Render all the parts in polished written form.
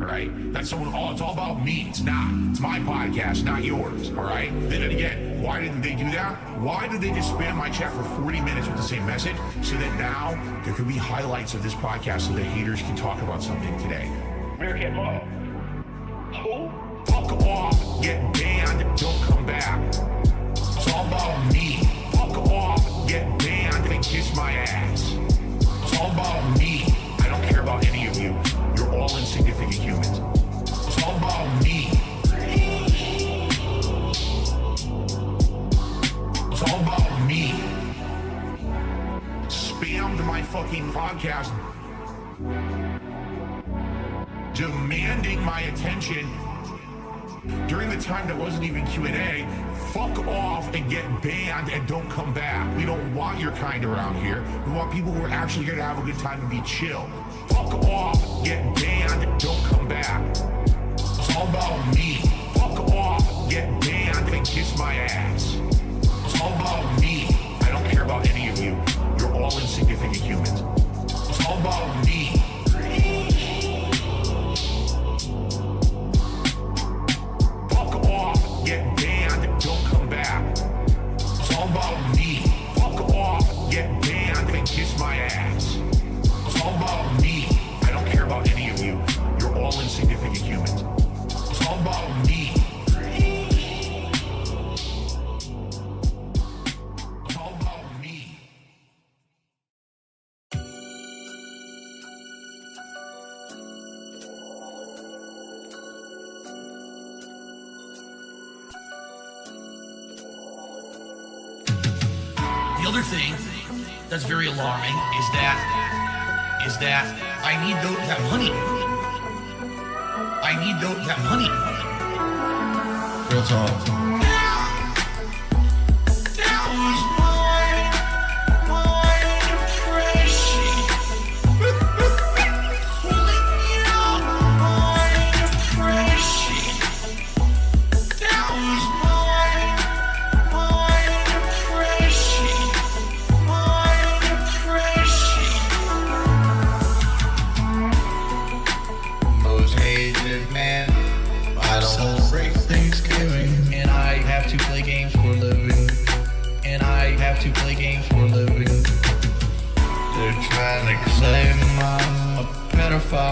right? That's someone, oh, it's all about me. It's not. It's my podcast, not yours, all right? Then again, why didn't they do that? Why did they just spam my chat for 40 minutes with the same message so that now there could be highlights of this podcast so that haters can talk about something today? American Law. Who? Fuck off, get banned, don't come back. It's all about me. Fuck off, get banned, and kiss my ass. It's all about me. I don't care about any of you. You're all insignificant humans. It's all about me. It's all about me. Spammed my fucking podcast, demanding my attention during the time that wasn't even Q&A. Fuck off and get banned and don't come back. We don't want your kind around here. We want people who are actually here to have a good time and be chill. Fuck off, get banned, don't come back. It's all about me. Fuck off, get banned and kiss my ass. It's all about me. I don't care about any of you. You're all insignificant humans. It's all about me. Fuck off, get banned, don't come back. It's all about me. Fuck off, get banned and kiss my ass. It's all about me. I don't care about any of you. You're all insignificant humans. It's all about me. It's all about me. The other thing that's very alarming is that I need that money. I need that money. Real talk.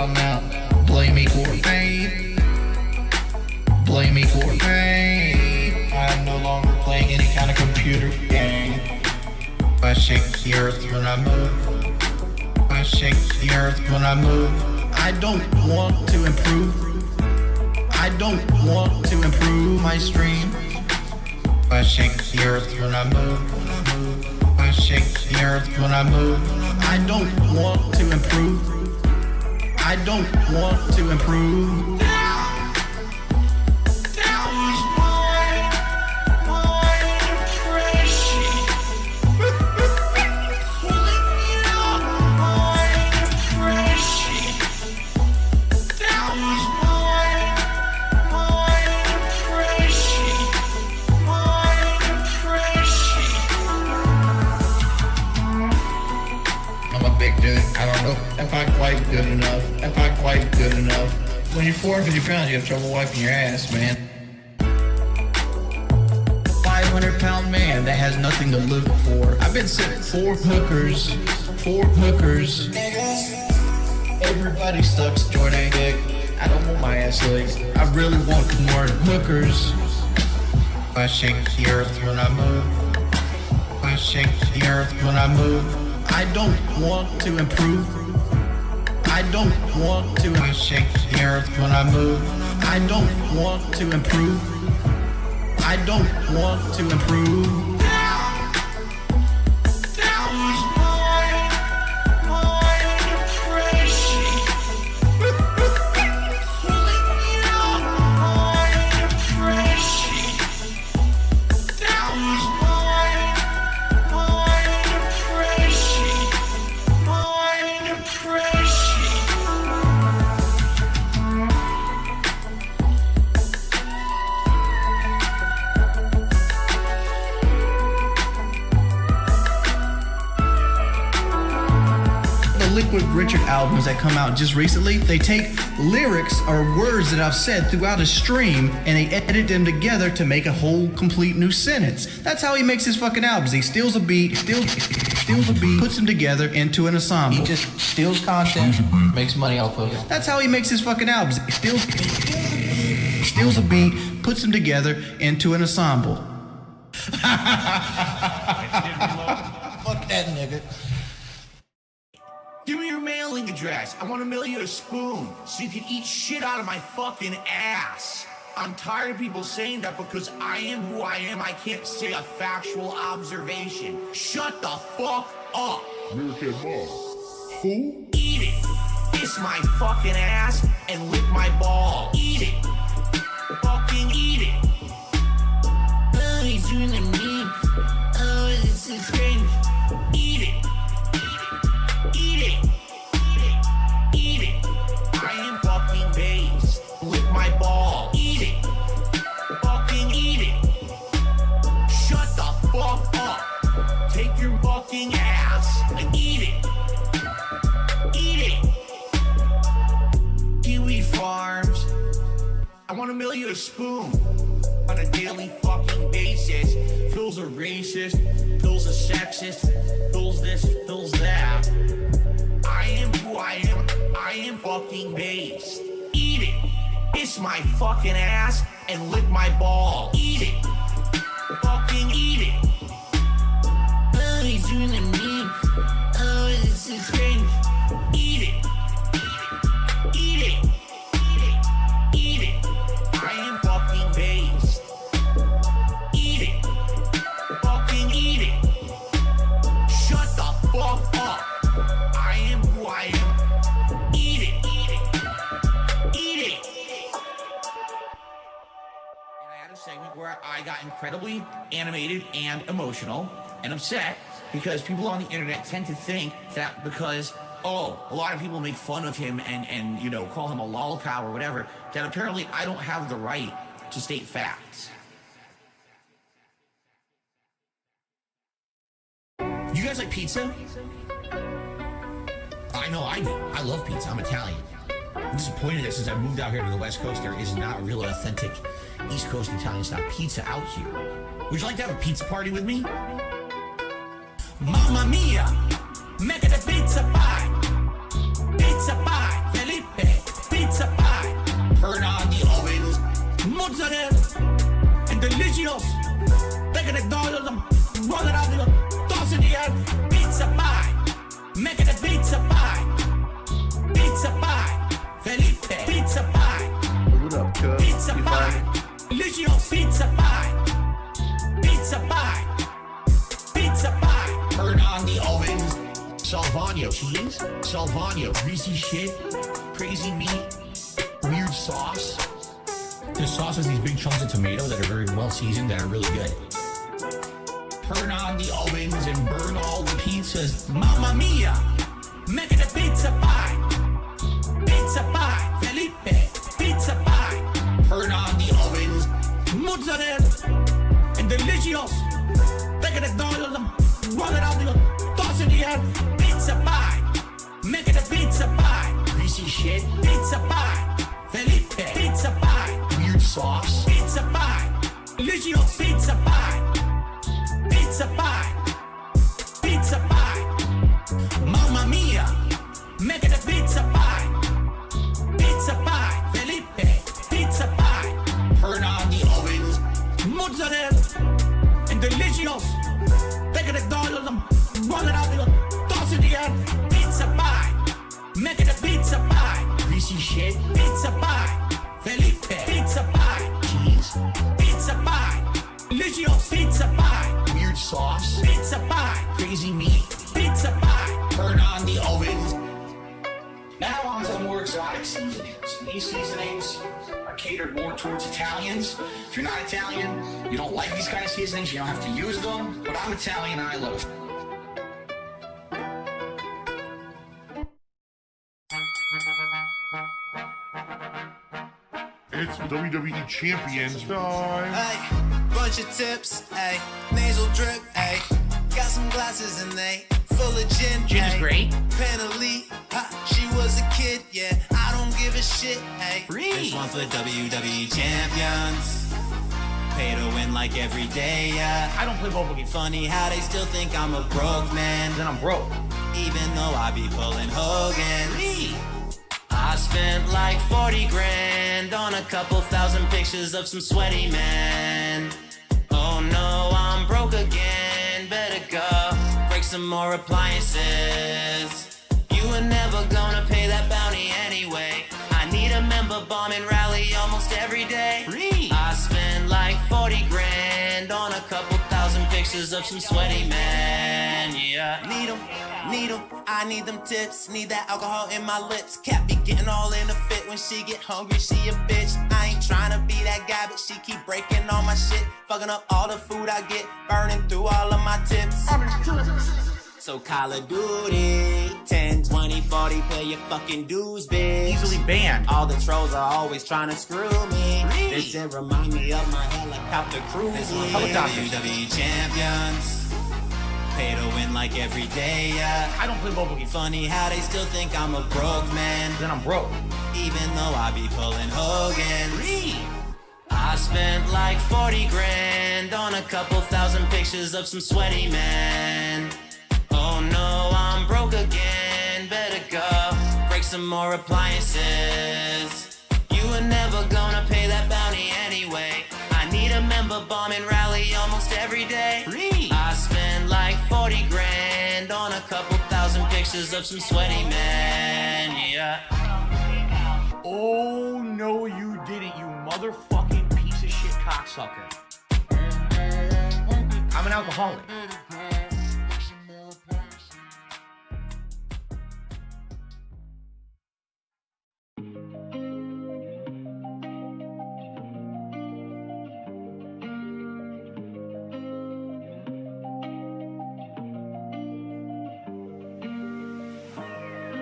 Now, blame me for fame. Blame me for fame. I'm no longer playing any kind of computer game. I shake the earth when I move. I shake the earth when I move. I don't want to improve. I don't want to improve my stream. I shake the earth when I move. I shake the earth when I move. I don't want to improve. I don't want to improve. When you're 450 pounds, you have trouble wiping your ass, man. 500-pound man that has nothing to live for. I've been sitting four hookers. Everybody sucks Jordan dick. I don't want my ass licked. I really want more hookers. I shake the earth when I move. I shake the earth when I move. I don't want to improve. I don't want to. I shake the earth when I move. I don't want to improve. I don't want to improve. Richard albums that come out just recently, they take lyrics or words that I've said throughout a stream and they edit them together to make a whole complete new sentence. That's how he makes his fucking albums. He steals a beat, puts them together into an ensemble. He just steals content, makes money off of it. That's how he makes his fucking albums. He steals a beat, puts them together into an ensemble. Fuck that nigga. Give me your mailing address. I want to mail you a spoon so you can eat shit out of my fucking ass. I'm tired of people saying that because I am who I am, I can't say a factual observation. Shut the fuck up. American Mom. Who? Eat it. Kiss my fucking ass and lick my ball. Eat it. Fucking eat it. Oh, he's doing the meme. Oh, this is strange. Eat it. Eat it. Eat it. I am fucking based. Lick my ball. Eat it. Fucking eat it. Shut the fuck up. Take your fucking ass and eat it. Eat it. Kiwi Farms. I want to mail you a spoon on a daily fucking basis. Phil's a racist. Phil's a sexist. Phil's this. Phil's that. I am who I am. I am fucking based. Eat it. Kiss my fucking ass and lick my ball. Eat it. Fucking eat it. Oh, he's doing the meme. Oh, this is strange. Eat it. Eat it. Eat it. I am fucking based. Eat it. Fucking eat it. Shut the fuck up. I am who I am. Eat it. Eat it. Eat it. And I had a segment where I got incredibly animated and emotional and upset because people on the internet tend to think that because, oh, a lot of people make fun of him and you know, call him a lolcow or whatever, that apparently I don't have the right to state facts. You guys like pizza? I know I do. I love pizza. I'm Italian. I'm disappointed that since I moved out here to the West Coast, there is not real authentic East Coast Italian style pizza out here. Would you like to have a pizza party with me? Mamma mia, make it a pizza pie. Pizza pie, Felipe, pizza pie. Turn on the ovens, mozzarella, and delicious. Take it a dollar, roll it out, toss it in the air. Pizza pie, make it a pizza pie. Pizza pie, Felipe, pizza pie. What up, cuz? Pizza pie, delicious pizza pie. Pizza pie, pizza pie. Turn on the ovens. Salvagno cheese, Salvagno greasy shit, crazy meat, weird sauce. This sauce has these big chunks of tomato that are very well seasoned, that are really good. Turn on the ovens and burn all the pizzas. Mamma mia, make it a pizza pie. Pizza pie, Felipe, pizza pie. Turn on the ovens, mozzarella, and delicious. Take it a dollar, roll it out, toss it in the air. Pizza pie, make it a pizza pie. Greasy shit, pizza pie. Felipe, pizza pie. Weird sauce, pizza pie. Delicious pizza pie. Pizza pie. Pizza pie. Mamma mia, make it a pizza pie. Pizza pie. Felipe, pizza pie. Turn on the ovens, mozzarella, and delicious. Take it a dollar, roll it out, toss it in the air. Pizza pie, make it a pizza pie. Greasy shit, pizza pie. Felipe, pizza pie. Cheese, pizza pie. Delicious pizza pie. Weird sauce, pizza pie. Crazy meat, pizza pie. Turn on the ovens. Now on to the more exotic seasonings. These seasonings are catered more towards Italians. If you're not Italian, you don't like these kind of seasonings, you don't have to use them. But I'm Italian and I love it. It's WWE Champions time. Hey, bunch of tips, hey, nasal drip, hey, got some glasses and they full of gin, Gin is ay, great. Panelite, Ha, she was a kid, yeah, I don't give a shit, hey. Free. This one for WWE champions. Pay to win like every day, yeah. I don't play mobile games. Funny how they still think I'm a broke man. Then I'm broke. Even though I be pulling Hogan. Free. I spent like 40 grand on a couple thousand pictures of some sweaty men. Oh no, I'm broke again. Better go break some more appliances. You were never gonna pay that bounty anyway. I need a member bomb and rally almost every day. Free. I spent like 40 grand on a couple thousand pictures of some sweaty men. Yeah, need 'em, I need them tips. Need that alcohol in my lips. Cat be getting all in a fit when she get hungry, she a bitch. I ain't tryna be that guy, but she keep breaking all my shit. Fucking up all the food I get, burning through all of my tips. So Call of Duty, 10, 20, 40, pay your fucking dues, bitch. Easily banned. All the trolls are always trying to screw me. Free. This shit remind me of my helicopter cruise. This one for Helicopters. WWE champions. Pay to win like every day, yeah. I don't play mobile games. Funny how they still think I'm a broke man. Then I'm broke. Even though I be pulling Hogan. Free. I spent like 40 grand on a couple thousand pictures of some sweaty men. Oh no, I'm broke again. Better go break some more appliances. You were never gonna pay that bounty anyway. I need a member bomb and rally almost every day. Free. I spent like 40 grand on a couple thousand pictures of some sweaty men. Yeah. Oh no, you didn't, you motherfucking piece of shit cocksucker. I'm an alcoholic.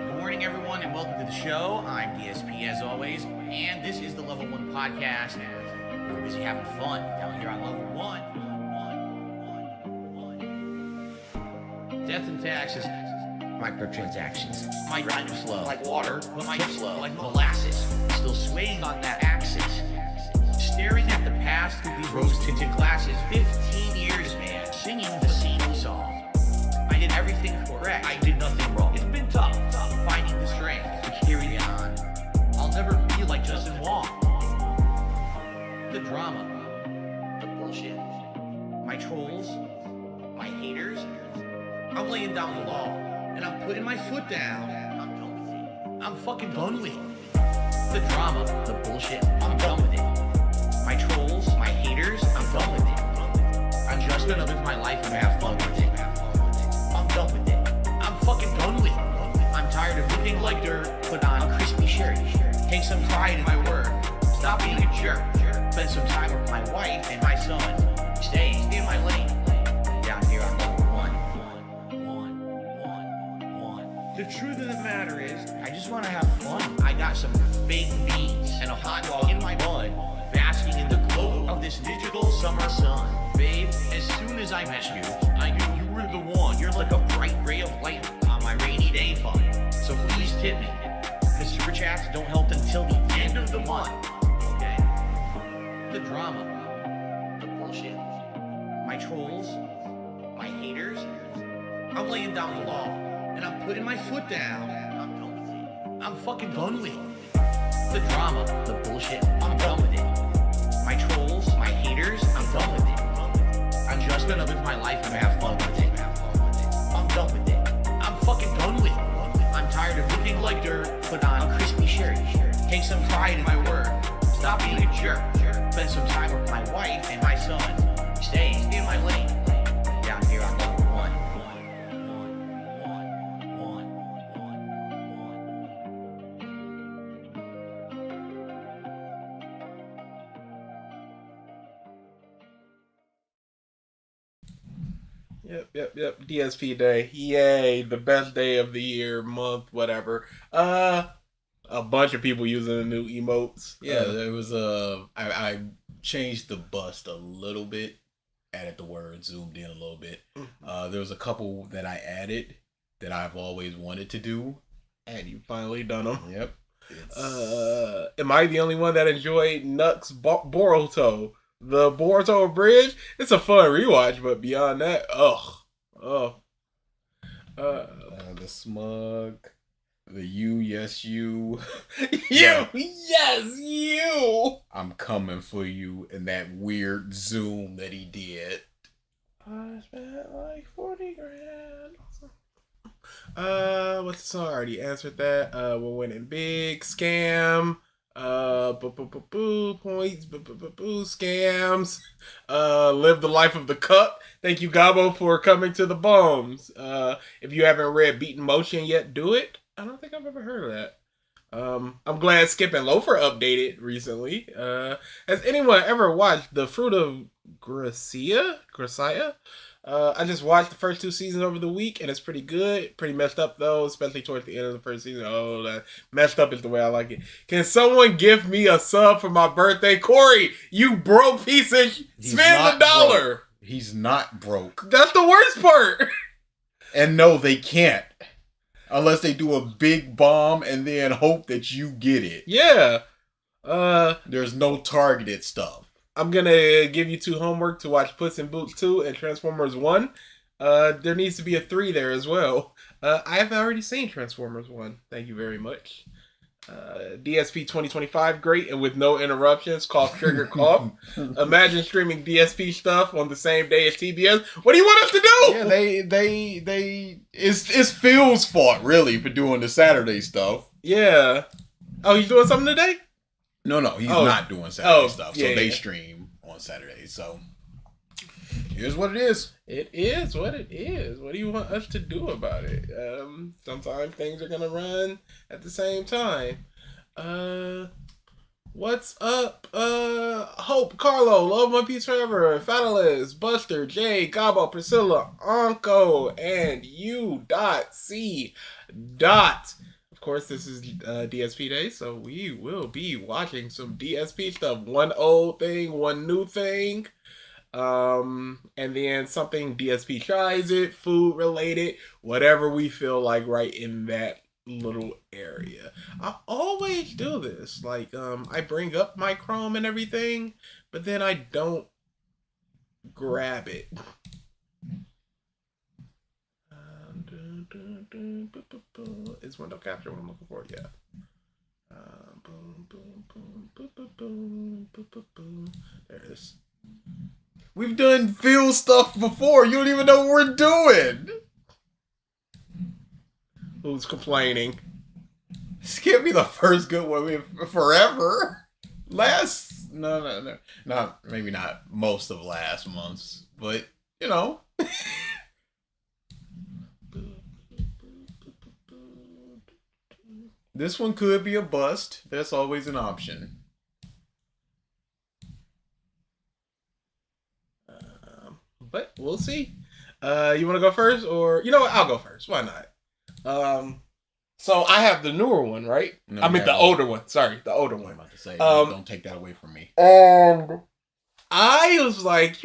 Good morning, everyone, and welcome to the show. I'm DSP as always, and this is the Level 1 podcast. We're busy having fun down here on Level 1. Death and taxes, microtransactions, my grind flow like water, but my flow like molasses, still swaying on that axis, staring at the past through these rose-tinted glasses. 15 years, man, singing the same song. I did everything correct. I did nothing wrong. It's been tough finding the strength to carry on. I'll never be like Justin Wong. The drama, the bullshit, my trolls, my haters. I'm laying down the law, and I'm putting my foot down. I'm done with it. I'm fucking done with it. The drama, the bullshit. I'm done with it. My trolls, my haters. I'm done with it. I'm just gonna live my life and have fun with it. I'm done with it. I'm fucking done with it. I'm tired of looking like dirt. Put on a crispy shirt. Take some pride in my work. Stop being a jerk. Spend some time with my wife and my son. Stay in my lane. Down here on Level 1. The truth of the matter is, I just want to have fun. I got some baked beans and a hot dog in my bun, basking in the glow of this digital summer sun. Babe, as soon as I met you, I knew you were the one. You're like a bright ray of light on my rainy day fun. So please tip me, because super chats don't help until the end of the month. Okay? The drama, the bullshit, my trolls, my haters. I'm laying down the law, and I'm putting my foot down. I'm done with it. I'm fucking done with it. The drama, the bullshit. I'm done with it. My trolls, my haters. I'm done with it. I'm just gonna live my life and have fun with it. I'm done with it. I'm fucking done with it. I'm tired of looking like dirt. Put on a crispy shirt. Take some pride in my work. Stop being a jerk. Spend some time with my wife and my son. Stay in my lane. Down here on Level 1. Yep. DSP Day. Yay. The best day of the year, month, whatever. A bunch of people using the new emotes. Yeah, there was I changed the bust a little bit, added the word, zoomed in a little bit. There was a couple that I added that I've always wanted to do, And you finally done them. Yep. Am I the only one that enjoyed Nux Boruto? The Boruto Bridge? It's a fun rewatch, but beyond that, the smug, the you, yes, you. Yes, you! I'm coming for you, and that weird zoom that he did. I spent like 40 grand. What's the song? I already answered that. We're winning big. Scam. Points. Scams. Live the life of the cup. Thank you, Gabo, for coming to the bombs. If you haven't read Beaten Motion yet, do it. I don't think I've ever heard of that. I'm glad Skip and Loafer updated recently. Has anyone ever watched The Fruit of Gracia? I just watched the first 2 seasons over the week, and it's pretty good. Pretty messed up, though, especially towards the end of the first season. Oh, that messed up is the way I like it. Can someone give me a sub for my birthday? Corey, you broke piece of spend the $1. Broke. He's not broke. That's the worst part. And no, they can't. Unless they do a big bomb and then hope that you get it. Yeah. There's no targeted stuff. I'm gonna give you 2 homework to watch Puss in Boots 2 and Transformers 1. There needs to be a 3 there as well. I have already seen Transformers 1. Thank you very much. DSP 2025, great and with no interruptions. Cough, trigger, cough. Imagine streaming DSP stuff on the same day as TBS. What do you want us to do? Yeah, it's Phil's fault, really, for doing the Saturday stuff. Yeah. Oh, he's doing something today? No, he's not doing Saturday stuff. So yeah, they stream on Saturdays. So here's what it is. It is what it is. What do you want us to do about it? Sometimes things are gonna run at the same time. What's up? Hope, Carlo, Love One Piece Forever, Fatalis, Buster, Jay, Gabo, Priscilla, Anko, and U.C. Of course, this is DSP Day, so we will be watching some DSP stuff. One old thing, one new thing. And then something DSP Tries It, food related, whatever we feel like right in that little area. I always do this. Like, I bring up my Chrome and everything, but then I don't grab it. Is window capture what I'm looking for? Yeah. There it is. We've done Phil stuff before. You don't even know what we're doing. Who's complaining? Skip me the first good one forever. No. Not maybe not most of last month's, but you know. This one could be a bust. That's always an option. But we'll see. You want to go first, or you know what? I'll go first. Why not? So I have the newer one, right? No, I mean the older one. Sorry, the older one. I'm about to say, don't take that away from me. I was like,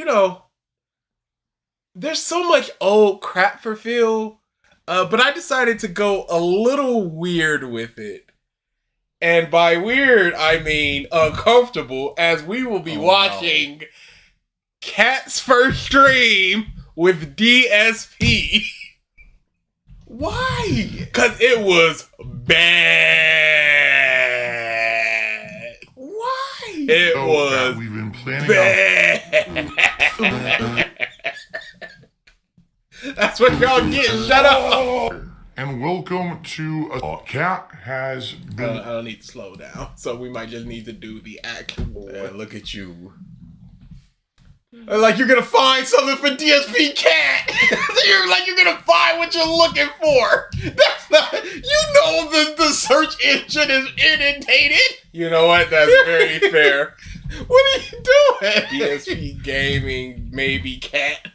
there's so much old crap for Phil, but I decided to go a little weird with it. And by weird, I mean uncomfortable, as we will be watching Cat's first stream with DSP. Why? Because it was bad. Why? It was we've been planning bad. That's what y'all get. Shut up. And welcome to a cat has been. I don't need to slow down, so we might just need to do the actual. Look at you. Like you're gonna find something for DSP Cat. you're gonna find what you're looking for. That's not. The search engine is inundated. You know what? That's very fair. What are you doing? DSP Gaming, maybe Cat.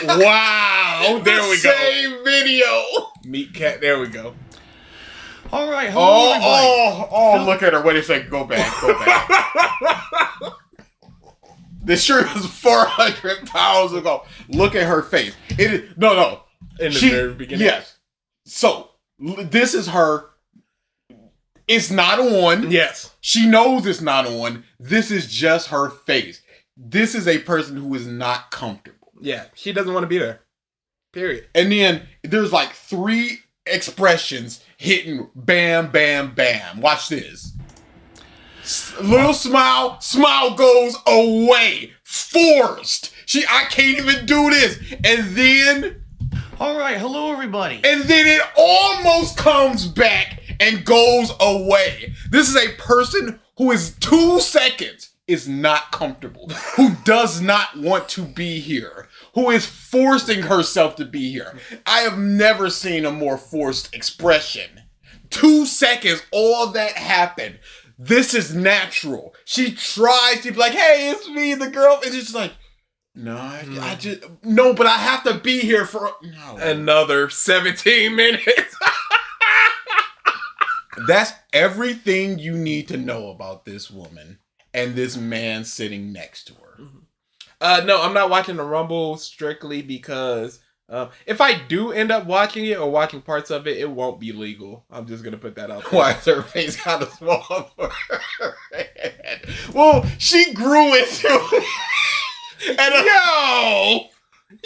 Wow! There we go. Same video. Meet Cat. There we go. All right. Hello, everybody. Look at her. Wait a second. Go back. This shirt was 400 pounds ago. Look at her face. No. In the very beginning. Yes. So, This is her. It's not on. Yes. She knows it's not on. This is just her face. This is a person who is not comfortable. Yeah, she doesn't want to be there. Period. And then there's like 3 expressions hitting bam, bam, bam. Watch this. Little smile, smile goes away. Forced. I can't even do this. And then... All right, hello everybody. And then it almost comes back and goes away. This is a person who is 2 seconds is not comfortable, who does not want to be here, who is forcing herself to be here. I have never seen a more forced expression. 2 seconds, all that happened. This is natural. She tries to be like, hey, it's me, the girl. And it's just like, no, I just, no, but I have to be here for another 17 minutes. That's everything you need to know about this woman and this man sitting next to her. No, I'm not watching the Rumble strictly because if I do end up watching it or watching parts of it, it won't be legal. I'm just going to put that out there. Why is her face kind of small for her head? Well, she grew into it. And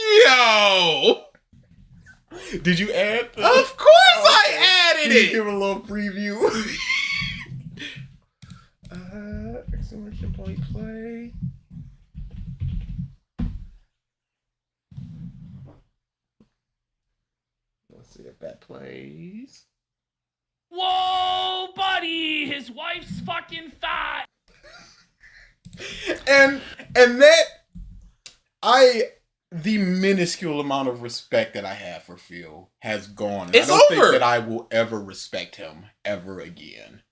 yo! Did you add? Of course I added it! Give a little preview. Exclamation point play. Let's see if that plays. Whoa, buddy! His wife's fucking fat! And the minuscule amount of respect that I have for Phil has gone. It's I don't over. think that I will ever respect him ever again.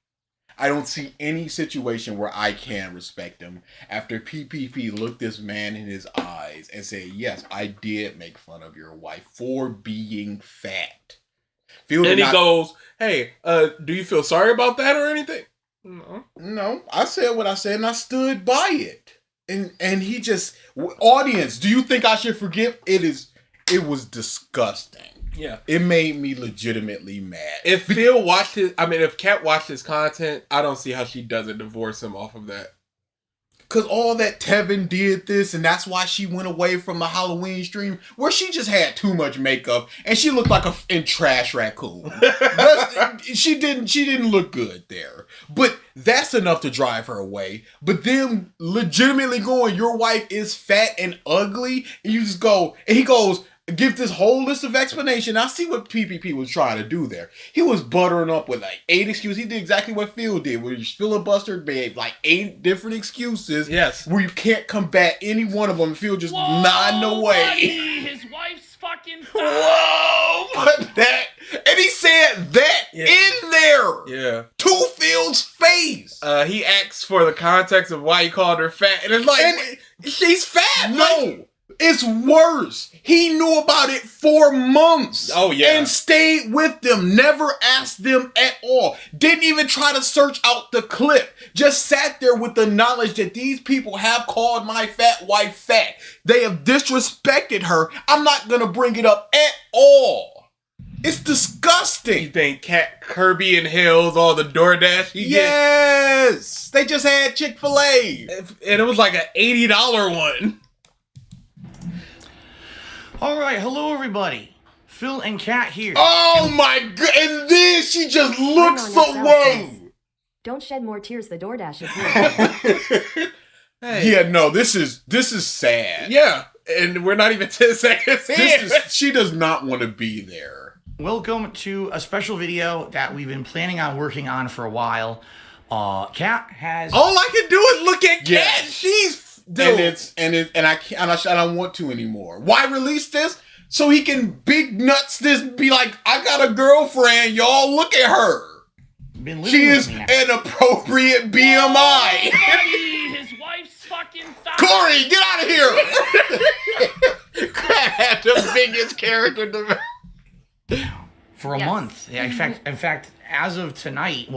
I don't see any situation where I can respect him after PPP looked this man in his eyes and said, yes, I did make fun of your wife for being fat. And he goes, hey, do you feel sorry about that or anything? No, I said what I said and I stood by it. And he just, audience, do you think I should forgive? It was disgusting. Yeah. It made me legitimately mad. If Kat watched his content, I don't see how she doesn't divorce him off of that. Because all that Tevin did this, and that's why she went away from the Halloween stream, where she just had too much makeup, and she looked like a trash raccoon. She didn't look good there. But that's enough to drive her away. But then legitimately going, your wife is fat and ugly, and you just go, and he goes, give this whole list of explanation. I see what PPP was trying to do there. He was buttering up with like 8 excuses. He did exactly what Phil did, where you filibustered, made like 8 different excuses. Yes. Where you can't combat any one of them. Phil just nodding away. Buddy, his wife's fucking fat! Whoa! But that, and he said that in there. Yeah. To Phil's face. He asks for the context of why he called her fat, and it's like, she's fat. No. It's worse. He knew about it for months. Oh, yeah. And stayed with them. Never asked them at all. Didn't even try to search out the clip. Just sat there with the knowledge that these people have called my fat wife fat. They have disrespected her. I'm not going to bring it up at all. It's disgusting. You think Cat Kirby and Hills, all the DoorDash he Yes. They just had Chick-fil-A. And it was like an $80 one. All right, hello everybody. Phil and Kat here. Oh my god! And then she just looks away. Don't shed more tears. The DoorDash is here. Hey. Yeah, no, this is sad. Yeah, and we're not even 10 seconds in. She does not want to be there. Welcome to a special video that we've been planning on working on for a while. Kat has. All I can do is look at Kat. Yes. She's dude. And I don't want to anymore. Why release this? So he can big nuts this, be like, I got a girlfriend, y'all. Look at her. She is an appropriate BMI. Buddy, his wife's fucking fat! Corey, get out of here. Kat had the biggest character development. For a month. Yeah, in fact, as of tonight,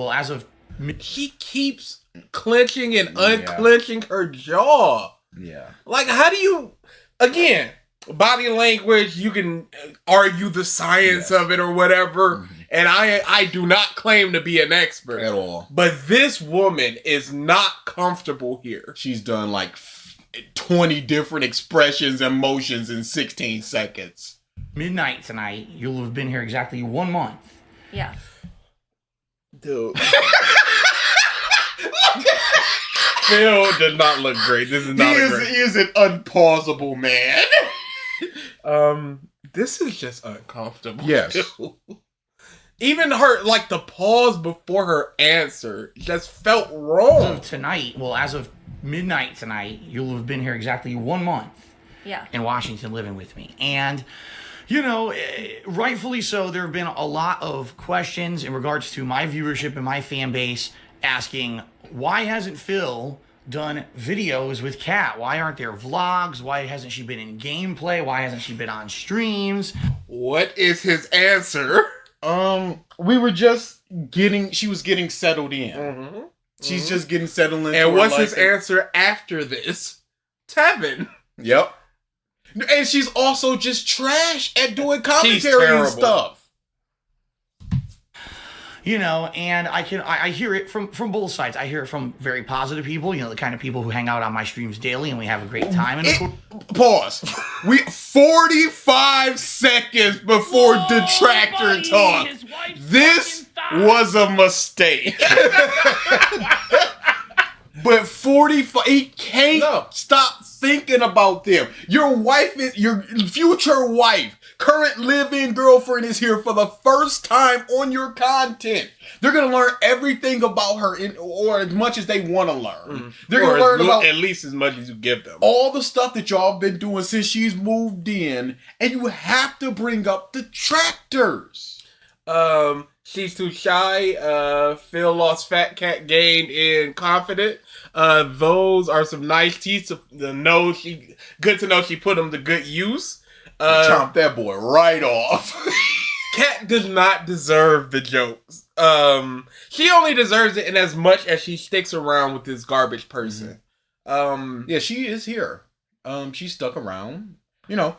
he keeps clenching and unclenching her jaw. Yeah. Like, how do you, again, body language, you can argue the science of it or whatever. And I do not claim to be an expert At all. But this woman is not comfortable here. She's done like 20 different expressions and motions in 16 seconds. Midnight tonight, you'll have been here exactly 1 month. Yeah. Dude. Phil does not look great. This is not He is an unpausable man. This is just uncomfortable. Yes. Even her, like, the pause before her answer just felt wrong. As of tonight, well, as of midnight tonight, you'll have been here exactly 1 month. Yeah. In Washington living with me. And, you know, rightfully so, there have been a lot of questions in regards to my viewership and my fan base asking, why hasn't Phil done videos with Kat? Why aren't there vlogs? Why hasn't she been in gameplay? Why hasn't she been on streams? What is his answer? We were just she was getting settled in. She's just getting settled in. And what's his answer after this? Tevin. Yep. And she's also just trash at doing commentary terrible. and stuff. You know, and I hear it from both sides. I hear it from very positive people, you know, the kind of people who hang out on my streams daily and we have a great time. And Pause. We 45 seconds before Detractor buddy, talk. his wife's This fucking thigh. was a mistake. But 45, he can't stop thinking about them. Your wife is your future wife, current live-in girlfriend is here for the first time on your content. They're gonna learn everything about her, or as much as they want to learn. They're gonna learn about at least as much as you give them. all the stuff that y'all have been doing since she's moved in, and you have to bring up Detractors. She's too shy. Phil lost fat, cat gained in confident. Those are some nice teeth to know. Good to know she put them to good use. Chomp that boy right off. Cat does not deserve the jokes. She only deserves it in as much as she sticks around with this garbage person. Yeah, she is here. She stuck around. You know,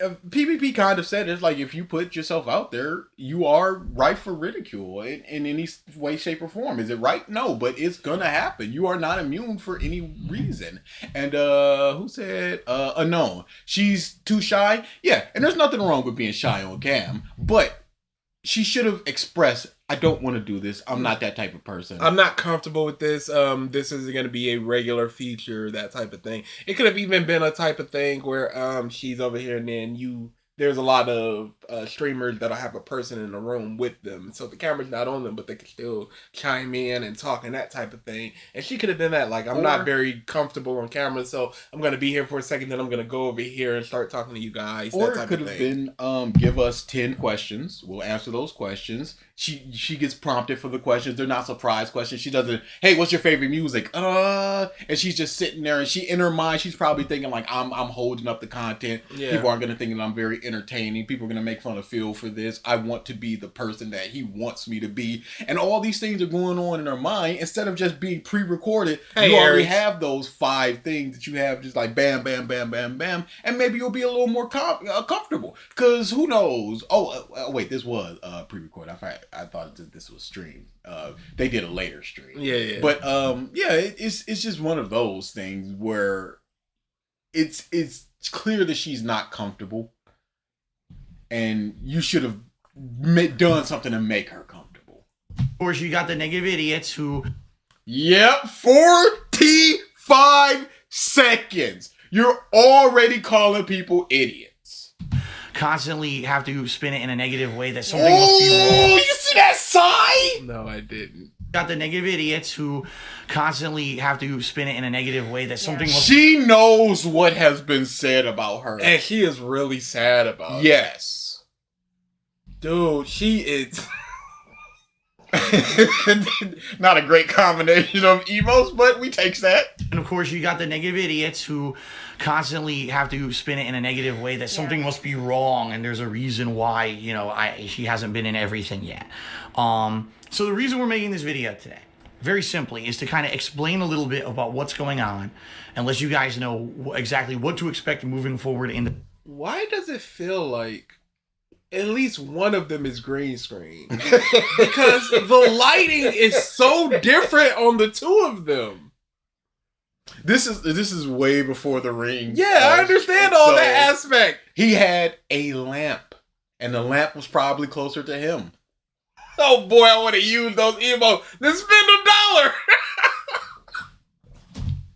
PvP kind of said it's like if you put yourself out there, you are ripe for ridicule in any way, shape, or form. Is it right? No, but it's gonna happen. You are not immune for any reason. And who said unknown? She's too shy. Yeah, and there's nothing wrong with being shy on cam, but she should have expressed, I don't want to do this. I'm not that type of person. I'm not comfortable with this. This isn't going to be a regular feature, that type of thing. It could have even been a type of thing where she's over here and then there's a lot of streamers that'll have a person in the room with them. So the camera's not on them, but they can still chime in and talk and that type of thing. And she could have been that. Like, I'm not very comfortable on camera, so I'm going to be here for a second, then I'm going to go over here and start talking to you guys. Or that it type could of have thing. been give us 10 questions. We'll answer those questions. She gets prompted for the questions. They're not surprise questions. She doesn't, hey, what's your favorite music? And she's just sitting there, and in her mind, she's probably thinking like, I'm holding up the content. Yeah. People aren't going to think that I'm very entertaining. People are going to make fun of Phil for this. I want to be the person that he wants me to be. And all these things are going on in her mind. Instead of just being pre-recorded, Hey, you already Aries. have those 5 things that you have just like bam, bam, bam, bam, bam. And maybe you'll be a little more comfortable. Because who knows? Wait, this was pre-recorded. I thought this was streamed. They did a later stream. Yeah. But it's just one of those things where it's clear that she's not comfortable. And you should have done something to make her comfortable. Of course, you got the negative idiots who... Yep, 45 seconds. You're already calling people idiots. constantly have to spin it in a negative way that something must be wrong. You see that sign? No, I didn't. Got the negative idiots who constantly have to spin it in a negative way that something must She knows what has been said about her. And she is really sad about it. Yes. Dude, she is... Not a great combination of emos, but we takes that. And of course, you got the negative idiots who constantly have to spin it in a negative way that something must be wrong, and there's a reason why, you know, she hasn't been in everything yet. So the reason we're making this video today, very simply, is to kind of explain a little bit about what's going on and let you guys know exactly what to expect moving forward in the... Why does it feel like at least one of them is green screen. Because the lighting is so different on the two of them. This is way before the ring. Yeah, I understand all that aspect. He had a lamp, and the lamp was probably closer to him. Oh boy, I want to use those emotes. Then spend $1.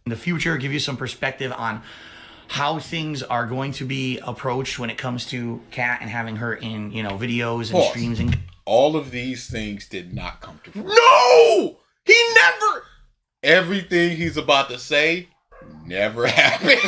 In the future, give you some perspective on how things are going to be approached when it comes to Kat and having her in, videos and streams. And all of these things did not come to fruition. No! He never... Everything he's about to say never happened.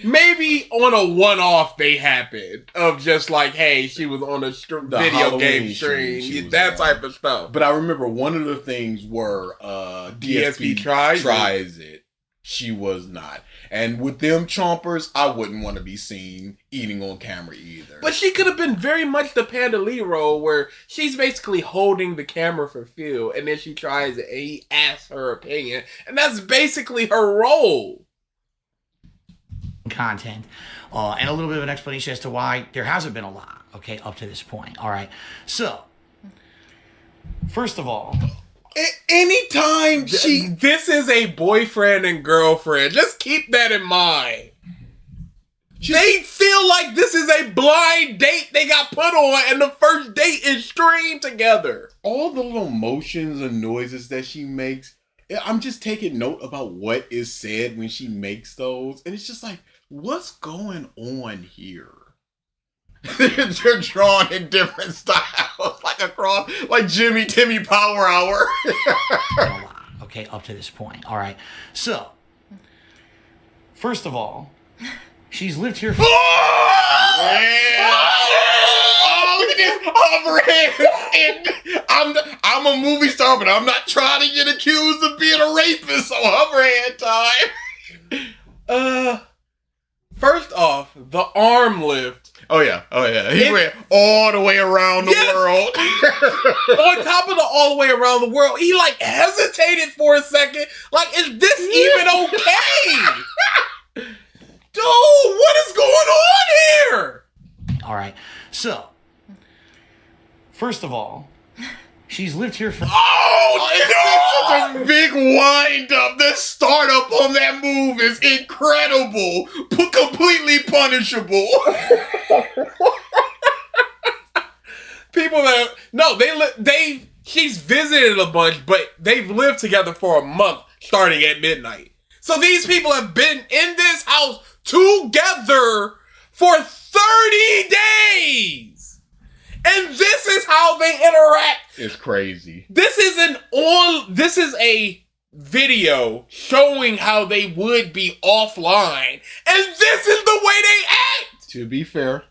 Maybe on a one-off they happened of just like, hey, she was on a video Halloween game stream, that type of stuff. But I remember one of the things were DSP Tries It. She was not. And with them chompers, I wouldn't want to be seen eating on camera either. But she could have been very much the Panda Lee role where she's basically holding the camera for Phil and then she tries it and he asks her opinion. And that's basically her role. Content and a little bit of an explanation as to why there hasn't been a lot, okay, up to this point. All right. So, first of all, anytime this is a boyfriend and girlfriend. Just keep that in mind. They feel like this is a blind date they got put on and the first date is streamed together. All the little motions and noises that she makes, I'm just taking note about what is said when she makes those. And it's just like, what's going on here? They're drawn in different styles, like Jimmy Timmy Power Hour. Okay, up to this point. All right. So, first of all, she's lived here for... Oh, look at this hover hand. I'm a movie star, but I'm not trying to get accused of being a rapist, so hover hand time. First off, the arm lift. Oh yeah. He went all the way around the world. On top of the all the way around the world, he like hesitated for a second. Like, is this even okay? Dude, what is going on here? All right. So, first of all, she's lived here for... Oh, this is such a big wind up. The startup on that move is incredible. Completely punishable. People that... No, she's visited a bunch, but they've lived together for a month starting at midnight. So these people have been in this house together for 30 days. And this is how they interact. It's crazy. This is a video showing how they would be offline. And this is the way they act. To be fair,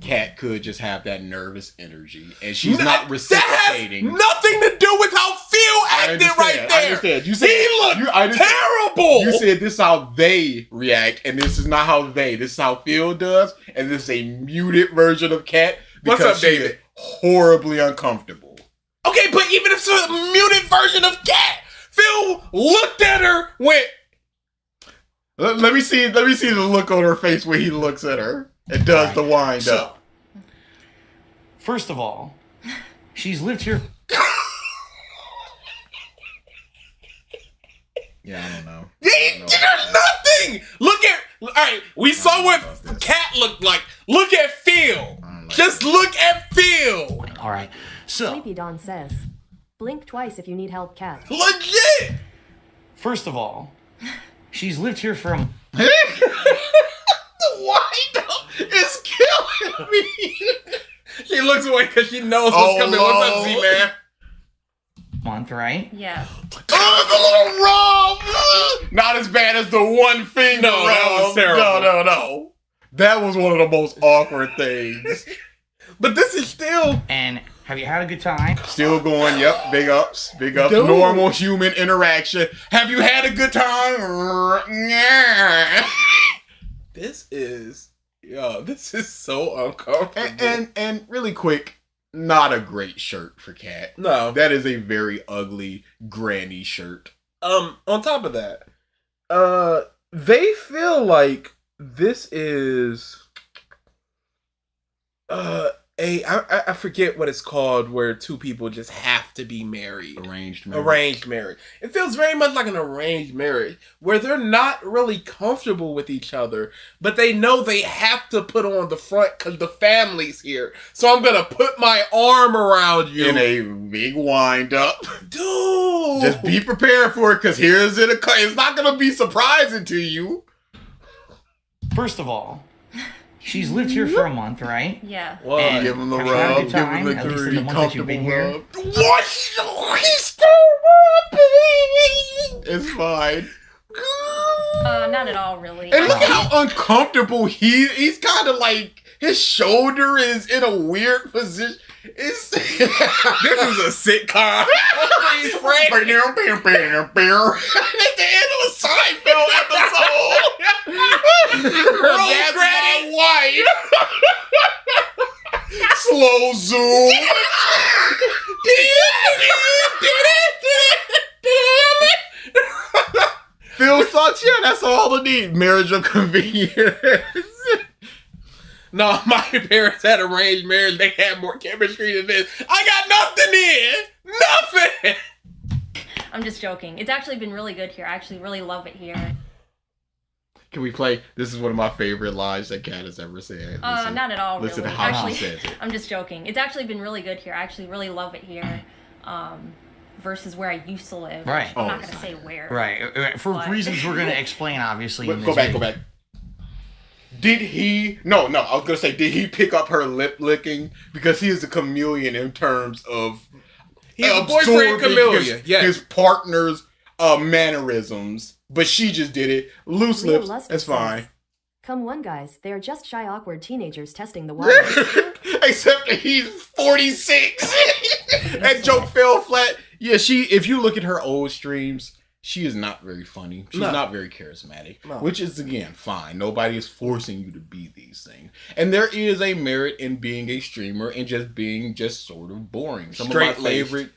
Kat could just have that nervous energy, and she's not reciprocating. That has nothing to do with how Phil acted right there. I understand. You said he looked terrible. You said this is how they react, and this is not how this is how Phil does, and this is a muted version of Kat because What's up, David? She's horribly uncomfortable. Okay, but even if it's a muted version of Kat, Phil looked at her, went. Let me see the look on her face when he looks at her. It does the wind up. First of all, she's lived here. Yeah, I don't know. There's nothing. Look at. All right, we saw what Kat looked like. Look at Phil. Just look at Phil. All right, so. Sleepy Dawn says, blink twice if you need help, Kat. Legit. First of all, she's lived here for a... The wind up is killing me. She looks away because she knows what's coming. What's up, Z-Man? Month, right? Yeah. Oh, the little rub. Not as bad as the one finger No, that was terrible. No. That was one of the most awkward things. But this is still... And have you had a good time? Still going, yep. Big ups. Dude. Normal human interaction. Have you had a good time? This is so uncomfortable. And really quick, not a great shirt for Kat. No. That is a very ugly granny shirt. On top of that, they feel like This is I forget what it's called where two people just have to be married. Arranged marriage. Arranged marriage. It feels very much like an arranged marriage where they're not really comfortable with each other, but they know they have to put on the front because the family's here. So I'm gonna put my arm around you In a big wind up. dude. Just be prepared for it, because here's it. It's not going to be surprising to you. First of all, she's lived here for a month, right? Yeah. What? And Give him the have you had a rub. good Give time, him the at least in be the month that you've been comfortable here? rub. What? He's still rubbing. It's fine. Not at all, really. And look how uncomfortable he's kind of like, his shoulder is in a weird position. It's This is a sitcom. He's At the end of a Seinfeld episode. That's my wife. Slow zoom. Phil sucks. Yeah, that's all I need. Marriage of convenience. No, my parents had arranged marriage. They had more chemistry than this. I got nothing in. Nothing. I'm just joking. It's actually been really good here. I actually really love it here. Can we play? This is one of my favorite lines that Kat has ever said. Listen, Not at all, listen really. to how Actually, she says it. I'm just joking. It's actually been really good here. I actually really love it here. Versus where I used to live. Right. I'm Oh, not going to say where. Right. For But- reasons we're going to explain, obviously. in Go this back. video. Did he? No. I was gonna say, did he pick up her lip licking? Because he is a chameleon in terms of He's a boyfriend absorbing chameleon. Yes. his partner's mannerisms. But she just did it. Loose Real lips. lust That's says, fine. Come one, guys. They are just shy, awkward teenagers testing the water. Except that he's 46. That joke fell flat. Yeah, if you look at her old streams, she is not very funny. She's No. not very charismatic. No. Which is, again, fine. Nobody is forcing you to be these things. And there is a merit in being a streamer and just being sort of boring. Some of my Straight-faced. favorite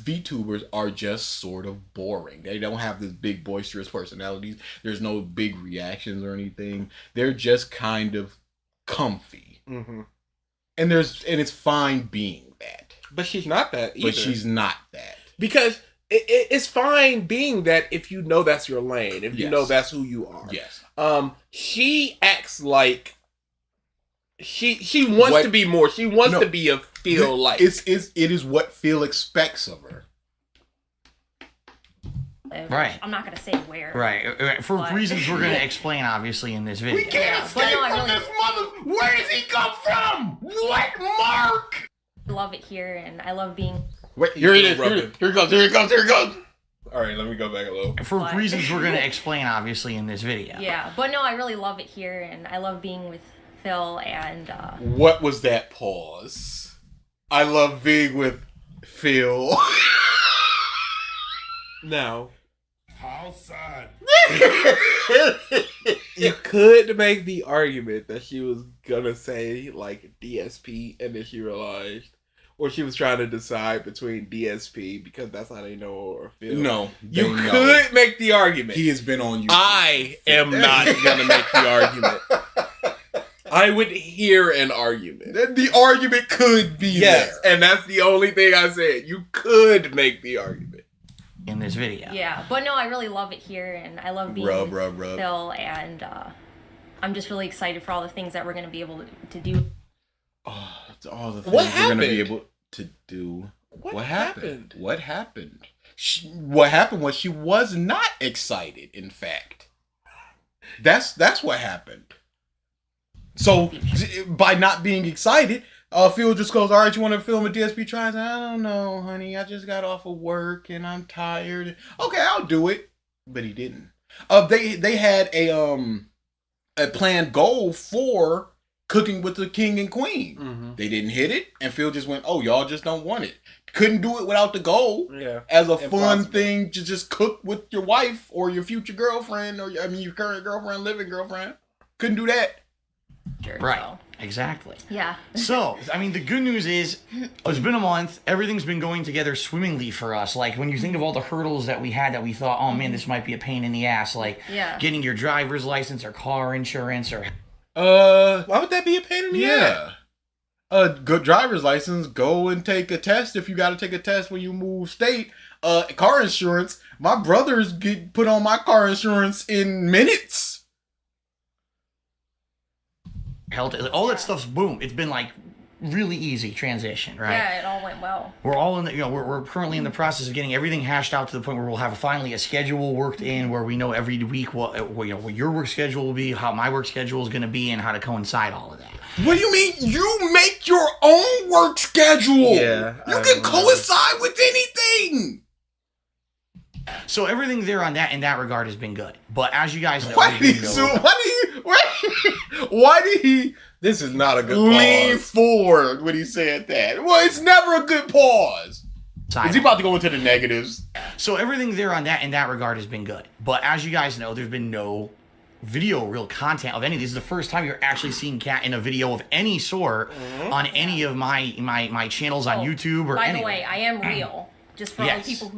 VTubers are just sort of boring. They don't have this big boisterous personalities. There's no big reactions or anything. They're just kind of comfy. Mm-hmm. And it's fine being that. But she's not that either. But she's not that. Because it's fine being that if you know that's your lane, if you Yes. know that's who you are. Yes. She acts like she wants to be more. She wants to be a feel like. It is what Phil expects of her. Right. I'm not going to say where. Right. For But- reasons we're going to explain, obviously, in this video. Yeah, but no, I really Where does he come from? What mark? love it here, and I love being. Wait, here it is. Here it goes. Here it goes. Here it goes. All right, let me go back a little. For But- reasons we're going to explain, obviously, in this video. Yeah, but no, I really love it here, and I love being with Phil, and What was that pause? I love being with Phil. Now, How sad. you could make the argument that she was gonna say like DSP, and then she realized, or she was trying to decide between DSP because that's how they know or feel. No, you they know. could make the argument. He has been on you. I am not gonna make the argument. I would hear an argument. The argument could be Yes, there. and that's the only thing I said. You could make the argument. In this video. yeah, but no, I really love it here, and I love being Rub, with rub, rub. Phil, and I'm just really excited for all the things that we're going to be able to do. Oh, it's all the things What we're gonna be happened? able to do. What happened? happened? What happened? What happened was she was not excited. In fact, that's what happened. So by not being excited, Phil just goes, "All right, you want to film a DSP Tries It?" "I don't know, honey. I just got off of work and I'm tired." "Okay, I'll do it." But he didn't. They had a planned goal for cooking with the king and queen. Mm-hmm. They didn't hit it, and Phil just went, "Oh, y'all just don't want it." Couldn't do it without the goal. Yeah, As a fun Impossible. thing to just cook with your wife or your future girlfriend, or your current girlfriend, living girlfriend. Couldn't do that. Sure, Right. so. Exactly. Yeah. So, I mean, the good news is it's been a month. Everything's been going together swimmingly for us. Like, when you think of all the hurdles that we had that we thought, oh, man, this might be a pain in the ass. Like, getting your driver's license or car insurance or... Why would that be a pain in the ass? Good driver's license, go and take a test if you got to take a test when you move state. Car insurance, my brothers get put on my car insurance in minutes. Health, all that stuff's boom. It's been like really easy transition, right? Yeah, it all went well. We're all in the, we're currently in the process of getting everything hashed out to the point where we'll have finally a schedule worked in where we know every week what your work schedule will be, how my work schedule is going to be, and how to coincide all of that. What do you mean? You make your own work schedule. Yeah. You can coincide with anything. So everything there on that in that regard has been good. But as you guys know, Why did he This is not a good lean pause. forward when he said that? Well, it's never a good pause. Is he about to go into the negatives? So everything there on that in that regard has been good. But as you guys know, there's been no real content of any of these. This is the first time you're actually seeing Kat in a video of any sort on any of my channels on YouTube or By any. the way, I am real. Just for all the people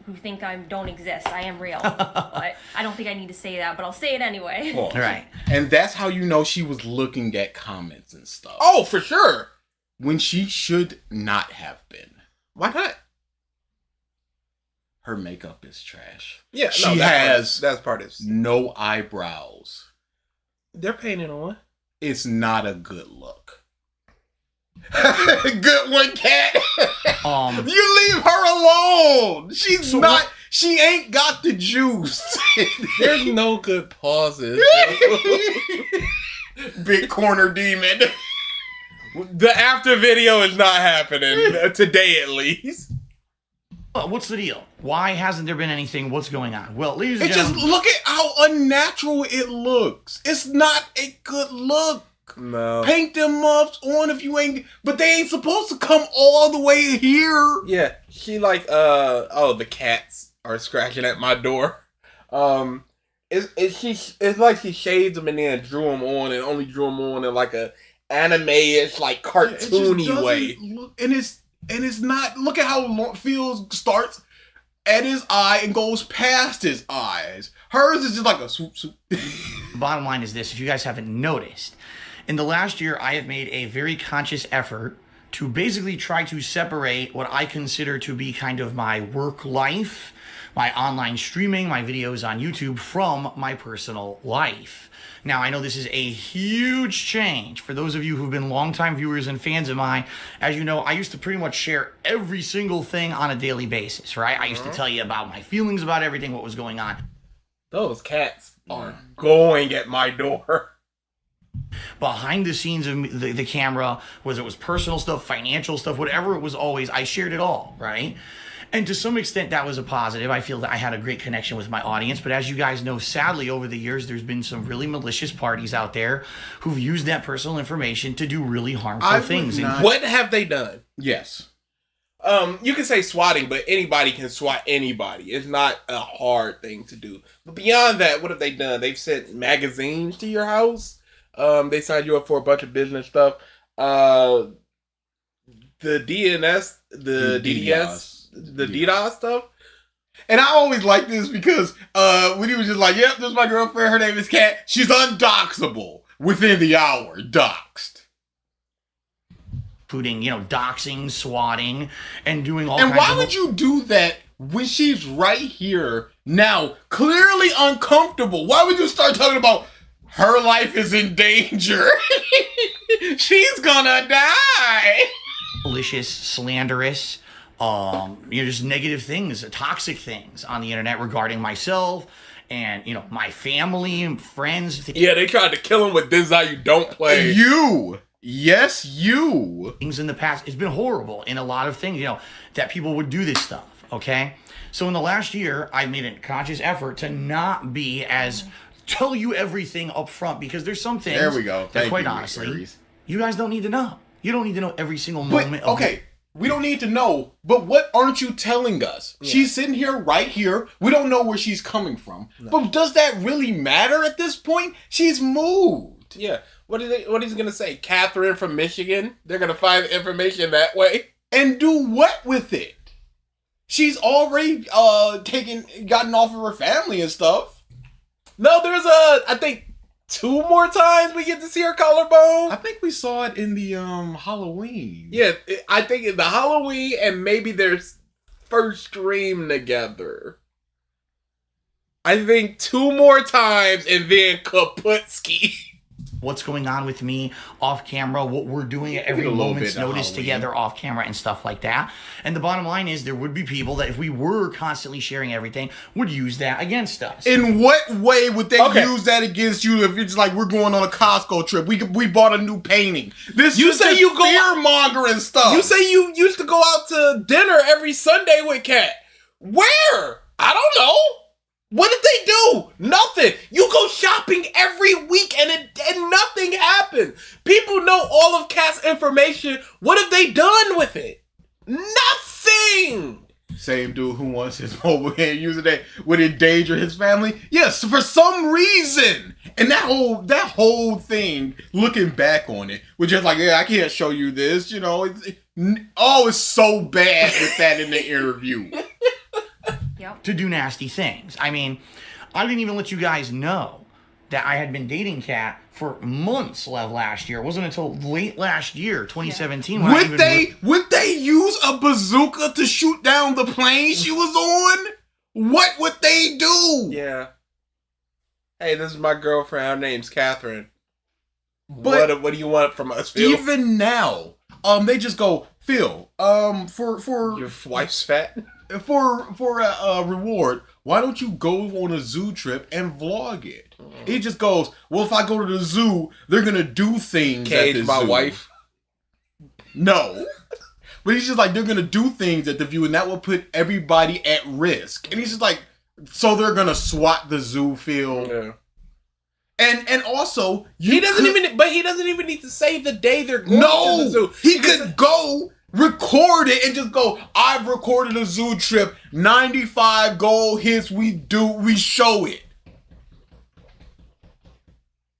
who think I don't exist, I am real. But I don't think I need to say that, but I'll say it anyway. Well, right. And that's how you know she was looking at comments and stuff. Oh, for sure. When she should not have been. Why not? Her makeup is trash. Yeah, she has that part is no eyebrows. They're painted on. It's not a good look. Good one, Kat. You leave her alone. She's so not. She ain't got the juice. There's no good pauses. Big corner demon. The after video is not happening today, at least. What's the deal? Why hasn't there been anything? What's going on? Well, ladies and just gentlemen, look at how unnatural it looks. It's not a good look. No. Paint them muffs on if you ain't, but they ain't supposed to come all the way here. Yeah, she like the cats are scratching at my door. It's like she shaved them and then drew them on and only drew them on in like a anime-ish like cartoony way. And it's not. Look at how Phil starts at his eye and goes past his eyes. Hers is just like a swoop. Bottom line is this: if you guys haven't noticed, in the last year, I have made a very conscious effort to basically try to separate what I consider to be kind of my work life, my online streaming, my videos on YouTube from my personal life. Now, I know this is a huge change for those of you who've been longtime viewers and fans of mine. As you know, I used to pretty much share every single thing on a daily basis, right? I used to tell you about my feelings about everything, what was going on. Those cats are going at my door. Behind the scenes of the camera, whether it was personal stuff, financial stuff, whatever it was, always I shared it all, right? And to some extent that was a positive. I feel that I had a great connection with my audience, but as you guys know, sadly over the years there's been some really malicious parties out there who've used that personal information to do really harmful things. What have they done? Yes. You can say swatting, but anybody can swat anybody. It's not a hard thing to do. But beyond that, what have they done? They've sent magazines to your house. They signed you up for a bunch of business stuff. The DNS, the DDS, the DDoS stuff. And I always like this because when he was just like, yep, this is my girlfriend, her name is Kat. She's undoxable within the hour. Doxed. Including, doxing, swatting, and doing all kinds of... And why would you do that when she's right here now, clearly uncomfortable? Why would you start talking about her life is in danger? She's gonna die. Malicious, slanderous, just negative things, toxic things on the internet regarding myself and, my family and friends. Yeah, they tried to kill him with This Is How You Don't Play. You. Yes, you. Things in the past, it's been horrible in a lot of things, that people would do this stuff, okay? So in the last year, I made a conscious effort to not be as... tell you everything up front, because there's some things there we go. that quite honestly, you guys don't need to know. You don't need to know every single moment of it. We don't need to know, but what aren't you telling us? Yeah. She's sitting here, right here. We don't know where she's coming from. No. But does that really matter at this point? She's moved. Yeah. What is he gonna say? Catherine from Michigan? They're gonna find information that way and do what with it? She's already gotten off of her family and stuff. No, there's I think 2 more times we get to see her collarbone. I think we saw it in the Halloween. Yeah, I think in the Halloween and maybe their first stream together. I think 2 more times and then Kaputski. What's going on with me off camera, what we're doing at every moment's notice together off camera and stuff like that. And the bottom line is there would be people that if we were constantly sharing everything would use that against us. In what way would they use that against you if it's like we're going on a Costco trip? We bought a new painting. You say you go fear-mongering stuff. You say you used to go out to dinner every Sunday with Kat. Where? I don't know. What did they do? Nothing. You go shopping every week and nothing happened. People know all of Kat's information. What have they done with it? Nothing. Same dude who wants his mobile game username would endanger his family. Yes, for some reason. And that whole thing, looking back on it, was just like, yeah, I can't show you this. You know, it's so bad with that in the interview. To do nasty things. I mean, I didn't even let you guys know that I had been dating Kat for months last year. It wasn't until late last year, 2017. When would they use a bazooka to shoot down the plane she was on? What would they do? Yeah. Hey, this is my girlfriend. Her name's Catherine. But what do you want from us, Phil? Even now, they just go, Phil, for your wife's fat. For a reward, why don't you go on a zoo trip and vlog it? He just goes, well, if I go to the zoo, they're gonna do things Cage at the my zoo. wife. No. But he's just like, they're gonna do things at the zoo and that will put everybody at risk. And he's just like, so they're gonna swat the zoo, Phil. Yeah. And also, he doesn't even need to say the day they're going to the zoo. He could go record it and just go, I've recorded a zoo trip, 95 goal hits, we show it.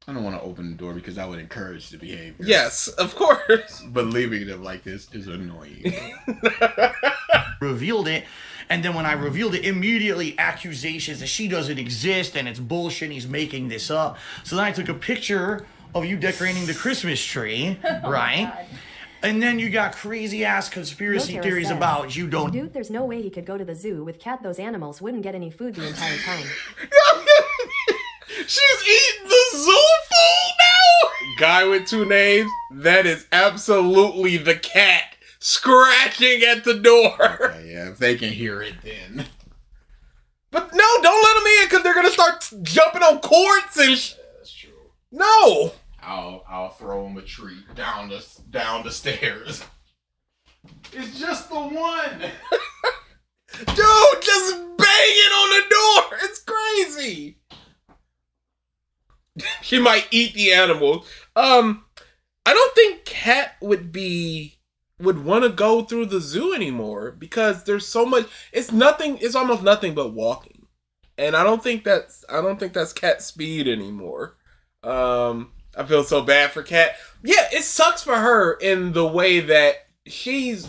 I don't want to open the door because that would encourage the behavior. Yes, of course. But leaving them like this is annoying. Revealed it, and then when I revealed it, immediately accusations that she doesn't exist and it's bullshit, he's making this up. So then I took a picture of you decorating the Christmas tree, right? And then you got crazy ass conspiracy theories about you don't. Dude, there's no way he could go to the zoo with Kat. Those animals wouldn't get any food the entire time. She's eating the zoo food now? Guy with 2 names, that is absolutely the cat scratching at the door. Okay, yeah, if they can hear it then. But no, don't let them in because they're going to start jumping on cords and That's true. No. I'll throw him a treat down the stairs. It's just the one. Dude, just banging on the door. It's crazy. She might eat the animals. I don't think Kat would want to go through the zoo anymore because there's so much. It's almost nothing but walking, and I don't think that's Kat's speed anymore. I feel so bad for Kat. Yeah, it sucks for her in the way that she's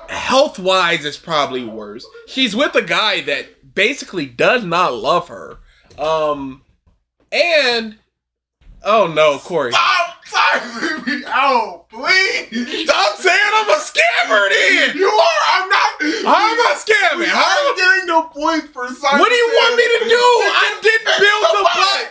health-wise is probably worse. She's with a guy that basically does not love her. And oh no, Corey. Stop me out, please. Stop saying I'm a scammer then. You are. I'm not scamming. I'm getting no points for signing. What do you want me to do? I didn't build the bot.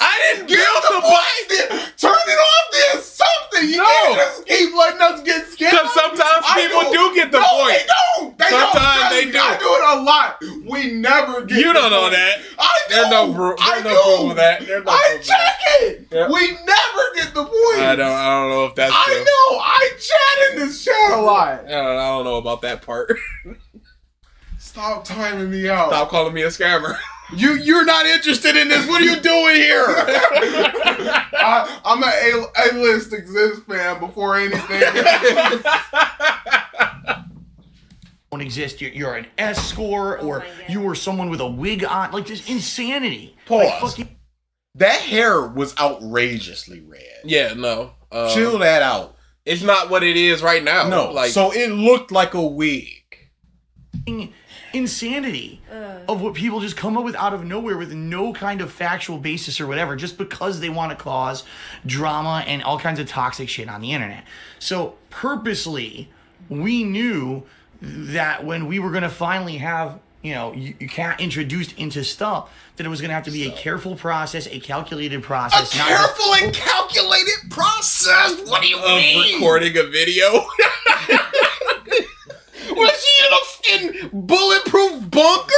I didn't build the bot. Turn it off then. Something. You can't just keep letting us get scammed. Because sometimes people do get the point. They don't. Sometimes they do. I do it a lot. We never get. You don't know that. I do. There's no proof of that. I check it. Yep. We never get the point. I don't know if that's true. I know. I chat in this chat a lot. I don't know about that part. Stop timing me out. Stop calling me a scammer. You're not interested in this. What are you doing here? I'm an A-list exist fan before anything. Don't exist. You're an S score, or you were someone with a wig on. Like, just insanity. Pause. Like, fucking That hair was outrageously red. Yeah, no. Chill that out. It's not what it is right now. No, like so it looked like a wig. Insanity of what people just come up with out of nowhere with no kind of factual basis or whatever, just because they want to cause drama and all kinds of toxic shit on the internet. So purposely, we knew that when we were going to finally have, you can't introduced into stuff, that it was going to have to be a careful process, a calculated process. A careful and calculated process? What do you mean? Recording a video. Was she in bulletproof bunker?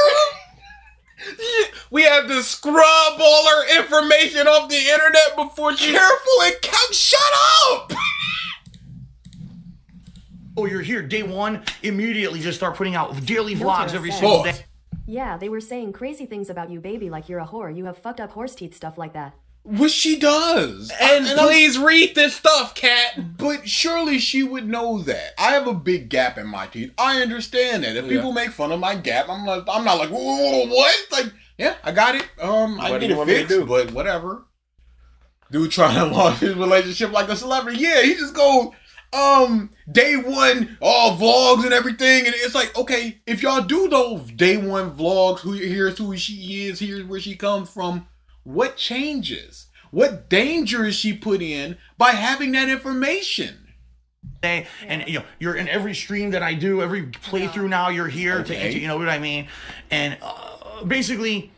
We had to scrub all her information off the internet before she... Careful and shut up! Oh, you're here day one, immediately just start putting out daily vlogs every single day. Yeah, they were saying crazy things about you, baby, like you're a whore. You have fucked up horse teeth, stuff like that. Which she does. And please read this stuff, Kat. But surely she would know that. I have a big gap in my teeth. I understand that. If people make fun of my gap, I'm not like, whoa, what? Like, yeah, I got it. I get it fixed, but whatever. Dude trying to launch his relationship like a celebrity. Yeah, he just goes, day one, all vlogs and everything. And it's like, okay, if y'all do those day one vlogs, here's who she is, here's where she comes from, what changes? What danger is she put in by having that information? And you're in every stream that I do, every playthrough now you're here to you know what I mean? And basically,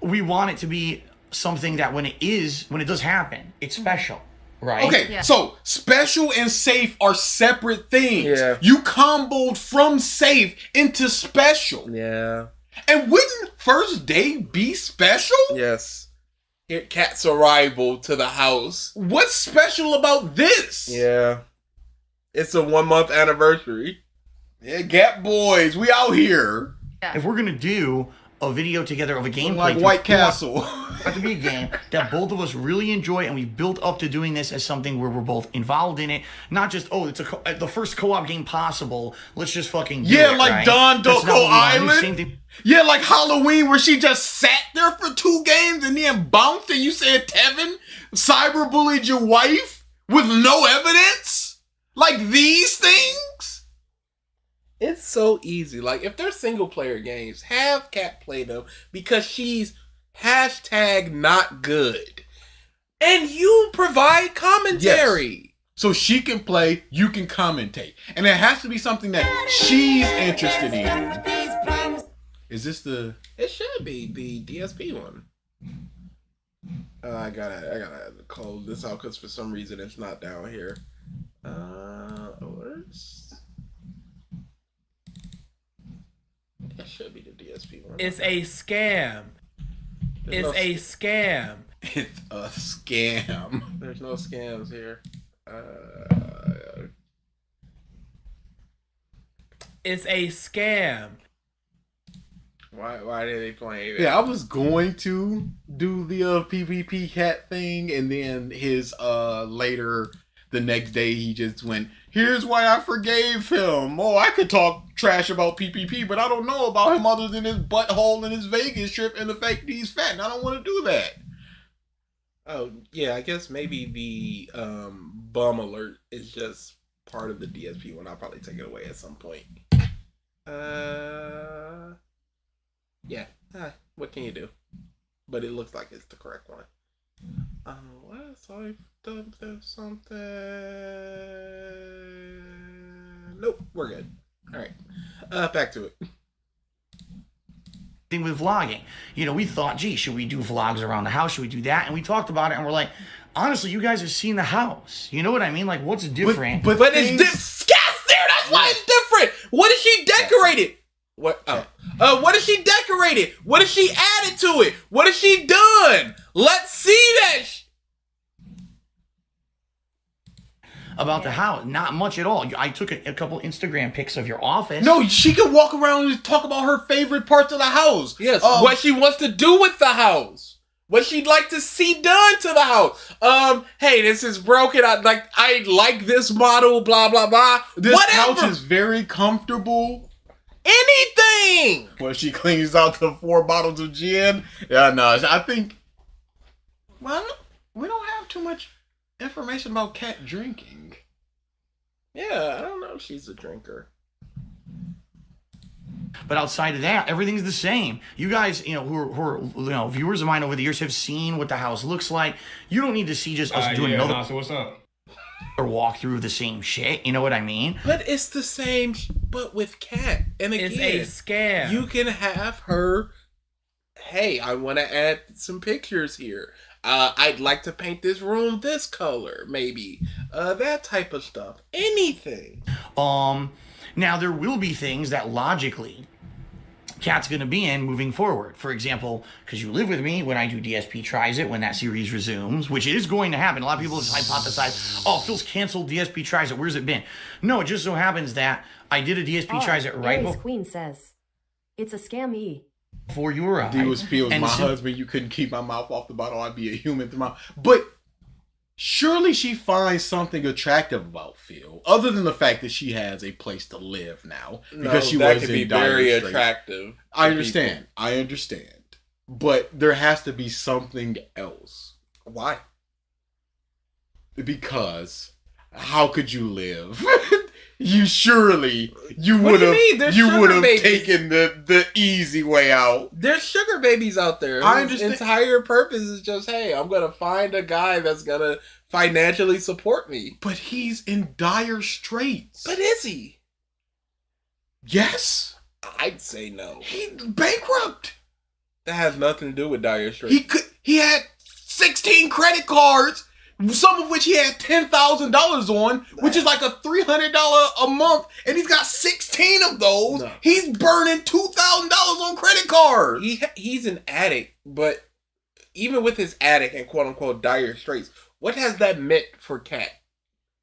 we want it to be something that when it does happen, it's special. Right. Okay, so special and safe are separate things. Yeah. You comboed from safe into special. Yeah. And wouldn't first day be special? Yes. Here, Kat's arrival to the house. What's special about this? Yeah. It's a 1 month anniversary. Yeah, Gap Boys, we out here. If we're gonna do a video together of a gameplay, like White Castle, have to be a game that both of us really enjoy, and we've built up to doing this as something where we're both involved in it. Not just it's the first co-op game possible. Let's just fucking do it, like right? Don Doko Island. Same thing. Yeah, like Halloween, where she just sat there for 2 games and then bounced, and you said Tevin cyberbullied your wife with no evidence? Like these things? It's so easy. Like, if they're single player games, have Kat play them because she's #not good. And you provide commentary. Yes. So she can play, you can commentate. And it has to be something that she's interested in. Is this the... It should be the DSP one. I gotta close this out because for some reason it's not down here. It should be the DSP one. It's a scam. It's a scam. It's a scam. There's no scams here. It's a scam. Why did they play it? Yeah, I was going to do the PvP cat thing, and then his later the next day he just went, here's why I forgave him. Oh, I could talk trash about PPP, but I don't know about him other than his butthole and his Vegas trip and the fact that he's fat, and I don't want to do that. Oh, yeah, I guess maybe the bum alert is just part of the DSP one. I'll probably take it away at some point. Yeah. What can you do? But it looks like it's the correct one. What else? I've done something. Nope, we're good. All right. Back to it. Thing with vlogging, we thought, gee, should we do vlogs around the house? Should we do that? And we talked about it, and we're like, honestly, you guys have seen the house. You know what I mean? Like, what's different? But it's disgusting. That's why it's different. What if she decorated? What? What if she decorated? What if she added to it? What if she done? Let's see that. About the house, not much at all. I took a couple Instagram pics of your office. No, she could walk around and talk about her favorite parts of the house. Yes, what she wants to do with the house. What she'd like to see done to the house. Hey, this is broken. I like this model, blah, blah, blah. This Whatever. couch is very comfortable. Anything. Well, she cleans out the 4 bottles of gin. Yeah, no, I think Well, we don't have too much information about Cat drinking. Yeah, I don't know if she's a drinker. But outside of that, everything's the same. You guys, who are viewers of mine over the years have seen what the house looks like. You don't need to see just us doing another. So what's up? Or walk through the same shit. You know what I mean? But it's the same, but with Kat. And again, it's a scam. You can have her. Hey, I want to add some pictures here. I'd like to paint this room this color, maybe. That type of stuff. Anything. Now there will be things that logically Kat's going to be in moving forward. For example, because you live with me when I do DSP Tries It, when that series resumes, which is going to happen. A lot of people have hypothesized, oh, Phil's canceled DSP Tries It. Where's it been? No, it just so happens that I did a DSP Tries It right before. Queen says, it's a scam-y. Before you arrived. DSP was my husband. You couldn't keep my mouth off the bottle. I'd be a human through my... But surely she finds something attractive about Phil, other than the fact that she has a place to live now because she was in dire very straits. Attractive. I understand. I understand. But there has to be something else. Why? Because how could you live? You would have taken the easy way out. There's sugar babies out there. I understand. His entire purpose is just, hey, I'm gonna find a guy that's gonna financially support me. But he's in dire straits. But is he? Yes. I'd say no. He's bankrupt. That has nothing to do with dire straits. He had 16 credit cards, some of which he had $10,000 on, which is like a $300 a month, and he's got 16 of those. No. He's burning $2,000 on credit cards. He's an addict, but even with his addict and quote-unquote dire straits, what has that meant for Kat?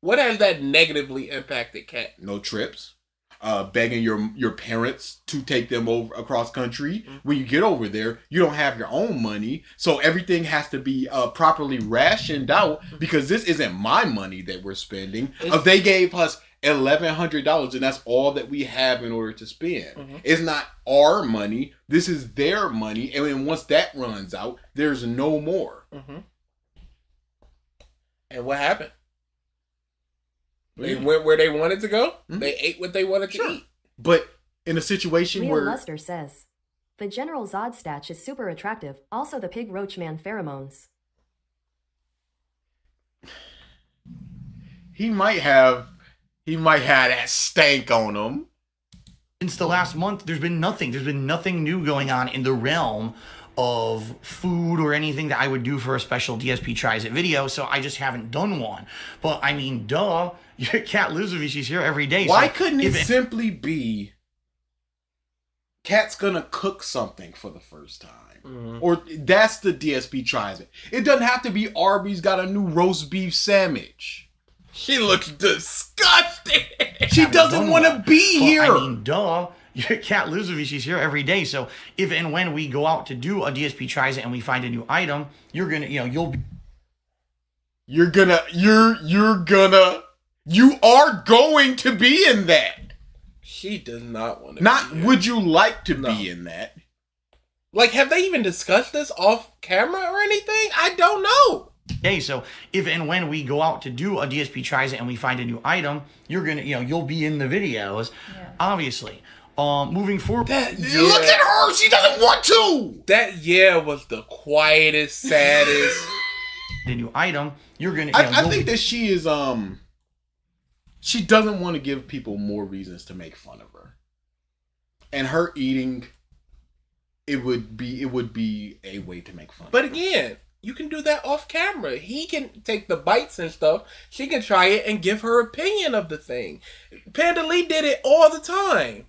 What has that negatively impacted Kat? No trips. Begging your parents to take them over across country. Mm-hmm. When you get over there, you don't have your own money, so everything has to be properly rationed out because this isn't my money that we're spending. They gave us $1,100, and that's all that we have in order to spend. Mm-hmm. It's not our money. This is their money, and then once that runs out, there's no more. Mm-hmm. And what happened? They went where they wanted to go. Mm-hmm. They ate what they wanted to eat. But in a situation Real where... Luster says, the General Zod statch is super attractive. Also the pig roach man pheromones. He might have that stank on him. Since the last month, there's been nothing. There's been nothing new going on in the realm of food or anything that I would do for a special DSP Tries It video, so I just haven't done one. But I mean, duh, your cat lives with me, she's here every day. Why couldn't it simply be Cat's gonna cook something for the first time? Mm-hmm. Or that's the DSP Tries It. It doesn't have to be Arby's got a new roast beef sandwich. She looks disgusting. She doesn't want to be here. I mean, duh. Your cat lives with me. She's here every day. So if and when we go out to do a DSP Tries It and we find a new item, you are going to be in that. She does not want to. Not would you like to be in that? Like, have they even discussed this off camera or anything? I don't know. Okay, so if and when we go out to do a DSP Tries It and we find a new item, you'll be in the videos, obviously. Moving forward. Look at her! She doesn't want to! That was the quietest, saddest. The new item, I think that she is, she doesn't want to give people more reasons to make fun of her. And her eating, it would be a way to make fun of her. But again, you can do that off camera. He can take the bites and stuff. She can try it and give her opinion of the thing. Panda Lee did it all the time.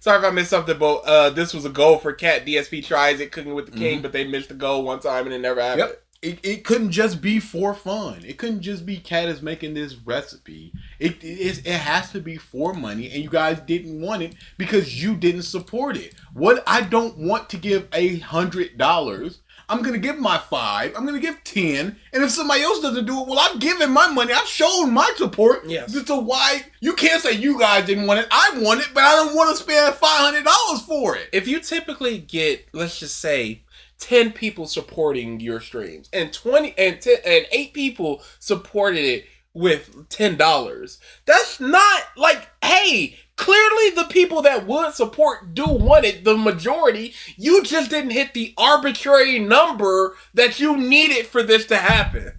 Sorry if I missed something, but this was a goal for Kat. DSP Tries It, Cooking with the King, but they missed the goal one time and it never happened. Yep. It couldn't just be for fun. It couldn't just be Kat is making this recipe. It has to be for money, and you guys didn't want it because you didn't support it. What I don't want to give $100. I'm going to give my 5. I'm going to give 10. And if somebody else doesn't do it, well, I'm giving my money. I've shown my support. Yes. So why? You can't say you guys didn't want it. I want it, but I don't want to spend $500 for it. If you typically get, let's just say, 10 people supporting your streams, and 8 people supported it with $10. That's not like, hey, clearly the people that would support do want it, the majority. You just didn't hit the arbitrary number that you needed for this to happen.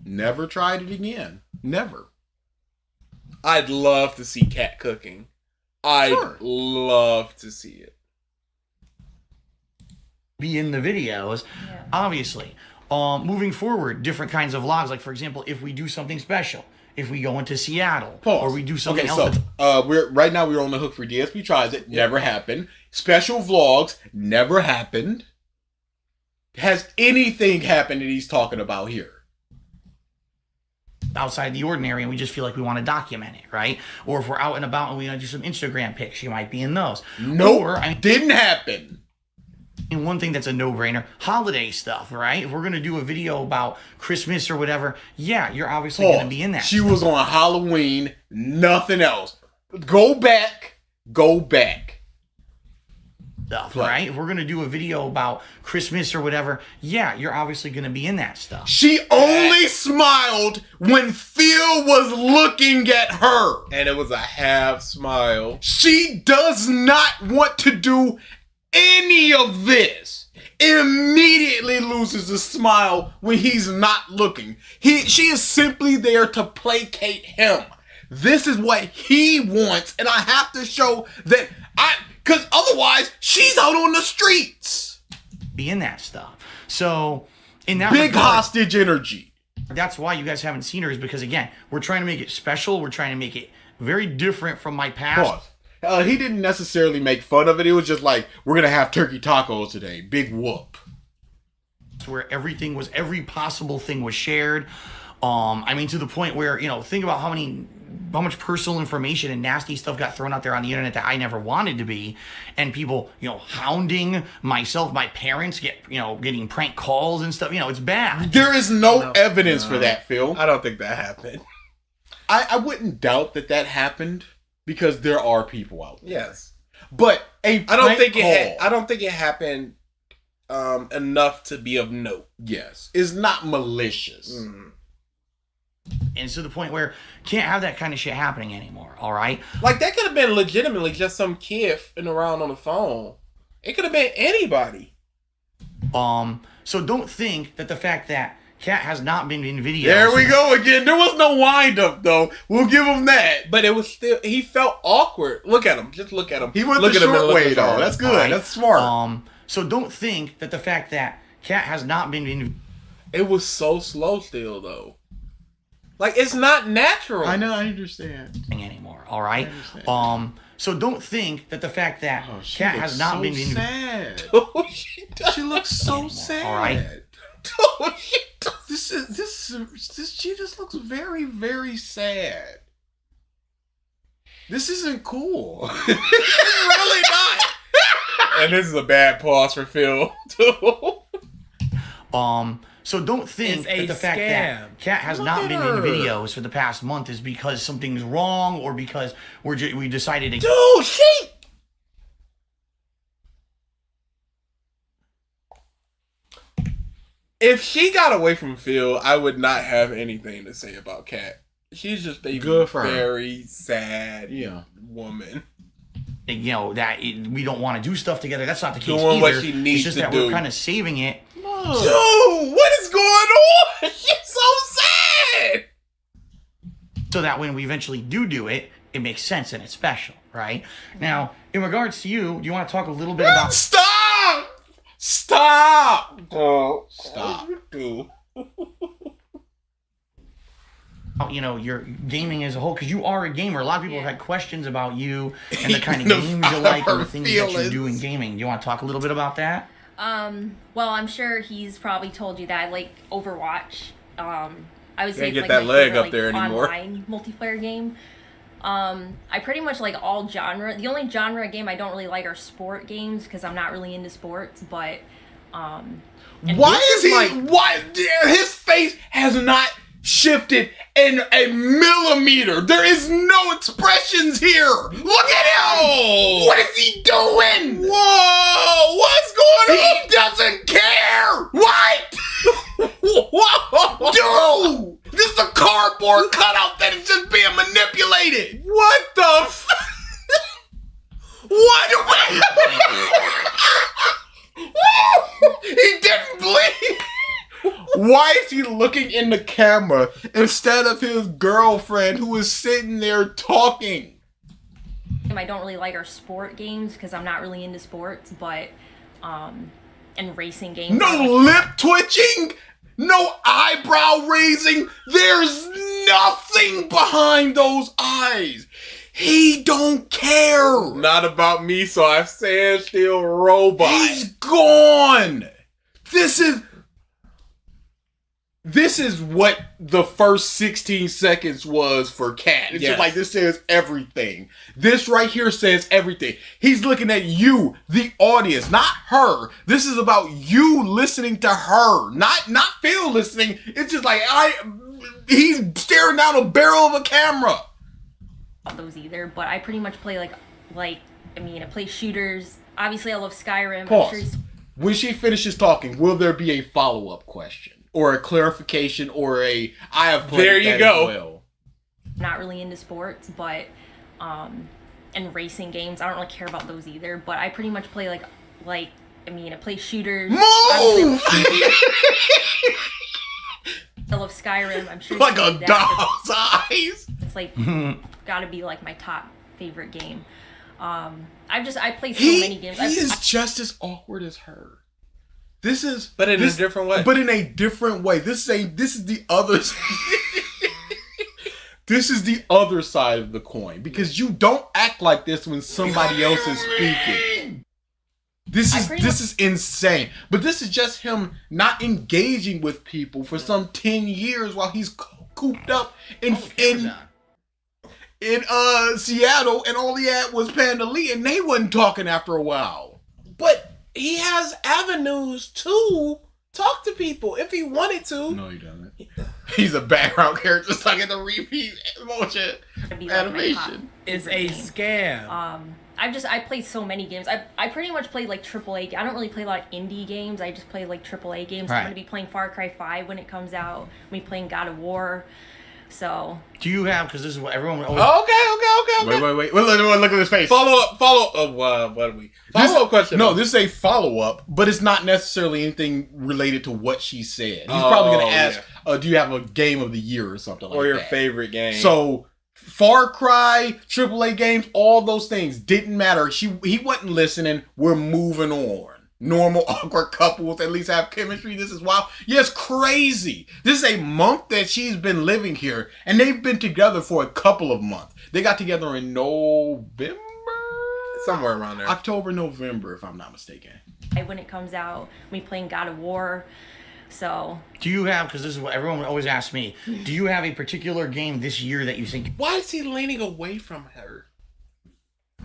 Never tried it again. Never. I'd love to see Cat cooking. I'd love to see it. Be in the videos, obviously. Moving forward, different kinds of vlogs. Like, for example, if we do something special, if we go into Seattle, or we do something else. So, we're on the hook for DSP Tries It. Never happened. Special vlogs never happened. Has anything happened that he's talking about here? Outside the ordinary, and we just feel like we want to document it, right? Or if we're out and about and we want to do some Instagram pics, you might be in those. No, didn't happen. And one thing that's a no-brainer, holiday stuff, right? If we're going to do a video about Christmas or whatever, yeah, you're obviously going to be in that. She was on Halloween, nothing else. Go back. Stuff, right? If we're going to do a video about Christmas or whatever, yeah, you're obviously going to be in that stuff. She only smiled when Phil was looking at her. And it was a half smile. She does not want to do any of this. Immediately loses a smile when he's not looking. She is simply there to placate him. This is what he wants, and I have to show that because otherwise she's out on the streets. Be in that stuff. So in that big hostage energy. That's why you guys haven't seen her, is because again, we're trying to make it special. We're trying to make it very different from my past. He didn't necessarily make fun of it. It was just like, we're going to have turkey tacos today. Big whoop. Where every possible thing was shared. I mean, to the point where, think about how much personal information and nasty stuff got thrown out there on the internet that I never wanted to be. And people, hounding myself, my parents getting prank calls and stuff. It's bad. There is no evidence for that, Phil. I don't think that happened. I wouldn't doubt that happened. Because there are people out there. Yes. But I don't think it happened enough to be of note. Yes. It's not malicious. And it's to the point where can't have that kind of shit happening anymore, all right? Like, that could have been legitimately just some kid f***ing around on the phone. It could have been anybody. So don't think that the fact that Cat has not been in videos. There we go again. There was no wind up though. We'll give him that. But it was still, he felt awkward. Look at him. Just look at him. He went the short way though. That's good. Right. That's smart. So don't think that the fact that Cat has not been in. It was so slow still though. Like, it's not natural. I know. I understand. Anymore. All right. So don't think that the fact that Cat has not been in. Sad. She looks so sad. All right. She just looks very, very sad. This isn't cool. It's really not. And this is a bad pause for Phil too. So don't think that the fact that Cat has not been in videos for the past month is because something's wrong or because we decided to. Dude, if she got away from Phil, I would not have anything to say about Cat. She's just a very sad woman. That we don't want to do stuff together. That's not the case doing either. What she needs it's just to that do. We're kind of saving it. Dude, what is going on? She's so sad. So that when we eventually do it, it makes sense and it's special, right? Now, in regards to you, do you want to talk a little bit about... Stop! Oh, stop. Your gaming as a whole, because you are a gamer. A lot of people have had questions about you and the kind of games you like and the things that you do in gaming. Do you want to talk a little bit about that? Well, I'm sure he's probably told you that I like Overwatch. I would say it's get like that my leg favorite, up there anymore. Online multiplayer game. I pretty much like all genre. The only genre of game I don't really like are sport games because I'm not really into sports. But why is he? Why his face has not shifted in a millimeter? There is no expressions here. Look at him. What is he doing? Whoa! What's going on? He doesn't care. or cut out that it's just being manipulated. What the what? He didn't bleed. Why is he looking in the camera instead of his girlfriend who is sitting there talking? I don't really like our sport games because I'm not really into sports, but and racing games. No lip twitching, no eyebrow raising. There's nothing behind those eyes. He don't care. Not about me, so I stand still, robot. He's gone. This is what the first 16 seconds was for Cat. It's just like, this says everything. This right here says everything. He's looking at you, the audience, not her. This is about you listening to her, not Phil listening. It's just like he's staring down a barrel of a camera. Those either, but I pretty much play I play shooters. Obviously, I love Skyrim. Pause. When she finishes talking, will there be a follow-up question? Or a clarification, or I have played there you that go. as well. Not really into sports, but and racing games. I don't really care about those either. But I pretty much play I play shooters. Move! I love Skyrim. I'm sure like a dog's eyes. It's gotta be my top favorite game. I play so many games. He is just as awkward as her. This is, but in a different way. But in a different way. This is the other. This is the other side of the coin, because you don't act like this when somebody else is speaking. This is insane. But this is just him not engaging with people for some 10 years while he's cooped up in Seattle, and all he had was Panda Lee, and they wasn't talking after a while. But he has avenues to talk to people if he wanted to. No, he doesn't. He's a background character stuck in the repeat motion animation. It's a scam. I play so many games. I pretty much play AAA. I don't really play a lot of indie games. I just play AAA games. Right. I'm gonna be playing Far Cry 5 when it comes out. I'm gonna be playing God of War. So. Do you have? Because this is what everyone. Always... Okay. Wait. Look at this face. Follow up. What are we? Follow up question. No, this is a follow up, but it's not necessarily anything related to what she said. He's probably gonna ask, "Do you have a game of the year or something like that?" Or your favorite game? So, Far Cry, AAA games, all those things didn't matter. He wasn't listening. We're moving on. Normal awkward couples at least have chemistry. This is wild. Yes, crazy. This is a month that she's been living here, and they've been together for a couple of months. They got together in November? Somewhere around there. October, November, if I'm not mistaken. When it comes out, I'm gonna be playing God of War. So. Do you have? Because this is what everyone always asks me. Do you have a particular game this year that you think? Why is he leaning away from her?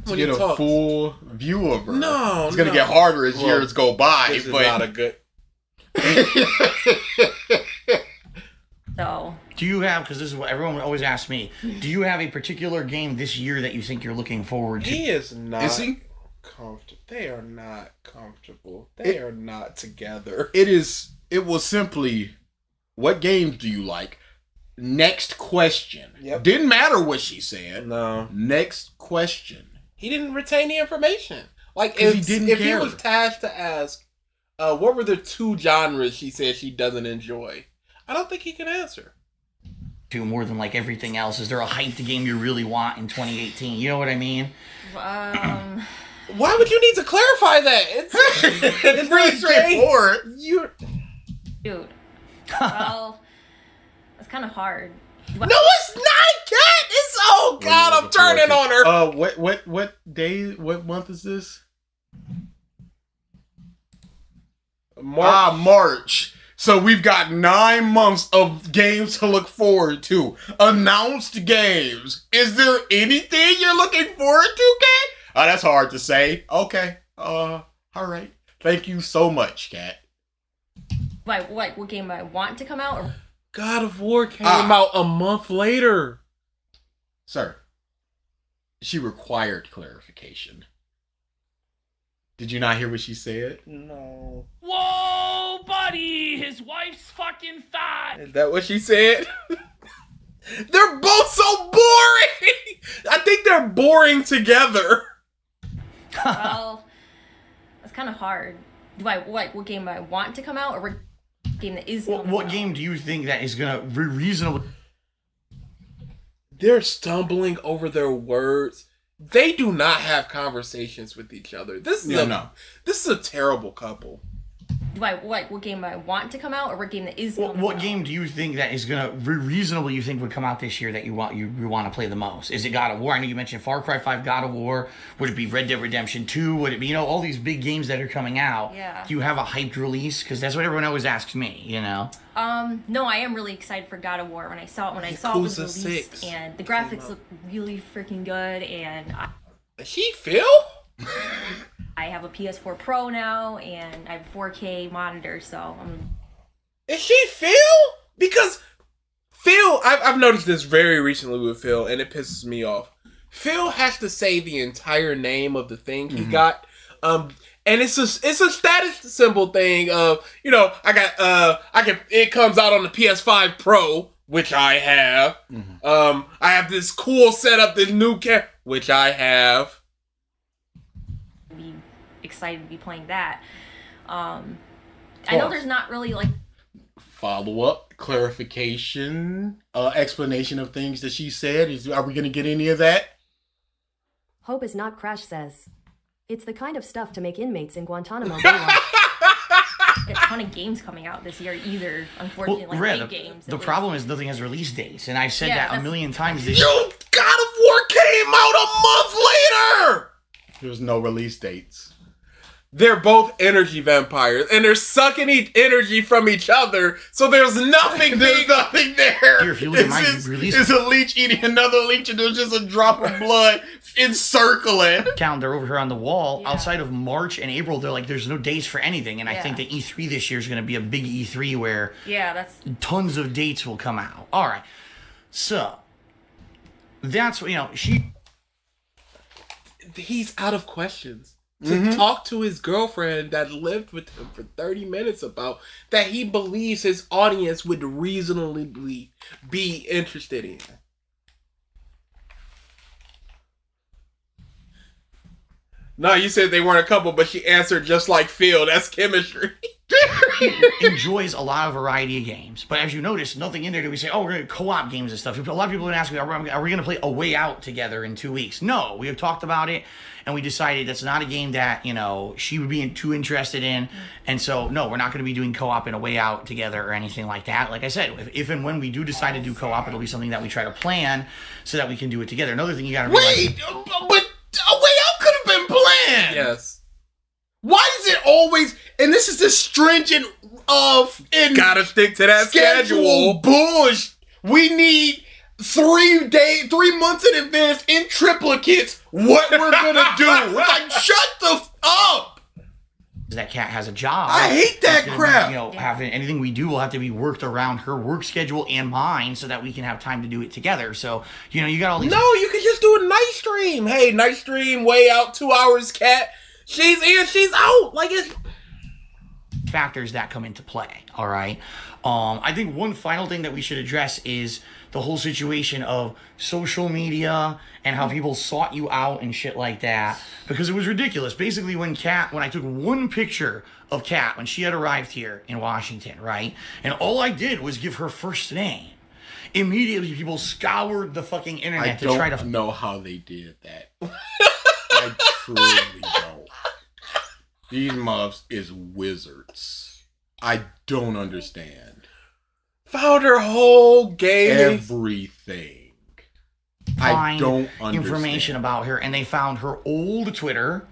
To get a full view of her. No, it's gonna get harder as years go by. This is not a good. So. Do you have? Because this is what everyone always asks me. Do you have a particular game this year that you think you're looking forward to? He is not. Is he? Comfortable. They are not comfortable. They are not together. It was simply, what games do you like? Next question. Yep. Didn't matter what she said. No. Next question. He didn't retain the information. If he was tasked to ask, what were the 2 genres she said she doesn't enjoy? I don't think he can answer. To more than everything else, is there a hyped game you really want in 2018? You know what I mean? Why would you need to clarify that? It's pretty straightforward. Dude. Well, it's kind of hard. No, it's not, Cat. It's God. I'm turning on her. What day? What month is this? March. So we've got 9 months of games to look forward to. Announced games. Is there anything you're looking forward to, Kat? Oh, that's hard to say. Okay. All right. Thank you so much, Kat. What game I want to come out? Or? God of War came out a month later. Sir, she required clarification. Did you not hear what she said? No. Whoa, buddy! His wife's fucking thigh! Is that what she said? They're both so boring. I think they're boring together. Well, that's kind of hard. Do I what game I want to come out, or what game that is coming What out? game do you think that is gonna reasonably? They're stumbling over their words. They do not have conversations with each other. This is a terrible couple. Do I what game I want to come out, or what game that is coming What out? game do you think that is gonna reasonably you think would come out this year that you want to play the most? Is it God of War? I know you mentioned Far Cry 5, God of War. Would it be Red Dead Redemption 2? Would it be all these big games that are coming out? Yeah. Do you have a hyped release? Because that's what everyone always asks me. No, I am really excited for God of War. When I saw it was Yakuza released, 6 and the graphics look really freaking good, and She Phil? I have a PS4 Pro now, and I have a 4K monitor, so Is she Phil? Because Phil, I've noticed this very recently with Phil, and it pisses me off. Phil has to say the entire name of the thing he got, and it's a status symbol thing of it comes out on the PS5 Pro, which I have. I have this cool setup, this new which I have. be excited to be playing that. I know there's not really Follow-up, clarification, explanation of things that she said. Are we going to get any of that? Hope is not Crash says. It's the kind of stuff to make inmates in Guantanamo Bay laugh. a ton of games coming out this year either, unfortunately, big games. The problem is nothing has release dates, and I've said that a million times this year. God of War came out a month later! There's no release dates. They're both energy vampires, and they're sucking energy from each other, so there's nothing there. Here, if you look at my release, it's a leech eating another leech, and there's just a drop of blood encircling. Calendar over here on the wall. Outside of March and April, they're like, there's no dates for anything, and I think that E3 this year is going to be a big E3 where that's tons of dates will come out. All right, so that's he's out of questions. To talk to his girlfriend that lived with him for 30 minutes about that he believes his audience would reasonably be interested in. No, you said they weren't a couple, but she answered just like Phil. That's chemistry. Enjoys a lot of variety of games, but as you notice, nothing in there do we say, oh, we're going to co-op games and stuff. A lot of people are going to ask me, are we going to play A Way Out together in 2 weeks? No, we have talked about it, and we decided that's not a game that she would be too interested in, and so no, we're not going to be doing co-op in A Way Out together or anything like that. Like I said, if and when we do decide to do co-op, it'll be something that we try to plan so that we can do it together. Another thing you got to realize. Wait, but A Way Out could have been planned. Yes. Why is it always, and this is the stringent gotta stick to that schedule. Bullshit. We need 3 months in advance in triplicates what we're gonna do. We're like, shut the up. That cat has a job. I hate that crap. Having anything we do will have to be worked around her work schedule and mine so that we can have time to do it together. So, you got all these. No, you can just do a night stream. Hey, night stream, Way Out, 2 hours, cat. She's in, she's out. Like it's factors that come into play. All right. I think one final thing that we should address is the whole situation of social media and how people sought you out and shit like that, because it was ridiculous. Basically, when I took one picture of Kat when she had arrived here in Washington, right, and all I did was give her first name, immediately people scoured the fucking internet to try to know how they did that. I truly don't. These mobs is wizards. I don't understand. Found her whole game. Everything. I don't understand. Information about her, and they found her old Twitter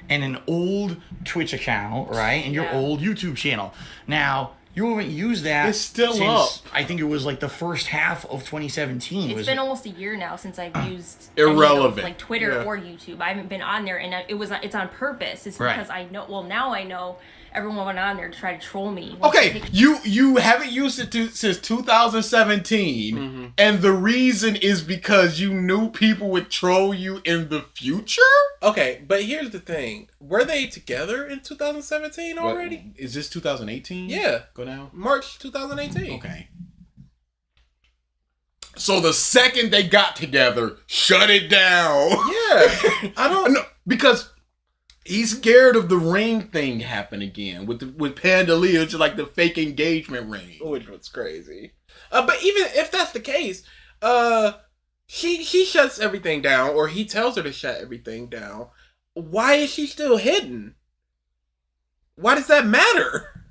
and an old Twitch account, right? And your old YouTube channel. Now, you haven't used that. It's still since, up. I think it was like the first half of 2017. It's been almost a year now since I've used irrelevant like Twitter or YouTube. I haven't been on there, and it's on purpose. It's because I know. Well, now I know everyone went on there to try to troll me. Okay, you haven't used it since 2017, and the reason is because you knew people would troll you in the future? Okay, but here's the thing. Were they together in 2017 already? Is this 2018? Yeah. Go down? March 2018. Okay. So the second they got together, shut it down. Yeah. I don't know. Because he's scared of the ring thing happen again with Pandalia, just like the fake engagement ring. Which was crazy. But even if that's the case, she shuts everything down, or he tells her to shut everything down. Why is she still hidden? Why does that matter?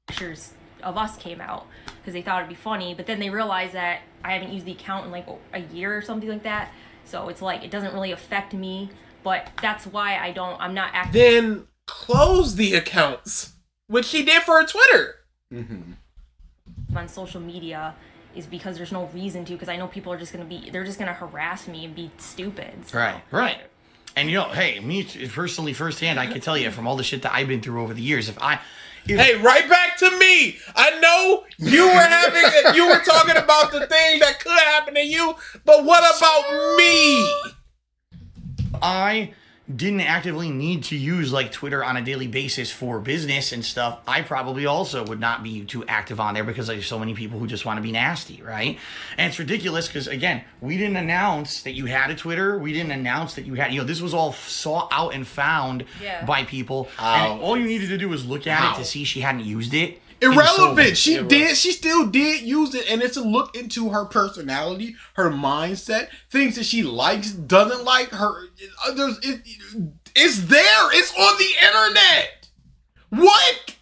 Pictures of us came out because they thought it'd be funny, but then they realized that I haven't used the account in like a year or something like that. So it's like it doesn't really affect me, but that's why I'm not active. Then close the accounts, which she did for her Twitter. On social media is because there's no reason to, because I know people are just they're just gonna harass me and be stupid. So. Right. And hey, me personally, firsthand, I can tell you from all the shit that I've been through over the years, Hey, right back to me. I know you were talking about the thing that could happen to you, but what about me? I didn't actively need to use like Twitter on a daily basis for business and stuff. I probably also would not be too active on there because there's so many people who just want to be nasty, right? And it's ridiculous because, again, we didn't announce that you had a Twitter. We didn't announce that you had, this was all sought out and found by people. And all you needed to do was look at it to see she hadn't used it. Irrelevant. She still did use it, and it's a look into her personality, her mindset, things that she likes, doesn't like. It's there. It's on the internet. What?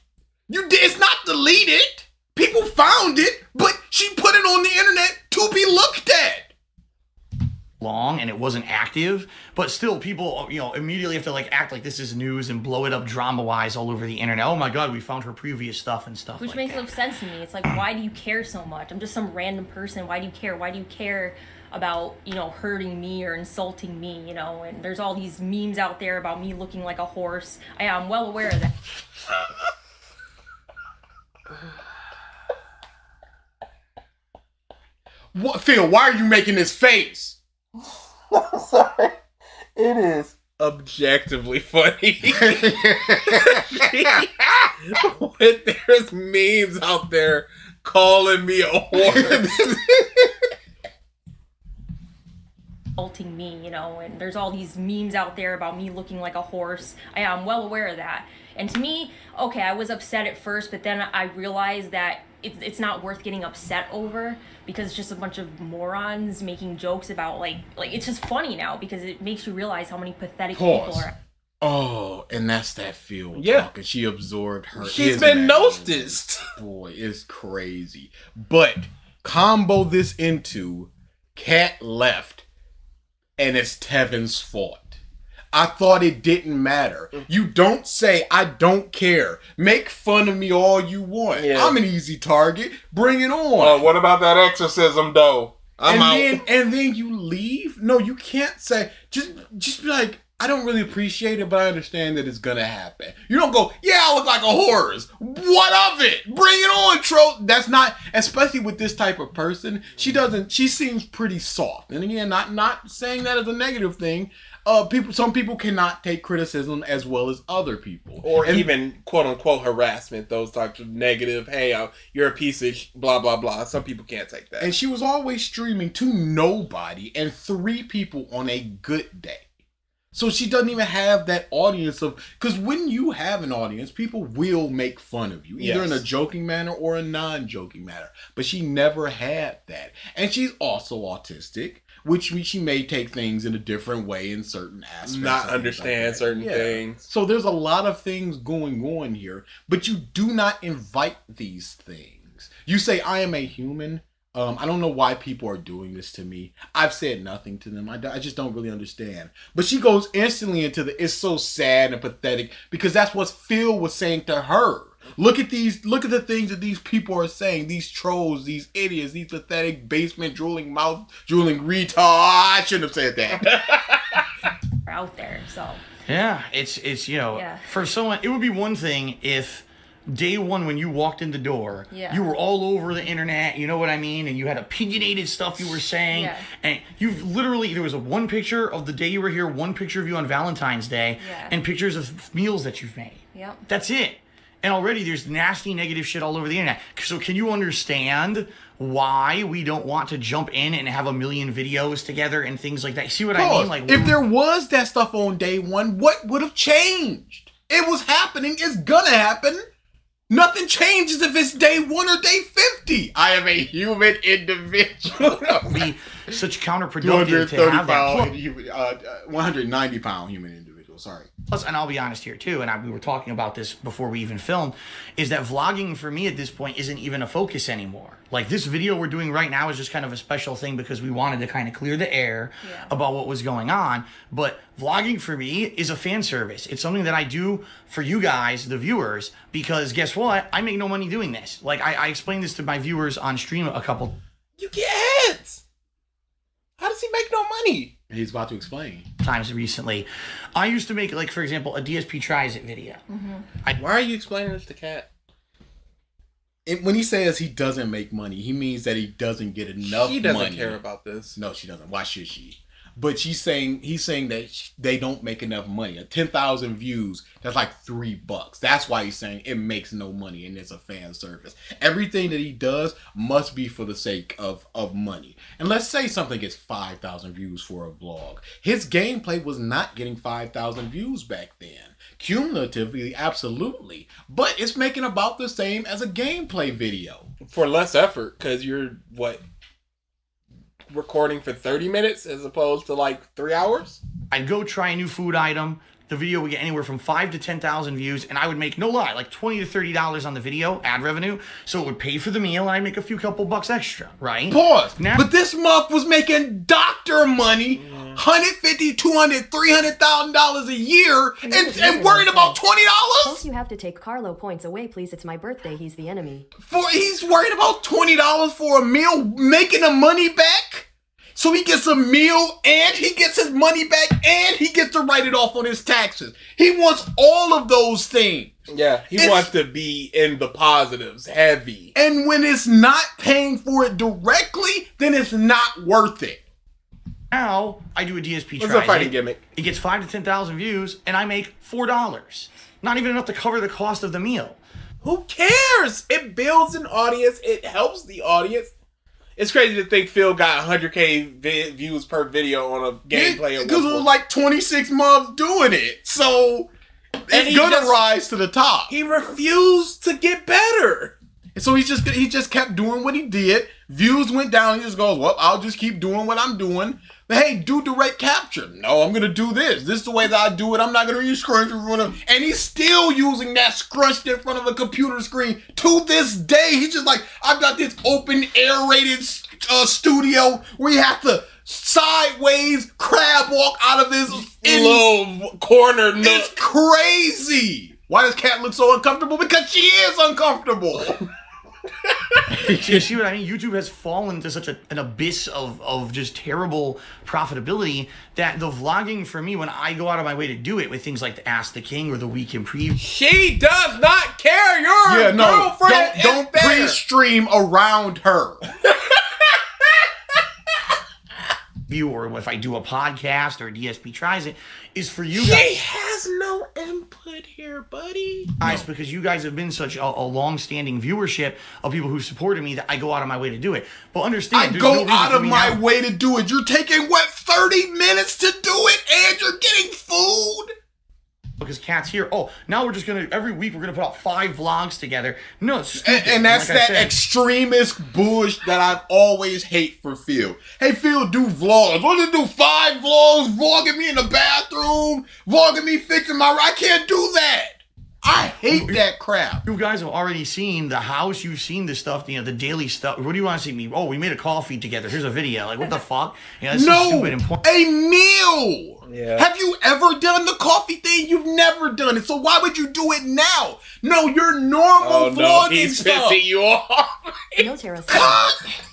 It's not deleted. People found it, but she put it on the internet to be looked at. Long and it wasn't active, but still people immediately have to act like this is news and blow it up drama wise all over the internet. Oh my god, we found her previous stuff and stuff. Which makes no sense to me. It's like, why do you care so much? I'm just some random person. Why do you care? Why do you care about hurting me or insulting me? And there's all these memes out there about me looking like a horse. I'm well aware of that. What, Phil? Why are you making this face? I'm sorry. It is objectively funny. When there's memes out there calling me a horse. Insulting me, and there's all these memes out there about me looking like a horse. I'm well aware of that. And to me, okay, I was upset at first, but then I realized that it's not worth getting upset over because it's just a bunch of morons making jokes about like it's just funny now because it makes you realize how many pathetic people are. Oh, and that's that Phil talking. She absorbed her. She's been noticed. Boy, it's crazy. But combo this into Cat left, and it's Tevin's fault. I thought it didn't matter. You don't say, I don't care. Make fun of me all you want. Yeah. I'm an easy target. Bring it on. What about that exorcism, though? I'm out. And then you leave? No, you can't say, just be like, I don't really appreciate it, but I understand that it's going to happen. You don't go, yeah, I look like a horse. What of it? Bring it on, troll. That's not, especially with this type of person, she seems pretty soft. And again, not saying that as a negative thing. Some people cannot take criticism as well as other people, or even quote unquote harassment. Those types of negative, hey, you're a piece of blah blah blah. Some people can't take that. And she was always streaming to nobody and 3 people on a good day, so she doesn't even have that audience of. Because when you have an audience, people will make fun of you, either in a joking manner or a non-joking manner. But she never had that, and she's also autistic. Which means she may take things in a different way in certain aspects. Not understand certain things. So there's a lot of things going on here, but you do not invite these things. You say, I am a human. I don't know why people are doing this to me. I've said nothing to them. I just don't really understand. But she goes instantly into it's so sad and pathetic because that's what Phil was saying to her. Look at the things that these people are saying. These trolls, these idiots, these pathetic basement drooling, mouth drooling retard. I shouldn't have said that. Out there, so. Yeah, it's for someone, it would be one thing if day one when you walked in the door, you were all over the internet, you know what I mean? And you had opinionated stuff you were saying. Yeah. And you've literally, there was one picture of the day you were here, one picture of you on Valentine's Day, and pictures of meals that you've made. Yep. That's it. And already there's nasty negative shit all over the internet. So can you understand why we don't want to jump in and have a million videos together and things like that? You see what I mean? Like, if there was that stuff on day one, what would have changed? It was happening. It's gonna happen. Nothing changes if it's day 1 or day 50. I am a human individual. Be such counterproductive to have that. 190 pound human individual. Sorry. Plus, and I'll be honest here too, and we were talking about this before we even filmed, is that vlogging for me at this point isn't even a focus anymore. Like, this video we're doing right now is just kind of a special thing because we wanted to kind of clear the air about what was going on. But vlogging for me is a fan service. It's something that I do for you guys, the viewers, because guess what? I make no money doing this. Like, I explained this to my viewers on stream a couple. You get ads. How does he make no money? He's about to explain. Times recently. I used to make, like, for example, a DSP Tries It video. Why are you explaining this to Kat? When he says he doesn't make money, he means that he doesn't get enough money. She doesn't care about this. No, she doesn't. Why should she? But he's saying that they don't make enough money. 10,000 views, that's like $3. That's why he's saying it makes no money and it's a fan service. Everything that he does must be for the sake of money. And let's say something gets 5,000 views for a vlog. His gameplay was not getting 5,000 views back then. Cumulatively, absolutely. But it's making about the same as a gameplay video. For less effort, because you're, recording for 30 minutes as opposed to like 3 hours? I'd go try a new food item. The video would get anywhere from 5,000 to 10,000 views, and I would make, no lie, like $20 to $30 on the video, ad revenue, so it would pay for the meal, and I'd make a couple bucks extra, right? Pause. But this month was making doctor money, $150,000, $200,000, $300,000 a year, and worried about $20? Suppose you have to take Carlo points away, please. It's my birthday. He's the enemy. He's worried about $20 for a meal, making the money back? So he gets a meal and he gets his money back and he gets to write it off on his taxes. He wants all of those things. Yeah, he wants to be in the positives, heavy. And when it's not paying for it directly, then it's not worth it. Now, I do a DSP Tries It. It's a fighting gimmick. It gets 5,000 to 10,000 views, and I make $4. Not even enough to cover the cost of the meal. Who cares? It builds an audience. It helps the audience. It's crazy to think Phil got 100K views per video on a gameplay. Because it was like 26 months doing it. So it's going to rise to the top. He refused to get better. And so he just kept doing what he did. Views went down. He just goes, well, I'll just keep doing what I'm doing. But hey, do direct capture. No, I'm going to do this. This is the way that I do it. I'm not going to use scrunch in front of. And he's still using that scrunched in front of a computer screen to this day. He's just like, I've got this open air-rated studio where you have to sideways crab walk out of this little corner nook. It's crazy. Why does Kat look so uncomfortable? Because she is uncomfortable. You see what I mean? YouTube has fallen into such an abyss of just terrible profitability that the vlogging for me, when I go out of my way to do it with things like the Ask the King or the Week in Preview. She does not care. Your girlfriend don't pre-stream around her. Or if I do a podcast or DSP Tries It, is for you guys. She has no input here, buddy. Guys, because you guys have been such a long-standing viewership of people who supported me that I go out of my way to do it. But understand, I go out of my way to do it. You're taking, 30 minutes to do it, and you're getting food? Because Kat's here. Oh, now we're just going to, every week we're going to put out 5 vlogs together. No, it's stupid. And that's like that extremist bullshit that I've always hate for Phil. Hey, Phil, do vlogs. What to do 5 vlogs, vlogging me in the bathroom, vlogging me fixing my... I can't do that. I hate that crap. You guys have already seen the house. You've seen the stuff, the daily stuff. What do you want to see me? Oh, we made a coffee together. Here's a video. Like, what the fuck? This is stupid and a meal. Yeah. Have you ever done the coffee thing? You've never done it. So why would you do it now? No, your normal vlogging he's stuff. pissing you off. No, Tara.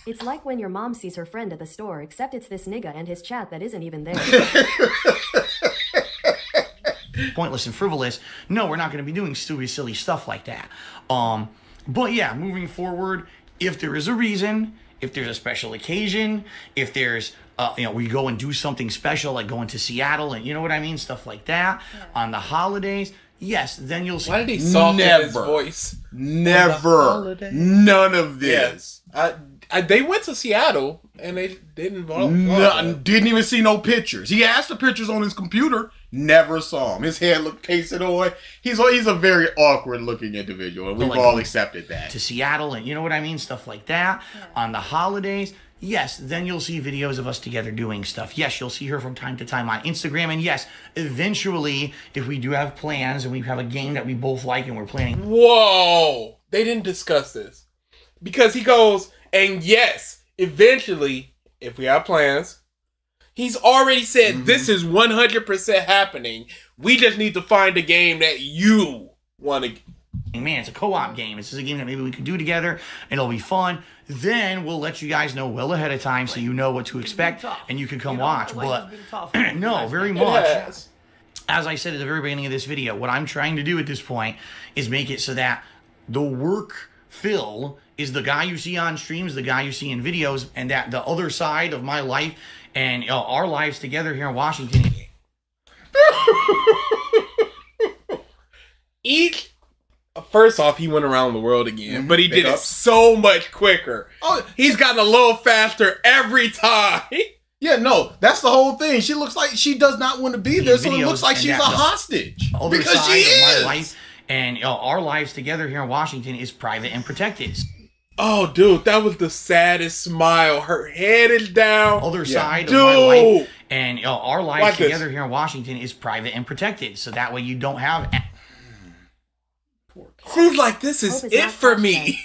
It's like when your mom sees her friend at the store, except it's this nigga and his chat that isn't even there. Pointless and frivolous. No, we're not going to be doing stupid, silly stuff like that. But yeah, moving forward, if there is a reason, if there's a special occasion, if there's we go and do something special, like going to Seattle and you know what I mean, stuff like that, on the holidays, yes, then you'll see. Why did he soften his voice? Never. None of this. They went to Seattle and they didn't vote. Didn't even see no pictures. He asked the pictures on his computer. Never saw him. His hair looked pasted on. He's a very awkward looking individual, and we've all accepted that. To Seattle, and you know what I mean, stuff like that. On the holidays, yes, then you'll see videos of us together doing stuff. Yes, you'll see her from time to time on Instagram, and yes, eventually, if we do have plans and we have a game that we both like and we're planning. Whoa! They didn't discuss this because he goes, and yes, eventually, if we have plans. He's already said this is 100% happening. We just need to find a game that you want to. Man, it's a co-op game. This is a game that maybe we could do together. It'll be fun. Then we'll let you guys know well ahead of time so you know what to expect and you can come watch. But no, very much. As I said at the very beginning of this video, what I'm trying to do at this point is make it so that the work Phil is the guy you see on streams, the guy you see in videos, and that the other side of my life and our lives together here in Washington. First off, he went around the world again, but he did it so much quicker. Oh, he's gotten a little faster every time. Yeah, no, that's the whole thing. She looks like she does not want to be there, so it looks like she's a hostage. Because she is. My life and our lives together here in Washington is private and protected. Oh, dude, that was the saddest smile. Her head is down. Other side of my life and our lives together here in Washington is private and protected, so that way you don't have. She's like, this is it for me.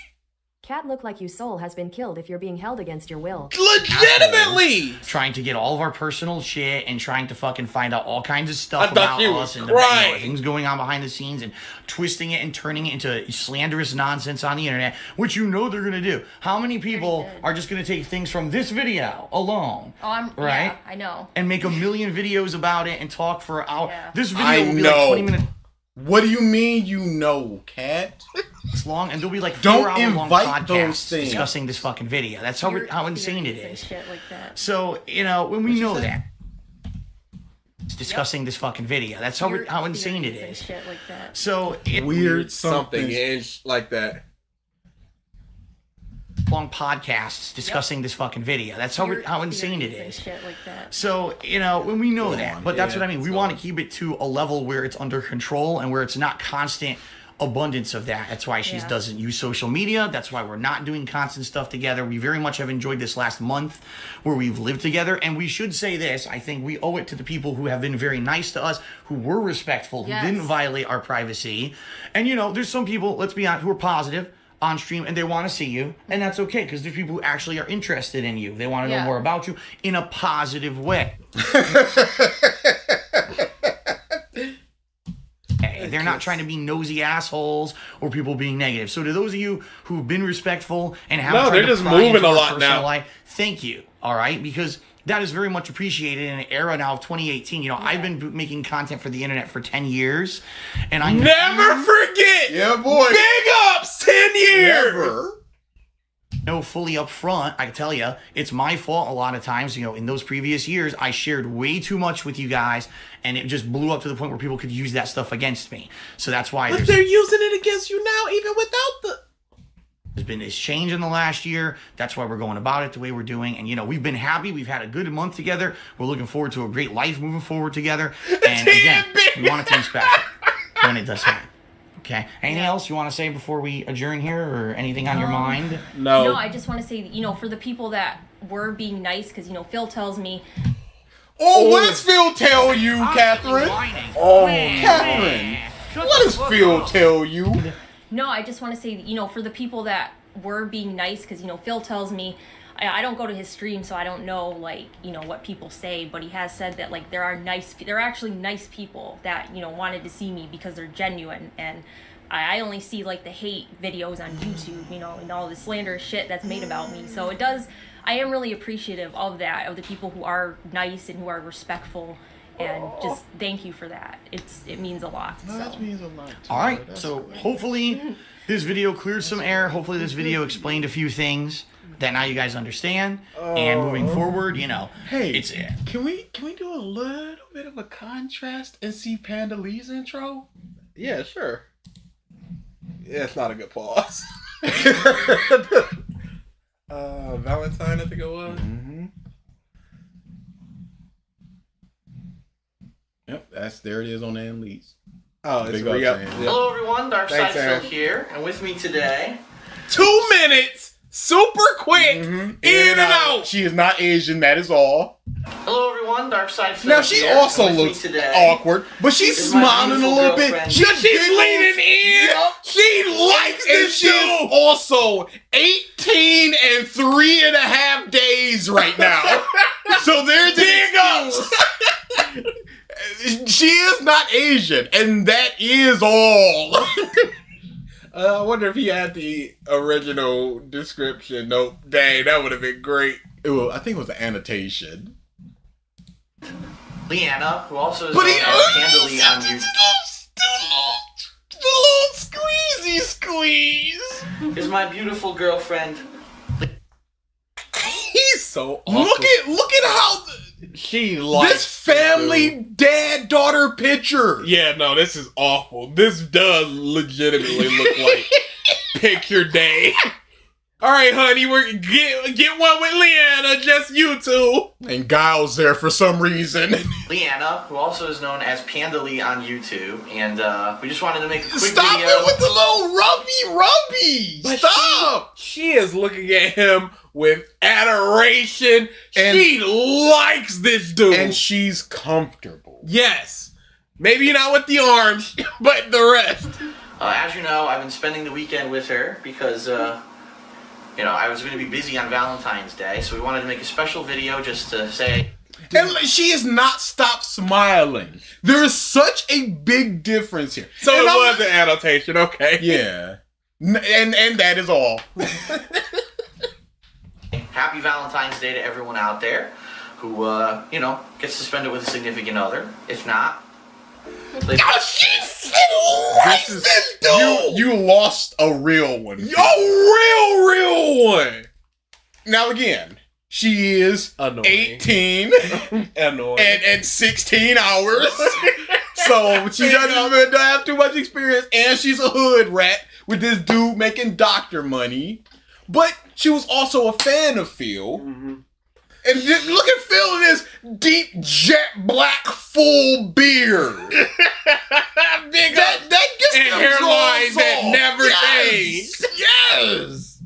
Cat look like you soul has been killed if you're being held against your will. Legitimately! Trying to get all of our personal shit and trying to fucking find out all kinds of stuff about us and the things going on behind the scenes and twisting it and turning it into slanderous nonsense on the internet, which you know they're going to do. How many people are just going to take things from this video alone? Right? Yeah, I know. And make a million videos about it and talk for an hour. Yeah. This video will be like 20 minutes. What do you mean you know, Cat? It's long, and there'll be like 4-hour-long podcasts discussing this fucking video. That's how insane it is. Shit like that. So, when we know that. Discussing this fucking video. That's how insane it is. Shit like that. So, weird something like that. Long podcasts discussing this fucking video. That's how insane it is. Shit like that. So, when we know that. But that's what I mean. We want to keep it to a level where it's under control and where it's not constant abundance of that. That's why she doesn't use social media. That's why we're not doing constant stuff together. We very much have enjoyed this last month where we've lived together. And we should say this. I think we owe it to the people who have been very nice to us, who were respectful, who didn't violate our privacy. And, there's some people, let's be honest, who are positive on stream and they want to see you, and that's okay because there's people who actually are interested in you. They want to know more about you in a positive way. They're not trying to be nosy assholes or people being negative. So to those of you who've been respectful and haven't tried to pry into our personal life, thank you. All right, because that is very much appreciated in an era now of 2018. I've been making content for the internet for 10 years. And I never forget. Yeah, boy. Big ups, 10 years. Never. Fully up front, I can tell you, it's my fault a lot of times. In those previous years, I shared way too much with you guys, and it just blew up to the point where people could use that stuff against me. So that's why. But they're using it against you now, even without the. There's been this change in the last year. That's why we're going about it the way we're doing. And, we've been happy. We've had a good month together. We're looking forward to a great life moving forward together. And again, we want it to be special when it does happen. Okay. Anything else you want to say before we adjourn here or anything on your mind? No, I just want to say, for the people that were being nice, because, Phil tells me. Oh, what does Phil tell you, Catherine? Catherine. What does Phil tell you? No, I just want to say, for the people that were being nice, because, Phil tells me, I don't go to his stream, so I don't know, what people say, but he has said that, there are actually nice people that, wanted to see me because they're genuine, and I only see, the hate videos on YouTube, and all the slanderous shit that's made about me, so I am really appreciative of that, of the people who are nice and who are respectful. And just thank you for that. It means a lot. No, that means a lot. All right. So hopefully this video cleared some air. Hopefully this video explained a few things that now you guys understand. And moving forward, hey, it's can we do a little bit of a contrast and see Panda Lee's intro? Yeah, sure. Yeah, it's not a good pause. Valentine, I think it was. Mm-hmm. Yep, there it is on the MyAnimeLists. Oh, it's Big up, re-up. Sam. Hello everyone, Thanks, DarksydePhil Sam. here, and with me today... 2 minutes! Super quick! In and out! She is not Asian, that is all. Hello everyone, DarksydePhil Now she here, also and with me looks today awkward, but she's is my smiling a beautiful little bit. girlfriend. She's leaning in! Yep. She likes And this she's dude! also 18 and 3.5 days right now. So there's Big ups! She is not Asian, and that is all. I wonder if he had the original description. Nope. Dang, that would have been great. I think it was an annotation. Leanna, who also is But known he as Handily on YouTube, the little squeezy squeeze. is my beautiful girlfriend. He's so awkward. Look at how She likes this family dude. dad-daughter picture. Yeah, no, this is awful. This does legitimately look like picture day. All right, honey, we're get one with Leanna, just you two. And Guile's there for some reason. Leanna, who also is known as Pandally on YouTube, and we just wanted to make a quick Stop video. it with the little rubby. But Stop. She is looking at him with adoration. And- she likes this dude. And she's comfortable. Yes. Maybe not with the arms, but the rest. As you know, I've been spending the weekend with her because, I was going to be busy on Valentine's Day, so we wanted to make a special video just to say... And she has not stopped smiling. There is such a big difference here. So And it I'm- was an annotation, okay. Yeah. And that is all. Happy Valentine's Day to everyone out there who, gets to spend it with a significant other. If not... This you lost a real one. A real one. Now again, she is Annoying. 18 Annoying. and 16 hours. So she doesn't have too much experience, and she's a hood rat with this dude making doctor money. But she was also a fan of Phil. Mm-hmm. And just look at Phil in this deep jet black full beard. Big that gets and them hairlines draws that off. never Yes. change. Yes.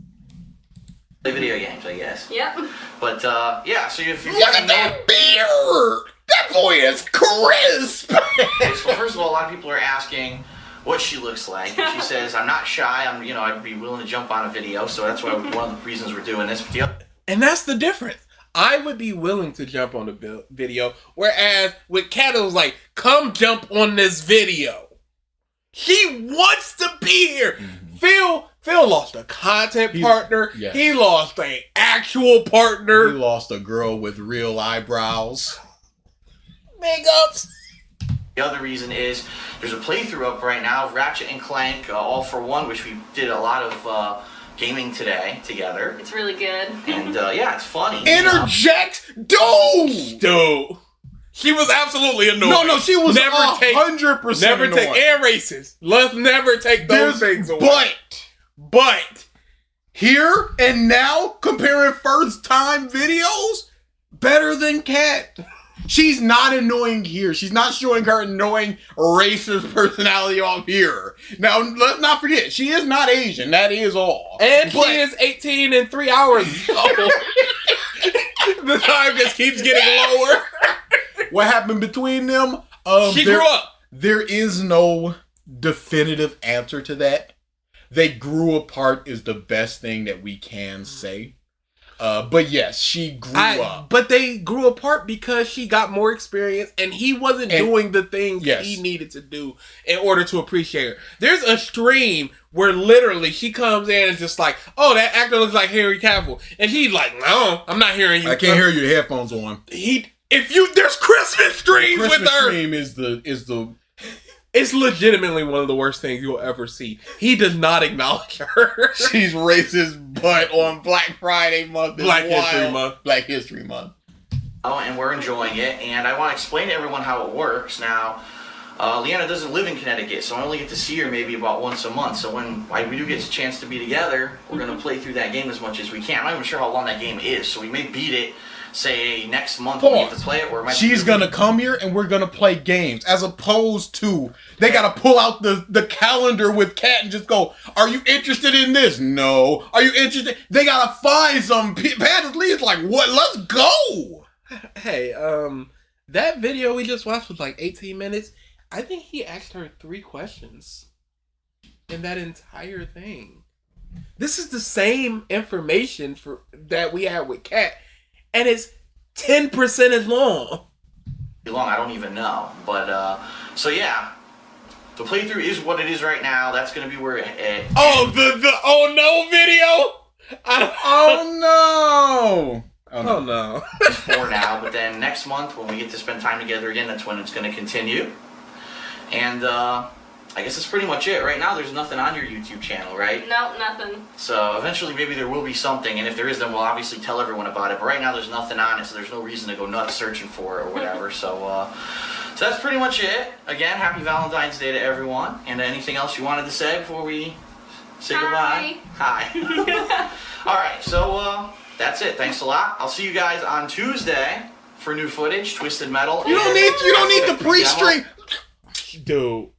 Play video games, I guess. Yep. But, so if you Look at that beard. That boy is crisp. So first of all, a lot of people are asking what she looks like. And she says, I'm not shy. I'd be willing to jump on a video. So that's why one of the reasons we're doing this video. And that's the difference. I would be willing to jump on the video, whereas with Kat, it was like, come jump on this video. He wants to be here. Mm-hmm. Phil lost a content partner. yes. He lost an actual partner. He lost a girl with real eyebrows. Big ups. The other reason is there's a playthrough up right now of Ratchet and Clank All for One, which we did a lot of gaming today together. It's really good. And it's funny. Interject, dude. She was absolutely annoying. No, she was never 100% never take annoying. and racist. Let's never take those things away. But here and now, comparing first time videos, better than Kat. She's not annoying here. She's not showing her annoying racist personality off here. Now, let's not forget, she is not Asian. That is all. And she is 18 in 3 hours. The time just keeps getting lower. What happened between them? She grew up. There is no definitive answer to that. They grew apart is the best thing that we can say. But yes, she grew up. But they grew apart because she got more experience and he wasn't doing the things he needed to do in order to appreciate her. There's a stream where literally she comes in and just like, oh, that actor looks like Henry Cavill. And he's like, no, I'm not hearing you. I can't hear you. The headphones on. There's Christmas streams with Christmas her. stream is the It's legitimately one of the worst things you'll ever see. He does not acknowledge her. She's racist, but on Black Friday month, Black History Month. Oh, and we're enjoying it. And I want to explain to everyone how it works. Now, Leanna doesn't live in Connecticut, so I only get to see her maybe about once a month. So when we do get a chance to be together, we're going to play through that game as much as we can. I'm not even sure how long that game is, so we may beat it, say, next month when we have to play it. Or it might She's going to come here and we're going to play games, as opposed to they got to pull out the calendar with Kat and just go, are you interested in this? No. Are you interested? They got to find some. Pat Lee's like, what? Let's go. Hey, that video we just watched was like 18 minutes. I think he asked her 3 questions in that entire thing. This is the same information that we had with Kat, and it's 10% as long. I don't even know. But, so yeah. The playthrough is what it is right now. That's going to be where it... Oh, the oh no video? Oh no. For now, but then next month when we get to spend time together again, that's when it's going to continue. And I guess that's pretty much it. Right now, there's nothing on your YouTube channel, right? No, nothing. So eventually, maybe there will be something, and if there is, then we'll obviously tell everyone about it. But right now, there's nothing on it, so there's no reason to go nuts searching for it or whatever. So that's pretty much it. Again, happy Valentine's Day to everyone. And anything else you wanted to say before we say goodbye? Hi. All right, so that's it. Thanks a lot. I'll see you guys on Tuesday for new footage, Twisted Metal. You don't need the pre-stream. Dude.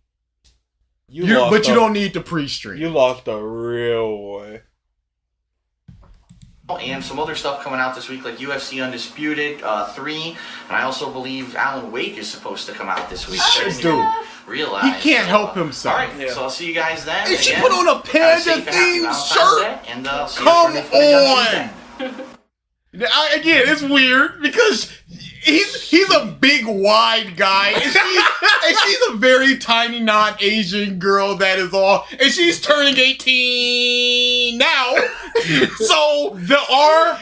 But you don't need the pre-stream. You lost a real one. And some other stuff coming out this week, like UFC Undisputed 3, and I also believe Alan Wake is supposed to come out this week. Dude, realize he can't help himself. All right, so I'll see you guys then. And she put on a Panda-themed shirt. And see Come you for new footage on. Again, it's weird because he's a big, wide guy, and she's a very tiny, non-Asian girl that is all, and she's turning 18 now. So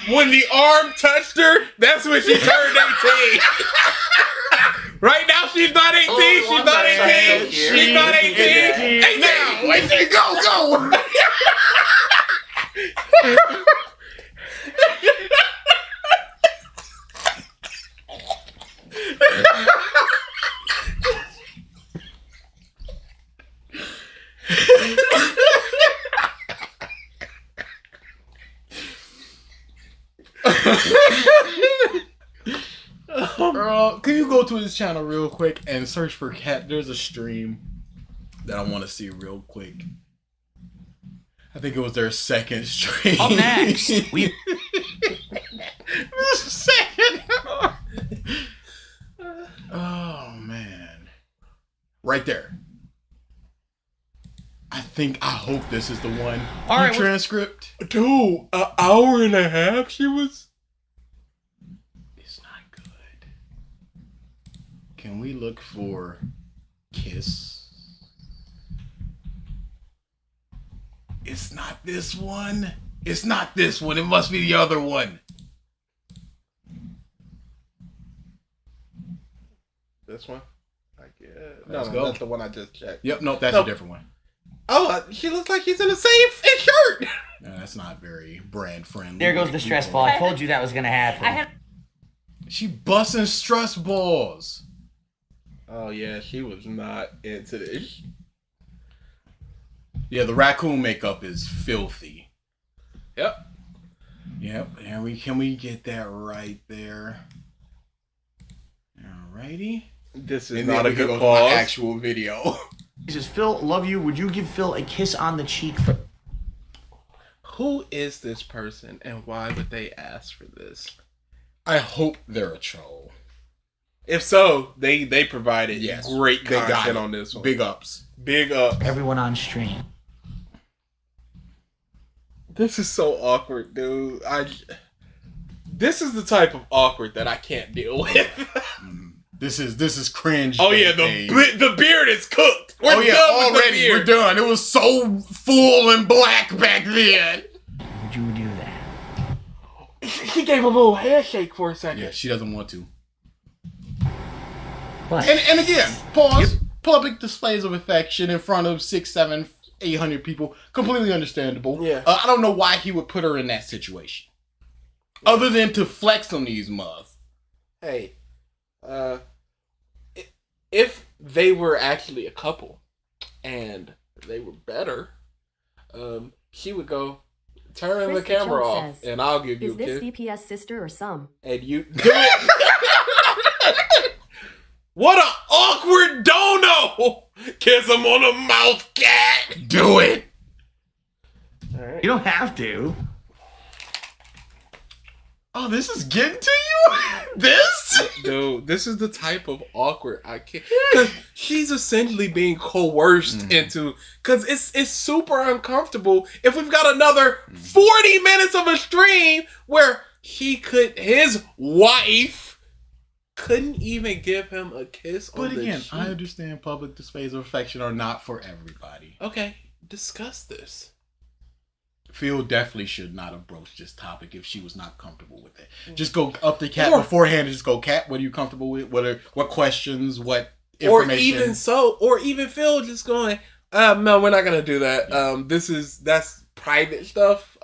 when the arm touched her, that's when she turned 18. Right now, she's not 18. She's not 18. She's not 18. 18. Now, 18. Go. Can you go to his channel real quick and search for Cat? There's a stream that I want to see real quick. I think it was their second stream. Up next, we... second. Oh man, right there. I hope this is the one. All right, transcript. Dude, an hour and a half she was. It's not good. Can we look for Kiss? It's not this one. It's not this one. It must be the other one. This one? I guess. Let's No, go. that's the one I just checked. Yep, nope, that's a different one. Oh, she looks like she's in the same shirt. No, that's not very brand friendly. There goes the stress ball. I told you that was going to happen. She busting stress balls. Oh, yeah, she was not into this. Yeah, the raccoon makeup is filthy. Yep. And can we get that right there? Alrighty. This is and not then a we can good go to my pause. actual video. He says, Phil, love you. Would you give Phil a kiss on the cheek for... Who is this person and why would they ask for this? I hope they're a troll. If so, they provided great they got content it. on this one. Big ups. Big up. Everyone on stream. This is so awkward, dude. This is the type of awkward that I can't deal with. This is cringe. Oh yeah, the beard is cooked. We're done already. We're done. It was so full and black back then. Would you do that? She gave a little handshake for a second. Yeah, she doesn't want to. What? And again, pause. Yep. Public displays of affection in front of 600, 700, 800 people. Completely understandable. Yeah. I don't know why he would put her in that situation. Other than to flex on these mugs. Hey, if they were actually a couple, and they were better, she would go, turn the camera off, and I'll give you a kiss. Is this VPS sister or some? And you do it. What an awkward dono! Kiss him on the mouth, cat. Do it. All right. You don't have to. Oh, this is getting to you? This? Dude, this is the type of awkward I can't. Because she's essentially being coerced into. Because it's super uncomfortable if we've got another 40 minutes of a stream where his wife couldn't even give him a kiss on the cheek. But again, I understand public displays of affection are not for everybody. Okay, discuss this. Phil definitely should not have broached this topic if she was not comfortable with it. Just go up to Kat beforehand and just go, Kat, what are you comfortable with? What questions? What information? Or even Phil just going, no, we're not gonna do that. That's private stuff.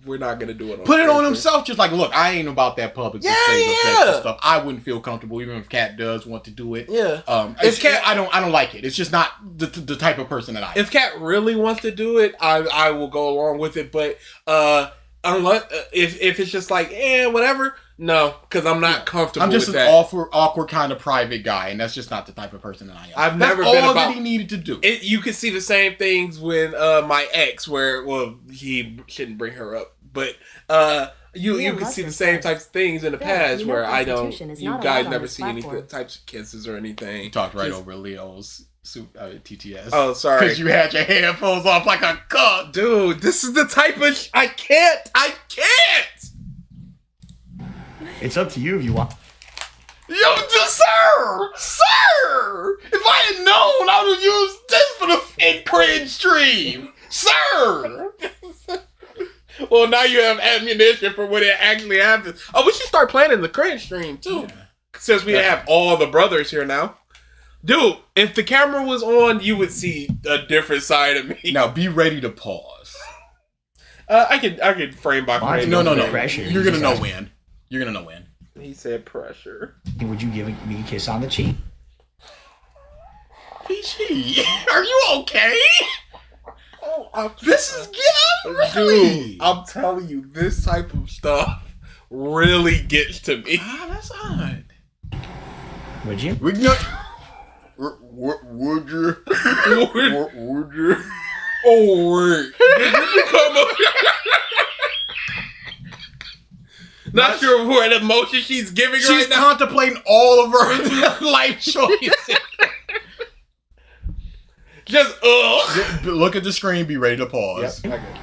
We're not gonna do it. Put it on himself. Just like, look, I ain't about that public display of stuff. I wouldn't feel comfortable even if Kat does want to do it. Yeah. If Kat, I don't like it. It's just not the type of person that I am. If Kat really wants to do it, I will go along with it. But unless if it's just like whatever, no, because I'm not comfortable. I'm just with an that. awkward kind of private guy, and that's just not the type of person that I am. I've never been all about that he needed to do. You could see the same things with my ex, where he shouldn't bring her up, but you can see the same types of things in the past where I don't. You guys never see any types of kisses or anything. You talked right over Leo's TTS. Oh, sorry. Because you had your headphones off like a cuck. Dude, this is the type of... I can't! It's up to you if you want. Yo, sir! If I had known, I would have used this for the cringe stream. Sir! Well, now you have ammunition for when it actually happens. Oh, we should start planning the cringe stream, too. Yeah. Since we have all the brothers here now. Dude, if the camera was on, you would see a different side of me. Now, be ready to pause. I could frame by frame. No. Pressure. You're going to know when. You're going to know when. He said pressure. Would you give me a kiss on the cheek? PG, are you okay? Oh, this is really. Dude, I'm telling you, this type of stuff really gets to me. That's odd. Would you? Would you? Would you? Oh wait! Did you come up? Not sure what emotion she's giving right now. She's contemplating all of her life choices. Just look at the screen. Be ready to pause. Yep, okay.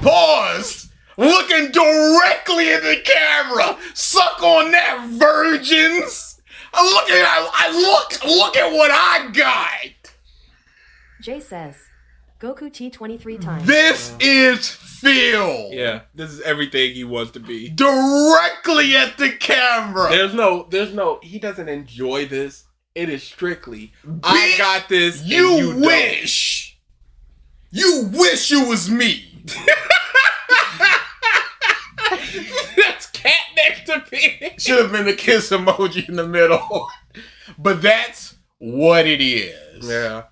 Pause. Looking directly at the camera. Suck on that, virgins. Look at what I got. Jay says, Goku T 23 times. This is Phil. Yeah, this is everything he wants to be. Directly at the camera. There's no. He doesn't enjoy this. It is strictly, I got this. You wish. You wish you was me. That's cat next to me. Should have been the kiss emoji in the middle. But that's what it is. Yeah.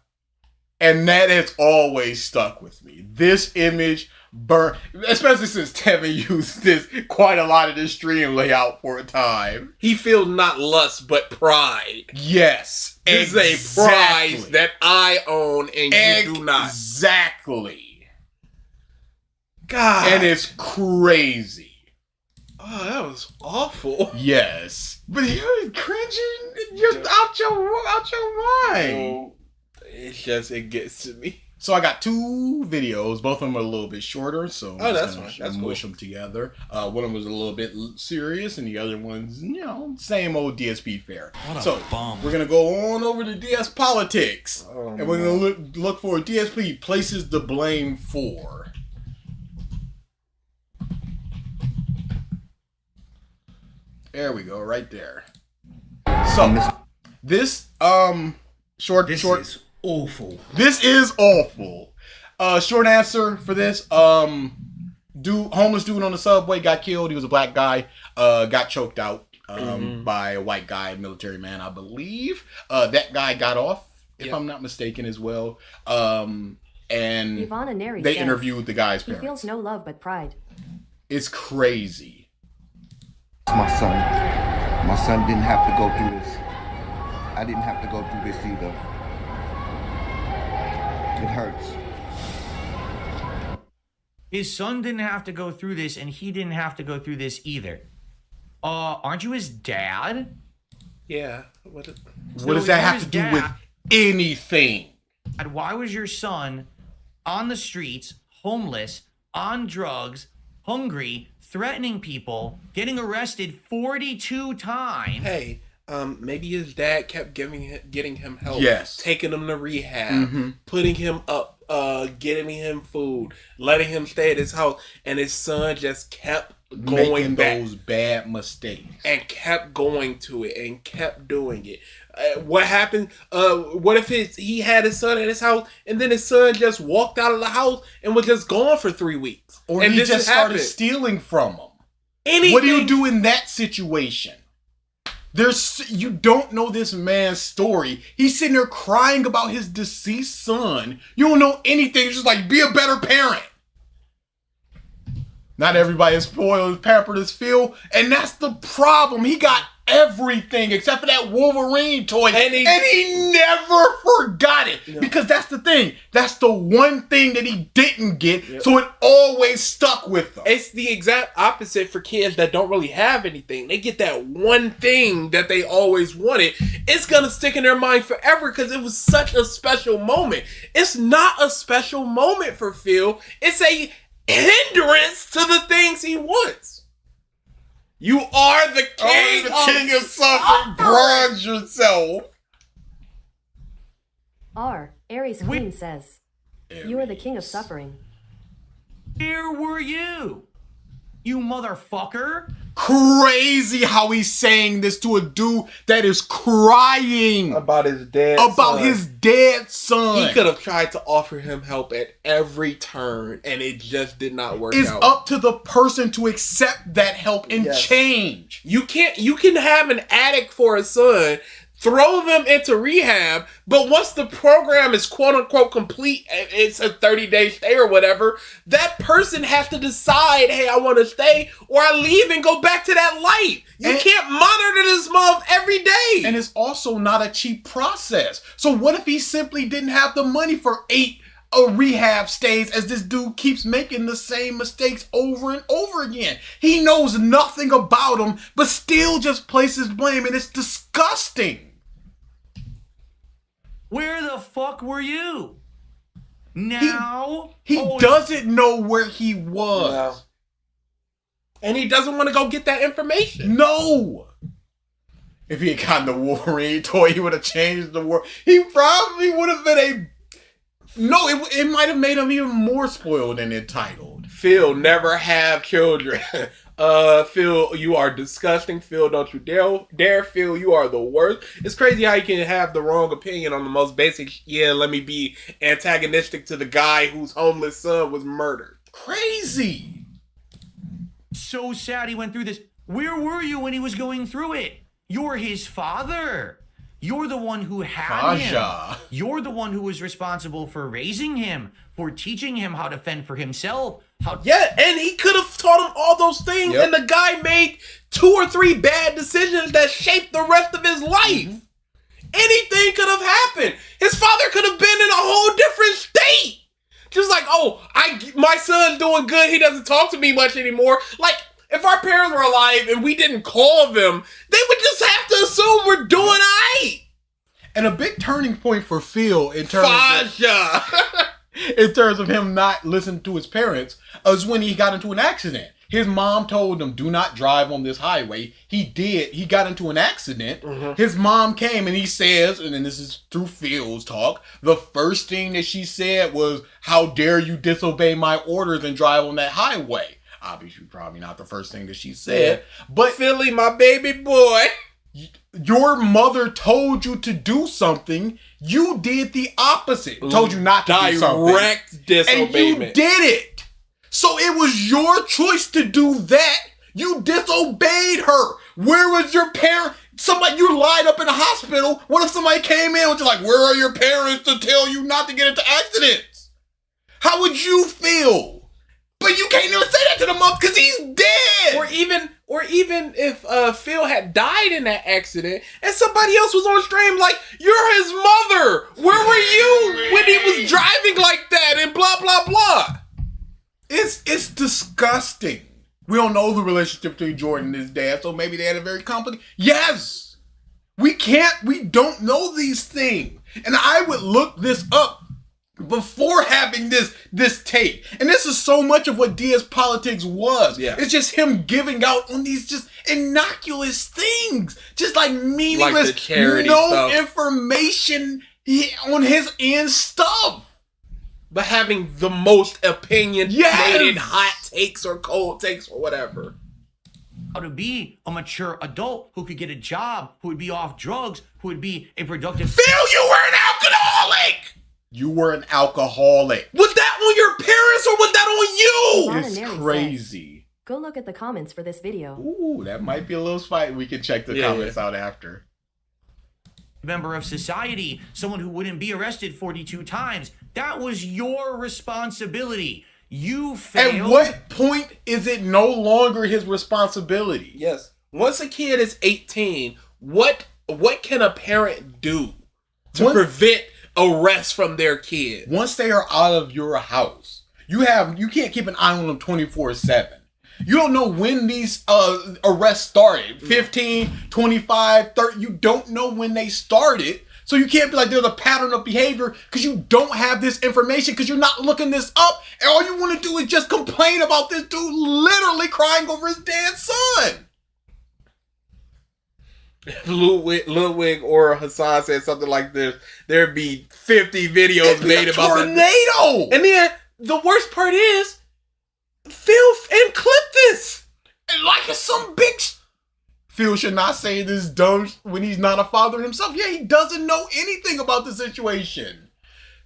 And that has always stuck with me. This image burn, especially since Tevin used this quite a lot of this stream layout for a time. He feels not lust but pride. Yes, this is a prize that I own and you do not. Exactly. God, and it's crazy. Oh, that was awful. Yes, but you're cringing. You're out your mind. It's just, it gets to me. So I got two videos. Both of them are a little bit shorter, so I'm that's gonna cool. mush them together. One of them was a little bit serious, and the other one's, same old DSP fare. So we're gonna go on over to DS Politics, and we're gonna look for DSP places the blame for. There we go, right there. So this short is awful. This is awful. Short answer for this. Homeless dude on the subway got killed. He was a black guy. Got choked out. by a white guy, military man, I believe. That guy got off, if I'm not mistaken, as well. And Ivana Neri they says, interviewed the guy's he parents. feels no love but pride. It's crazy. My son. My son didn't have to go through this. I didn't have to go through this either. It hurts. His son didn't have to go through this, and he didn't have to go through this either. Aren't you his dad? Yeah. What does that have to do with anything? And why was your son on the streets, homeless, on drugs, hungry, threatening people, getting arrested 42 times? Hey, maybe his dad kept getting him help. Yes. Taking him to rehab, putting him up, getting him food, letting him stay at his house, and his son just kept going making back those bad mistakes and kept going to it and kept doing it. What happened? What if he had his son at his house and then his son just walked out of the house and was just gone for 3 weeks? Or and he this just happened. started stealing from him. Anything. What do you do in that situation? You don't know this man's story. He's sitting there crying about his deceased son. You don't know anything. It's just like, be a better parent. Not everybody is spoiled as pampered as Phil, and that's the problem. He got everything except for that Wolverine toy, and he never forgot it. Yeah. Because that's the thing. That's the one thing that he didn't get, so it always stuck with him. It's the exact opposite for kids that don't really have anything. They get that one thing that they always wanted. It's gonna stick in their mind forever because it was such a special moment. It's not a special moment for Phil. It's a hindrance to the things he wants. You are the king of suffering. Bronze yourself. Aries Queen says, you are the king of suffering. Where were you? You motherfucker. Crazy how he's saying this to a dude that is crying about his dead son. He could have tried to offer him help at every turn, and it just did not work It's out. up to the person to accept that help and change. You can have an addict for a son, throw them into rehab, but once the program is quote unquote complete, it's a 30-day stay or whatever, that person has to decide, hey, I want to stay or I leave and go back to that life. You can't monitor this month every day. And it's also not a cheap process. So what if he simply didn't have the money for 8 rehab stays as this dude keeps making the same mistakes over and over again? He knows nothing about them, but still just places blame, and it's disgusting. Where the fuck were you? Now? He doesn't know where he was. No. And he doesn't want to go get that information. No. If he had gotten the Wolverine toy, he would have changed the world. He probably would have been it might have made him even more spoiled and entitled. Phil, never have children. Phil, you are disgusting. Phil, don't you dare. Phil, you are the worst. It's crazy how you can have the wrong opinion on the most basic, let me be antagonistic to the guy whose homeless son was murdered. Crazy. So sad he went through this. Where were you when he was going through it? You're his father. You're the one who had him. You're the one who was responsible for raising him, for teaching him how to fend for himself. And he could have taught him all those things, and the guy made 2 or 3 bad decisions that shaped the rest of his life. Anything could have happened. His father could have been in a whole different state. Just like, my son's doing good, he doesn't talk to me much anymore. Like, if our parents were alive and we didn't call them, they would just have to assume we're doing all right. And a big turning point for Phil in terms of him not listening to his parents is when he got into an accident. His mom told him, do not drive on this highway. He did. He got into an accident. His mom came and he says, and then this is through Phil's talk, the first thing that she said was, how dare you disobey my orders and drive on that highway? Obviously, probably not the first thing that she said. But Philly, my baby boy. Your mother told you to do something. You did the opposite. Told you not to do something. Direct disobeyment. And you did it. So it was your choice to do that. You disobeyed her. Where was your parent? Somebody, you lied up in the hospital. What if somebody came in and was like, where are your parents to tell you not to get into accidents? How would you feel? But you can't even say that to the mom because he's dead. Or even if Phil had died in that accident and somebody else was on stream like, you're his mother. Where were you when he was driving like that and blah, blah, blah. It's disgusting. We don't know the relationship between Jordan and his dad, so maybe they had a very complicated... Yes! We don't know these things. And I would look this up before having this tape. And this is so much of what DS Politics was. Yeah. It's just him giving out on these just innocuous things. Just like meaningless, Like the charity no stuff. information on his end stuff. But having the most opinionated Yes! hot takes or cold takes or whatever. How to be a mature adult who could get a job, who would be off drugs, who would be a productive... Phil, you were an alcoholic! You were an alcoholic. Was that on your parents or was that on you? Ivana It's Neri crazy. says, go look at the comments for this video. Ooh, that might be a little spicy. We can check the comments out after. member of society, someone who wouldn't be arrested 42 times. That was your responsibility. You failed. At what point is it no longer his responsibility? Yes. Once a kid is 18, what can a parent do to prevent arrest from their kid? Once they are out of your house, you can't keep an eye on them 24/7. You don't know when these arrests started. 15, 25, 30. You don't know when they started. So you can't be like there's a pattern of behavior because you don't have this information because you're not looking this up. And all you want to do is just complain about this dude literally crying over his dead son. Ludwig or Hassan said something like this, there'd be 50 videos made about tornado. And then the worst part is, Phil and clip this. Like it's some big... Phil should not say this dumb when he's not a father himself. Yeah, he doesn't know anything about the situation.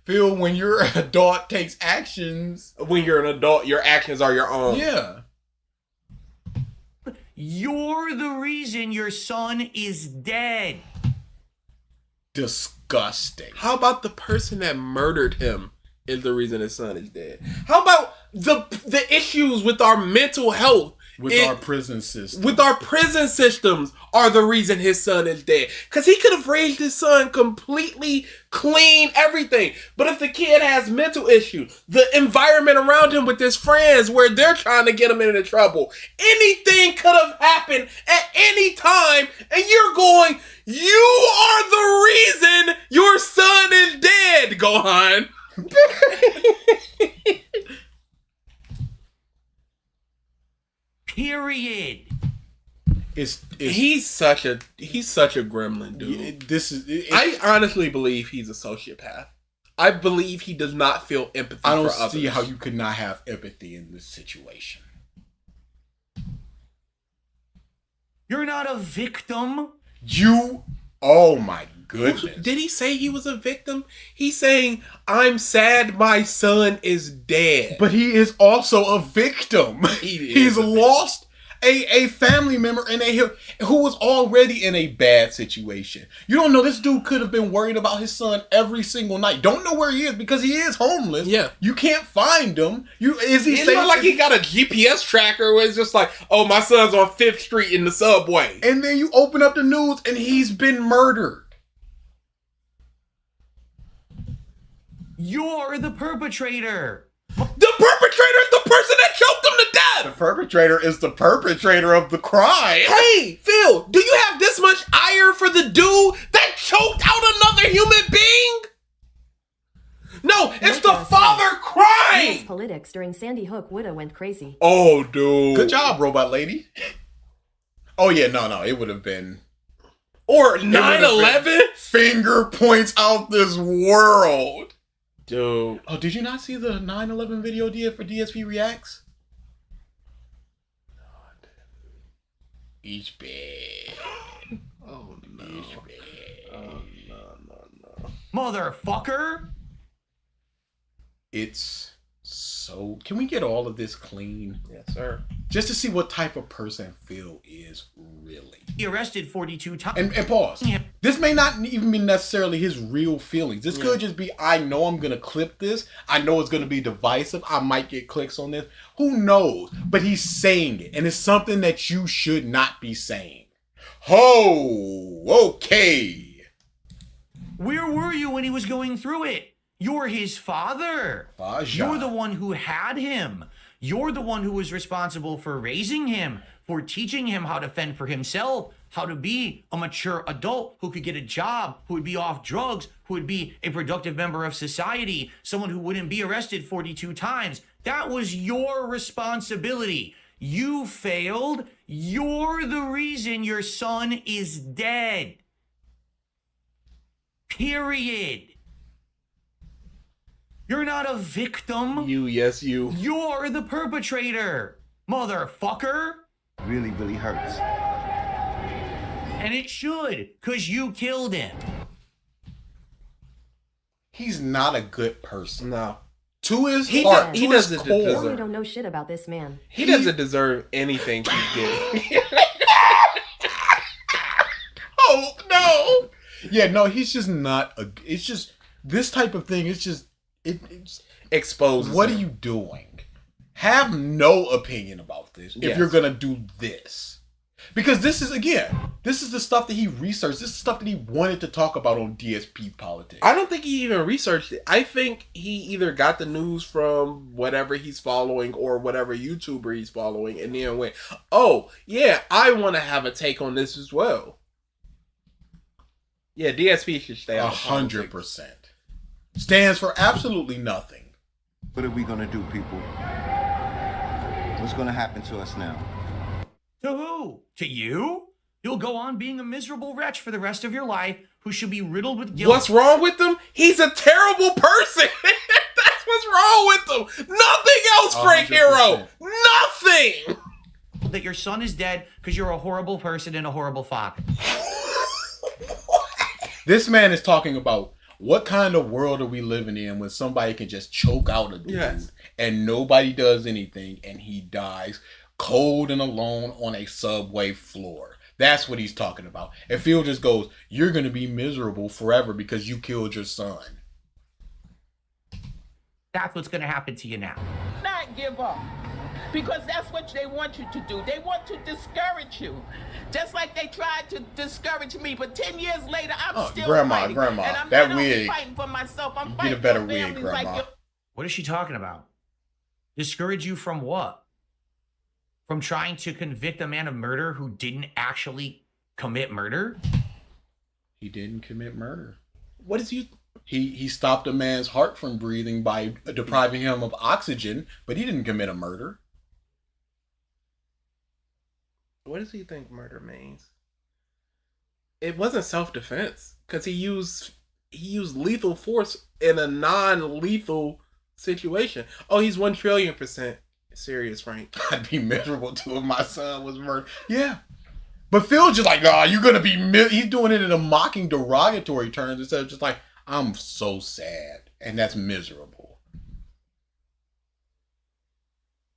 Phil, when you're an adult, takes actions. When you're an adult, your actions are your own. Yeah. You're the reason your son is dead. Disgusting. How about the person that murdered him is the reason his son is dead? How about the issues with our mental health? Our prison system. With our prison systems are the reason his son is dead. Because he could have raised his son completely clean, everything. But if the kid has mental issues, the environment around him with his friends where they're trying to get him into trouble, anything could have happened at any time. And you're going, you are the reason your son is dead, Gohan. Period. He's such a gremlin, dude. I honestly believe he's a sociopath. I believe he does not feel empathy for others. I don't see how you could not have empathy in this situation. You're not a victim. Oh my goodness. Did he say he was a victim? He's saying, I'm sad my son is dead. But he is also a victim. He's lost a family member who was already in a bad situation. You don't know, this dude could have been worried about his son every single night. Don't know where he is because he is homeless. Yeah. You can't find him. It's not like he got a GPS tracker where it's just like, oh, my son's on 5th Street in the subway. And then you open up the news and he's been murdered. You're the perpetrator. The perpetrator is the person that choked him to death. The perpetrator is the perpetrator of the crime. Hey, Phil, do you have this much ire for the dude that choked out another human being? No, it's the father crying. US politics during Sandy Hook woulda went crazy. Oh, dude. Good job, robot lady. Oh, yeah, no, it would have been... Or 9/11? Finger points out this world. Dude. Oh, did you not see the 9/11 video for DSP Reacts? Each bed. Oh, no. Each bed. Oh, no. Motherfucker. It's so so. Can we get all of this clean? Yes, sir. Just to see what type of person Phil is really. He arrested 42 times. And pause. This may not even be necessarily his real feelings. This could just be, I know I'm going to clip this. I know it's going to be divisive. I might get clicks on this. Who knows? But he's saying it. And it's something that you should not be saying. Okay. Where were you when he was going through it? You're his father. You're the one who had him. You're the one who was responsible for raising him, for teaching him how to fend for himself, how to be a mature adult who could get a job, who would be off drugs, who would be a productive member of society, someone who wouldn't be arrested 42 times. That was your responsibility. You failed. You're the reason your son is dead. Period. You're not a victim. Yes, you. You're the perpetrator, motherfucker. Really, really hurts. And it should, because you killed him. He's not a good person. No. To his He heart, he to his doesn't core. You deserve. don't know shit about this man. He doesn't deserve anything he's getting. Oh, no. Yeah, no, he's just not a... It's just... This type of thing, it's just... It's exposes what him. are you doing? Have no opinion about this if Yes. you're going to do this. Because this is, again, this is the stuff that he researched. This is stuff that he wanted to talk about on DSP Politics. I don't think he even researched it. I think he either got the news from whatever he's following or whatever YouTuber he's following and then went, oh, yeah, I want to have a take on this as well. Yeah, DSP should stay out of 100%. Stands for absolutely nothing. What are we gonna do, people? What's gonna happen to us now? To who? To you? You'll go on being a miserable wretch for the rest of your life who should be riddled with guilt. What's wrong with him? He's a terrible person. That's what's wrong with him. Nothing else, Frank 100%. Hero. Nothing. That your son is dead because you're a horrible person and a horrible father. This man is talking about what kind of world are we living in when somebody can just choke out a dude and nobody does anything and he dies cold and alone on a subway floor. That's what he's talking about. And Phil just goes, you're going to be miserable forever because you killed your son. That's what's going to happen to you now. Not give up. Because that's what they want you to do. They want to discourage you. Just like they tried to discourage me. But 10 years later, I'm still fighting. Grandma, and I'm that not only wig. fighting for myself, I'm Get fighting a better for wig, families Grandma. like you. What is she talking about? Discourage you from what? From trying to convict a man of murder who didn't actually commit murder? He didn't commit murder. What is you... He stopped a man's heart from breathing by depriving him of oxygen, but he didn't commit a murder. What does he think murder means? It wasn't self-defense because he used lethal force in a non-lethal situation. Oh, he's 1,000,000,000% serious, Frank. I'd be miserable too if my son was murdered. Yeah. But Phil's just like, nah, you're going to be... He's doing it in a mocking, derogatory terms instead of just like, I'm so sad. And that's miserable.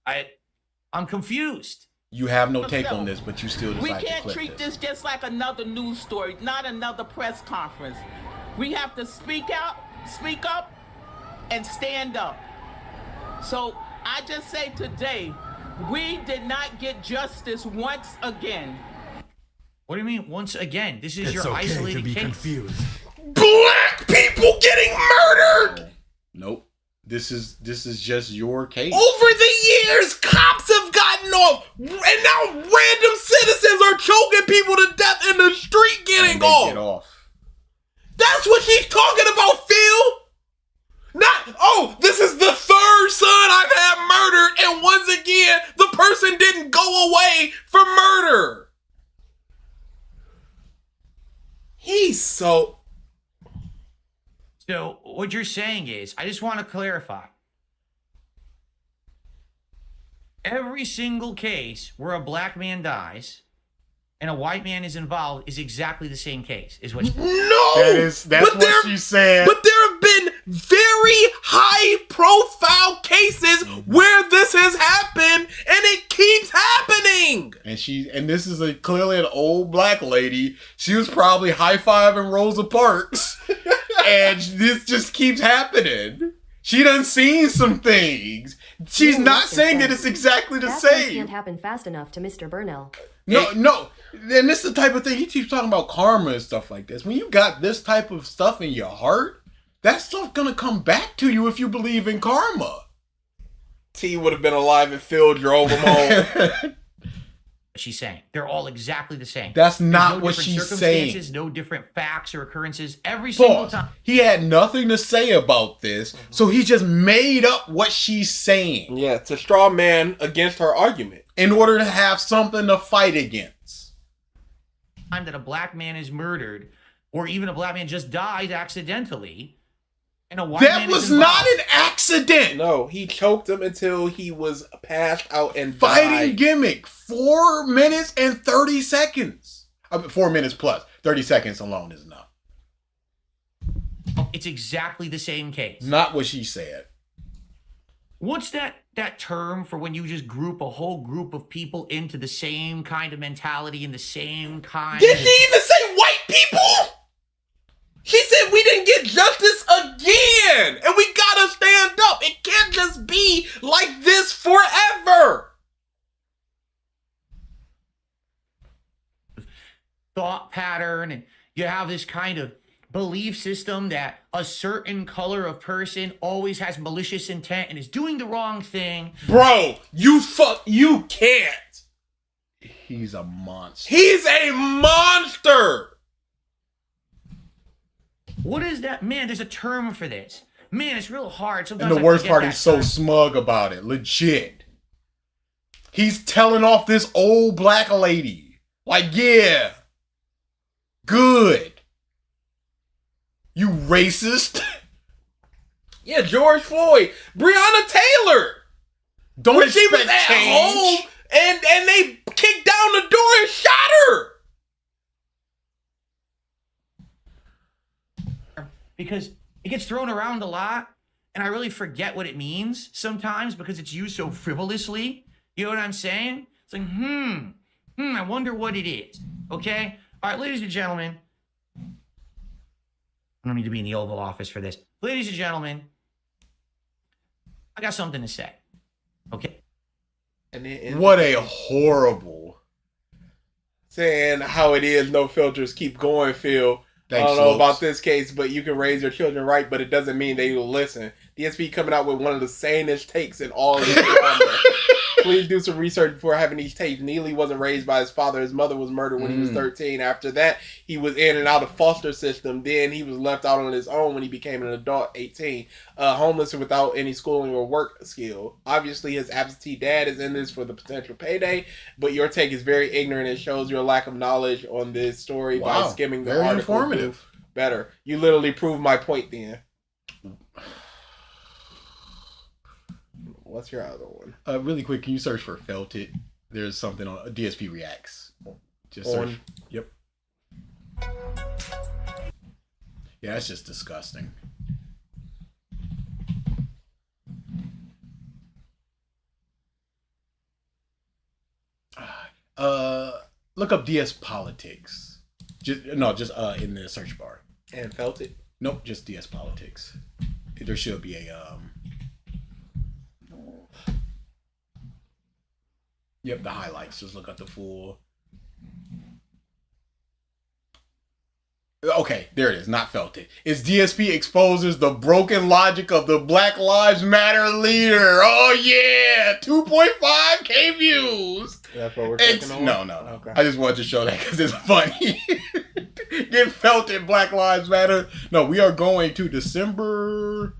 I'm confused. You have no take on this, but you still We decide to can't clip treat this. this just like another news story, not another press conference. We have to speak out, speak up, and stand up. So I just say today, we did not get justice once again. What do you mean, once again? This is your isolated case. Confused. Black people getting murdered! Nope. This is just your case. Over the years, cops have gotten off, and now random citizens are choking people to death in the street getting And they off. get off. That's what she's talking about, Phil. Not, oh, this is the third son I've had murdered, and once again, the person didn't go away for murder. He's so... So what you're saying is, I just want to clarify. Every single case where a black man dies and a white man is involved is exactly the same case, is what... No! That's what she said. But there have been very high-profile cases and this is clearly an old black lady. She was probably high-fiving Rosa Parks. And this just keeps happening. She done seen some things. She's not saying that it's exactly the that same. can't happen fast enough to Mr. Burnell. No. And this is the type of thing he keeps talking about, karma and stuff like this. When you got this type of stuff in your heart, that stuff gonna come back to you if you believe in karma. T would have been alive if Phil drove him home. She's saying they're all exactly the same. That's There's not no what different she's circumstances, saying. No different facts or occurrences. Every single time. He had nothing to say about this, so he just made up what she's saying. Yeah, it's a straw man against her argument. In order to have something to fight against. Time that a black man is murdered, or even a black man just died accidentally, and a white man That was is involved. not an accident! No, he choked him until he was passed out and Fighting died. gimmick. 4 minutes and 30 seconds. 4 minutes plus. 30 seconds alone is enough. It's exactly the same case. Not what she said. What's that term for when you just group a whole group of people into the same kind of mentality and the same kind Did he even say white people? He said we didn't get justice again, and we gotta stand up. It can't just be like this forever. thought pattern, and you have this kind of belief system that a certain color of person always has malicious intent and is doing the wrong thing. Bro, you can't. He's a monster. He's a monster. What is that? Man, there's a term for this. Man, it's real hard. Sometimes And the I worst forget part, that he's so term. smug about it. Legit. He's telling off this old black lady. Like, yeah. Good. You racist. Yeah, George Floyd. Breonna Taylor. Don't when she was expect at change. home and they kicked down the door and shot her. Because it gets thrown around a lot, and I really forget what it means sometimes because it's used so frivolously. You know what I'm saying? It's like, I wonder what it is. Okay? All right, ladies and gentlemen. I don't need to be in the Oval Office for this. Ladies and gentlemen, I got something to say. Okay? What a horrible. Saying how it is, no filters, keep going, Phil. Thanks, I don't know Lopes. about this case, but you can raise your children right, but it doesn't mean they will listen. DSP coming out with one of the sanest takes in all of his drama. Please do some research before having these tapes. Neely wasn't raised by his father. His mother was murdered when he was 13. After that, he was in and out of foster system. Then he was left out on his own when he became an adult, 18. Homeless and without any schooling or work skill. Obviously, his absentee dad is in this for the potential payday, but your take is very ignorant and shows your lack of knowledge on this story by skimming the very article. informative. Better. You literally proved my point then. What's your other one? Really quick, can you search for Felt It? There's something on DSP Reacts. Just search. On? Yep. Yeah, that's just disgusting. Look up DS Politics. Just in the search bar. And Felt It? Nope, just DS Politics. There should be a Yep, the highlights. Just look at the full. Okay, there it is. Not Felt It. It's DSP exposes the broken logic of the Black Lives Matter leader. Oh yeah, 2.5K views. That's what we're talking on? No. Okay. I just wanted to show that because it's funny. Get Felt It, Black Lives Matter. No, we are going to December.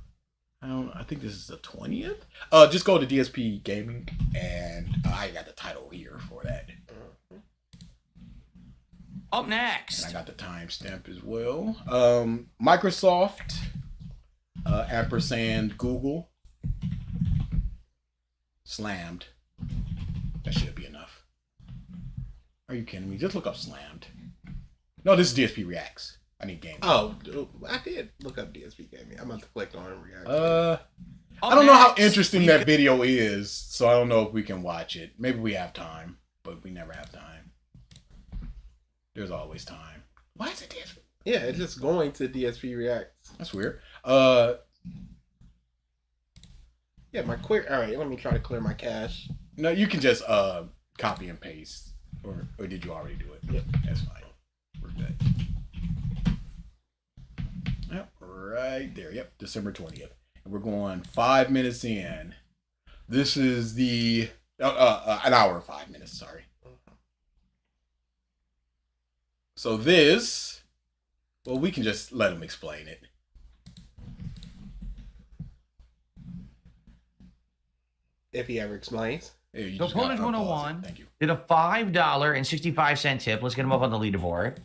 I think this is the 20th. Just go to DSP Gaming, and I got the title here for that. Up next. And I got the timestamp as well. Microsoft, ampersand Google, slammed. That should be enough. Are you kidding me? Just look up slammed. No, this is DSP Reacts. I need gaming. Oh, I did look up DSP Gaming. I'm about to click on React. I don't know how interesting that video is, so I don't know if we can watch it. Maybe we have time. but we never have time. There's always time. Why is it DSP? Yeah, it's just going to DSP Reacts. That's weird. Yeah, my quick. All right, let me try to clear my cache. No, you can just copy and paste, or did you already do it? Yep, that's fine. We're good. Yep, right there. Yep, December 20th, and we're going 5 minutes in. This is the an hour and 5 minutes. Sorry. So this, well, we can just let him explain it. If he ever explains. So Opponent 101 did a $5.65 tip. Let's get him up on the leaderboard.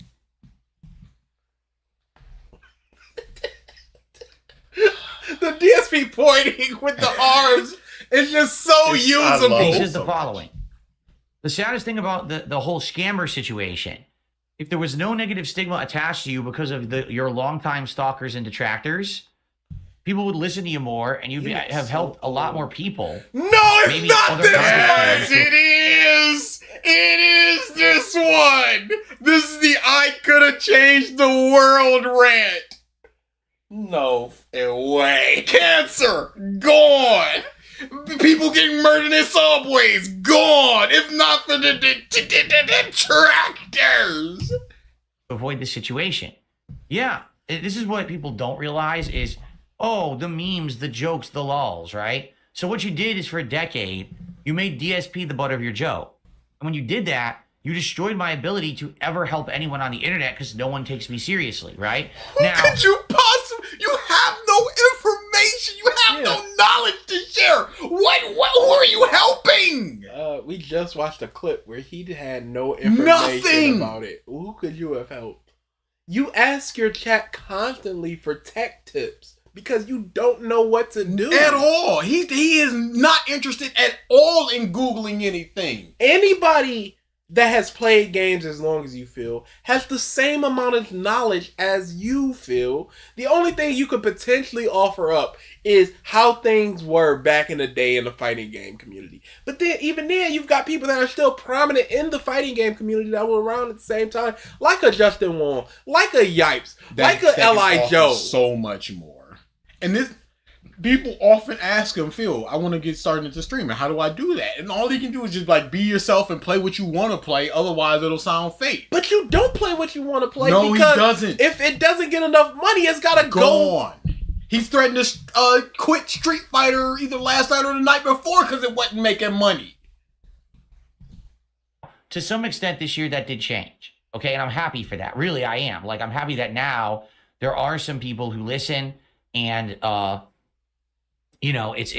The DSP pointing with the arms is just so usable. He says the following. The saddest thing about the whole scammer situation, if there was no negative stigma attached to you because of your longtime stalkers and detractors, people would listen to you more, and you'd have helped a lot more people. No, it's Maybe not other this content one. It is. It is this one. This is the I could have changed the world rant. No way. Cancer gone. People getting murdered in subways gone. If not for the detractors. Avoid this situation. Yeah, this is what people don't realize is, oh, the memes, the jokes, the lulls, right? So what you did is for a decade, you made DSP the butt of your joke. And when you did that, you destroyed my ability to ever help anyone on the internet because no one takes me seriously, right? How could you possibly? You have no information. You have no knowledge to share. Who are you helping? We just watched a clip where he had no information about it. Who could you have helped? You ask your chat constantly for tech tips because you don't know what to do At all. He is not interested at all in Googling anything. Anybody that has played games as long as you feel has the same amount of knowledge as you feel. The only thing you could potentially offer up is how things were back in the day in the fighting game community. But then, even then, you've got people that are still prominent in the fighting game community that were around at the same time, like a Justin Wong, like a Yipes, like a L.I. Joe. So much more. And this, people often ask him, Phil, I want to get started into streaming. How do I do that? And all he can do is just like be yourself and play what you want to play. Otherwise, it'll sound fake. But you don't play what you want to play. No, because he doesn't. If it doesn't get enough money, it's got to go on. He's threatened to quit Street Fighter either last night or the night before because it wasn't making money. To some extent this year that did change. Okay, and I'm happy for that. Really, I am. Like, I'm happy that now there are some people who listen and you know, it's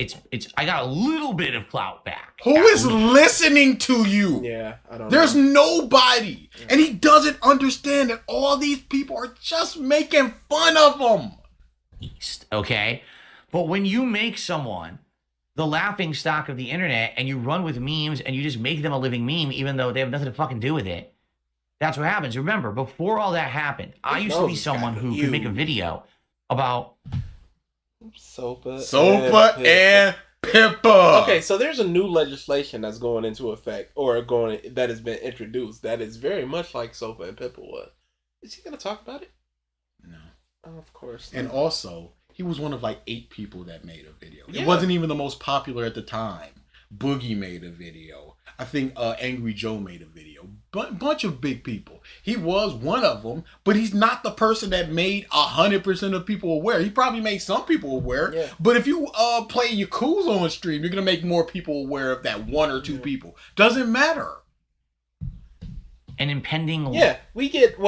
I got a little bit of clout back. Who is listening to you? Yeah, I don't know. There's nobody. Yeah. And he doesn't understand that all these people are just making fun of him. Okay? But when you make someone the laughing stock of the internet and you run with memes and you just make them a living meme even though they have nothing to fucking do with it, that's what happens. Remember, before all that happened, I used to be someone who could make a video about Sopa and Pippa. Okay, so there's a new legislation that's going into effect, or that has been introduced that is very much like Sopa and Pippa was. Is he going to talk about it? No. Oh, of course. And also, he was one of like 8 people that made a video. Yeah. It wasn't even the most popular at the time. Boogie made a video. I think Angry Joe made a video. Bunch of big people. He was one of them, but he's not the person that made 100% of people aware. He probably made some people aware. Yeah. But if you play Yakuza on stream, you're gonna make more people aware of that 1 or 2 people. Doesn't matter. An impending. Yeah, we get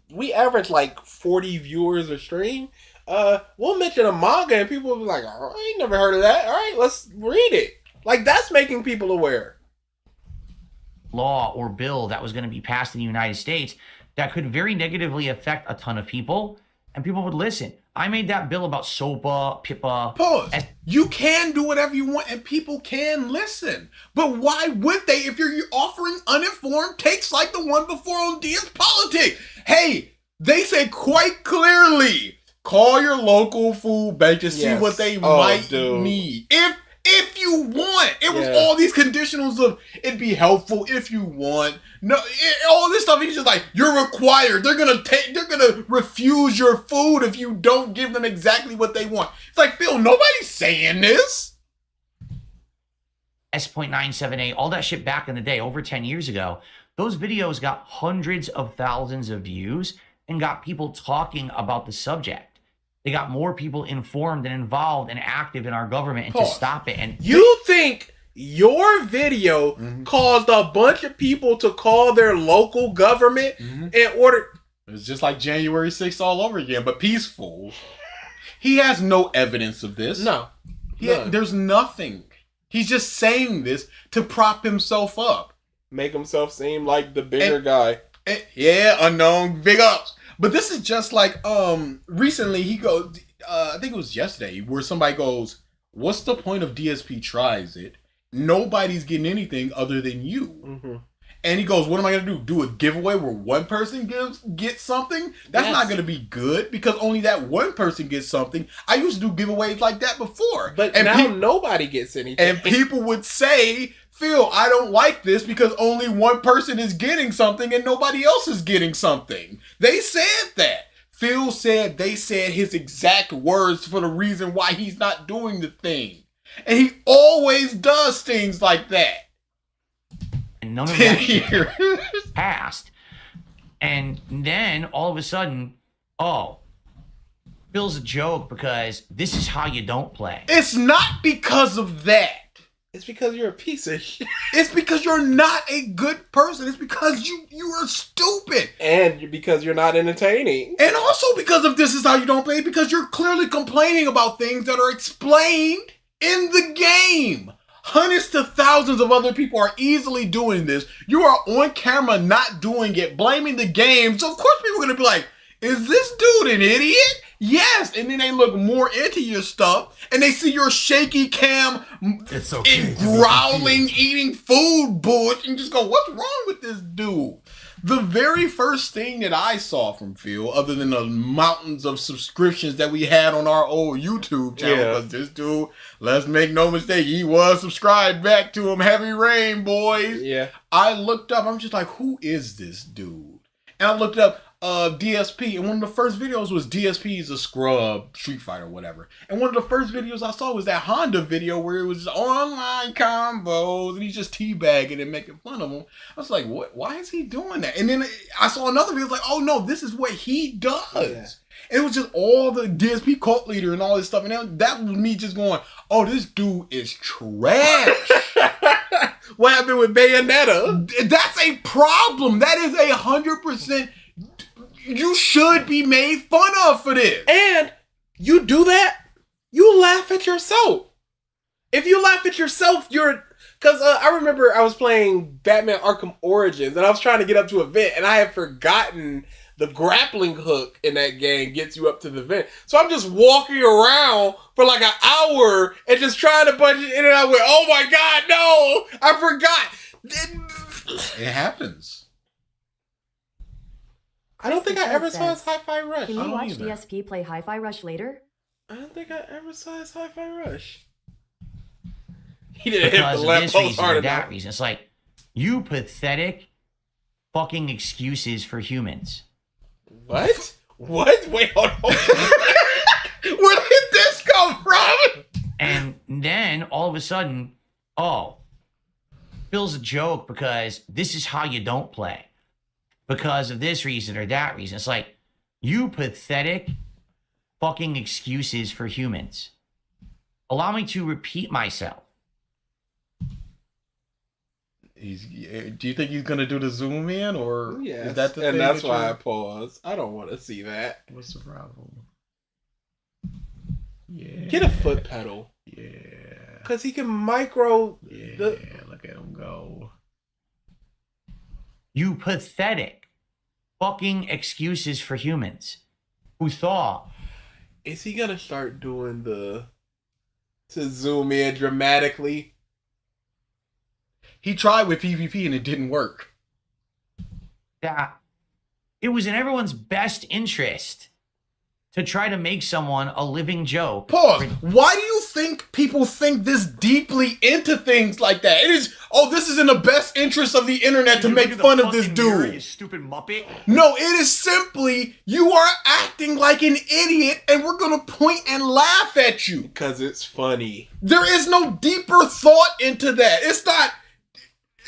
we average like 40 viewers a stream. We'll mention a manga and people will be like, oh, I ain't never heard of that. All right, let's read it. Like, that's making people aware. Law or bill that was going to be passed in the United States that could very negatively affect a ton of people, and people would listen. I made that bill about Sopa, Pippa. Pause. You can do whatever you want and people can listen. But why would they if you're offering uninformed takes like the one before on DS Politics? Hey, they say quite clearly, call your local food bank to see what they might need. If if you want. It was Yeah. all these conditionals of it'd be helpful if you want. No, all this stuff. He's just like, you're required. They're gonna refuse your food if you don't give them exactly what they want. It's like, Phil, nobody's saying this. S.978, all that shit back in the day, over 10 years ago, those videos got hundreds of thousands of views and got people talking about the subject. They got more people informed and involved and active in our government and to stop it. And you think your video caused a bunch of people to call their local government in order... It's just like January 6th all over again, but peaceful. He has no evidence of this. No. There's nothing. He's just saying this to prop himself up. Make himself seem like the bigger guy. Yeah, unknown, big ups. But this is just like, recently he goes, I think it was yesterday, where somebody goes, what's the point of DSP Tries It? Nobody's getting anything other than you. Mm-hmm. And he goes, what am I going to do? Do a giveaway where one person gets something? That's not going to be good because only that one person gets something. I used to do giveaways like that before. But now nobody gets anything. And people would say, Phil, I don't like this because only one person is getting something and nobody else is getting something. They said that. Phil said they said his exact words for the reason why he's not doing the thing. And he always does things like that. And none of that passed. And then all of a sudden, Phil's a joke because this is how you don't play. It's not because of that. It's because you're a piece of shit. It's because you're not a good person. It's because you are stupid. And because you're not entertaining. And also because of this is how you don't play, because you're clearly complaining about things that are explained in the game. Hundreds to thousands of other people are easily doing this. You are on camera not doing it, blaming the game. So of course people are going to be like, is this dude an idiot? Yes. And then they look more into your stuff and they see your shaky cam growling, eating food bullshit and just go, what's wrong with this dude? The very first thing that I saw from Phil, other than the mountains of subscriptions that we had on our old YouTube channel, because this dude, let's make no mistake, he was subscribed back to him. Heavy rain, boys. Yeah. I looked up, I'm just like, who is this dude? And I looked up DSP, and one of the first videos was DSP's a scrub, Street Fighter, whatever. And one of the first videos I saw was that Honda video where it was online combos, and he's just teabagging and making fun of him. I was like, what? Why is he doing that? And then I saw another video, like, oh no, this is what he does. Yeah. And it was just all the DSP cult leader and all this stuff, and that was me just going, oh, this dude is trash. What happened with Bayonetta? That's a problem. That is 100%. You should be made fun of for this. And you do that, you laugh at yourself. If you laugh at yourself, you're... Because I remember I was playing Batman Arkham Origins, and I was trying to get up to a vent, and I had forgotten the grappling hook in that game gets you up to the vent. So I'm just walking around for like an hour and just trying to punch it in and out with, oh my God, no, I forgot. It happens. I don't think I ever saw his Hi-Fi Rush. Can you watch DSP play Hi-Fi Rush later? I don't think I ever saw his Hi-Fi Rush. He didn't because hit the left post hard or that enough. reason. It's like, you pathetic fucking excuses for humans. What? What? Wait, hold on. Where did this come from? And then all of a sudden, Phil's a joke because this is how you don't play. Because of this reason or that reason. It's like, you pathetic fucking excuses for humans. Allow me to repeat myself. Do you think he's gonna do the zoom in, or is that the and thing? that's why I paused. I don't want to see that. What's the problem? Yeah. Get a foot pedal. Yeah. Cause he can micro. Yeah. Look at him go. You pathetic fucking excuses for humans who thought. Is he gonna start doing to zoom in dramatically? He tried with PvP and it didn't work. That it was in everyone's best interest to try to make someone a living joke. Pause. Why do you think people think this deeply into things like that? It is, this is in the best interest of the internet to make fun of this dude. You stupid muppet. No, it is simply, you are acting like an idiot and we're gonna point and laugh at you. Because it's funny. There is no deeper thought into that. It's not,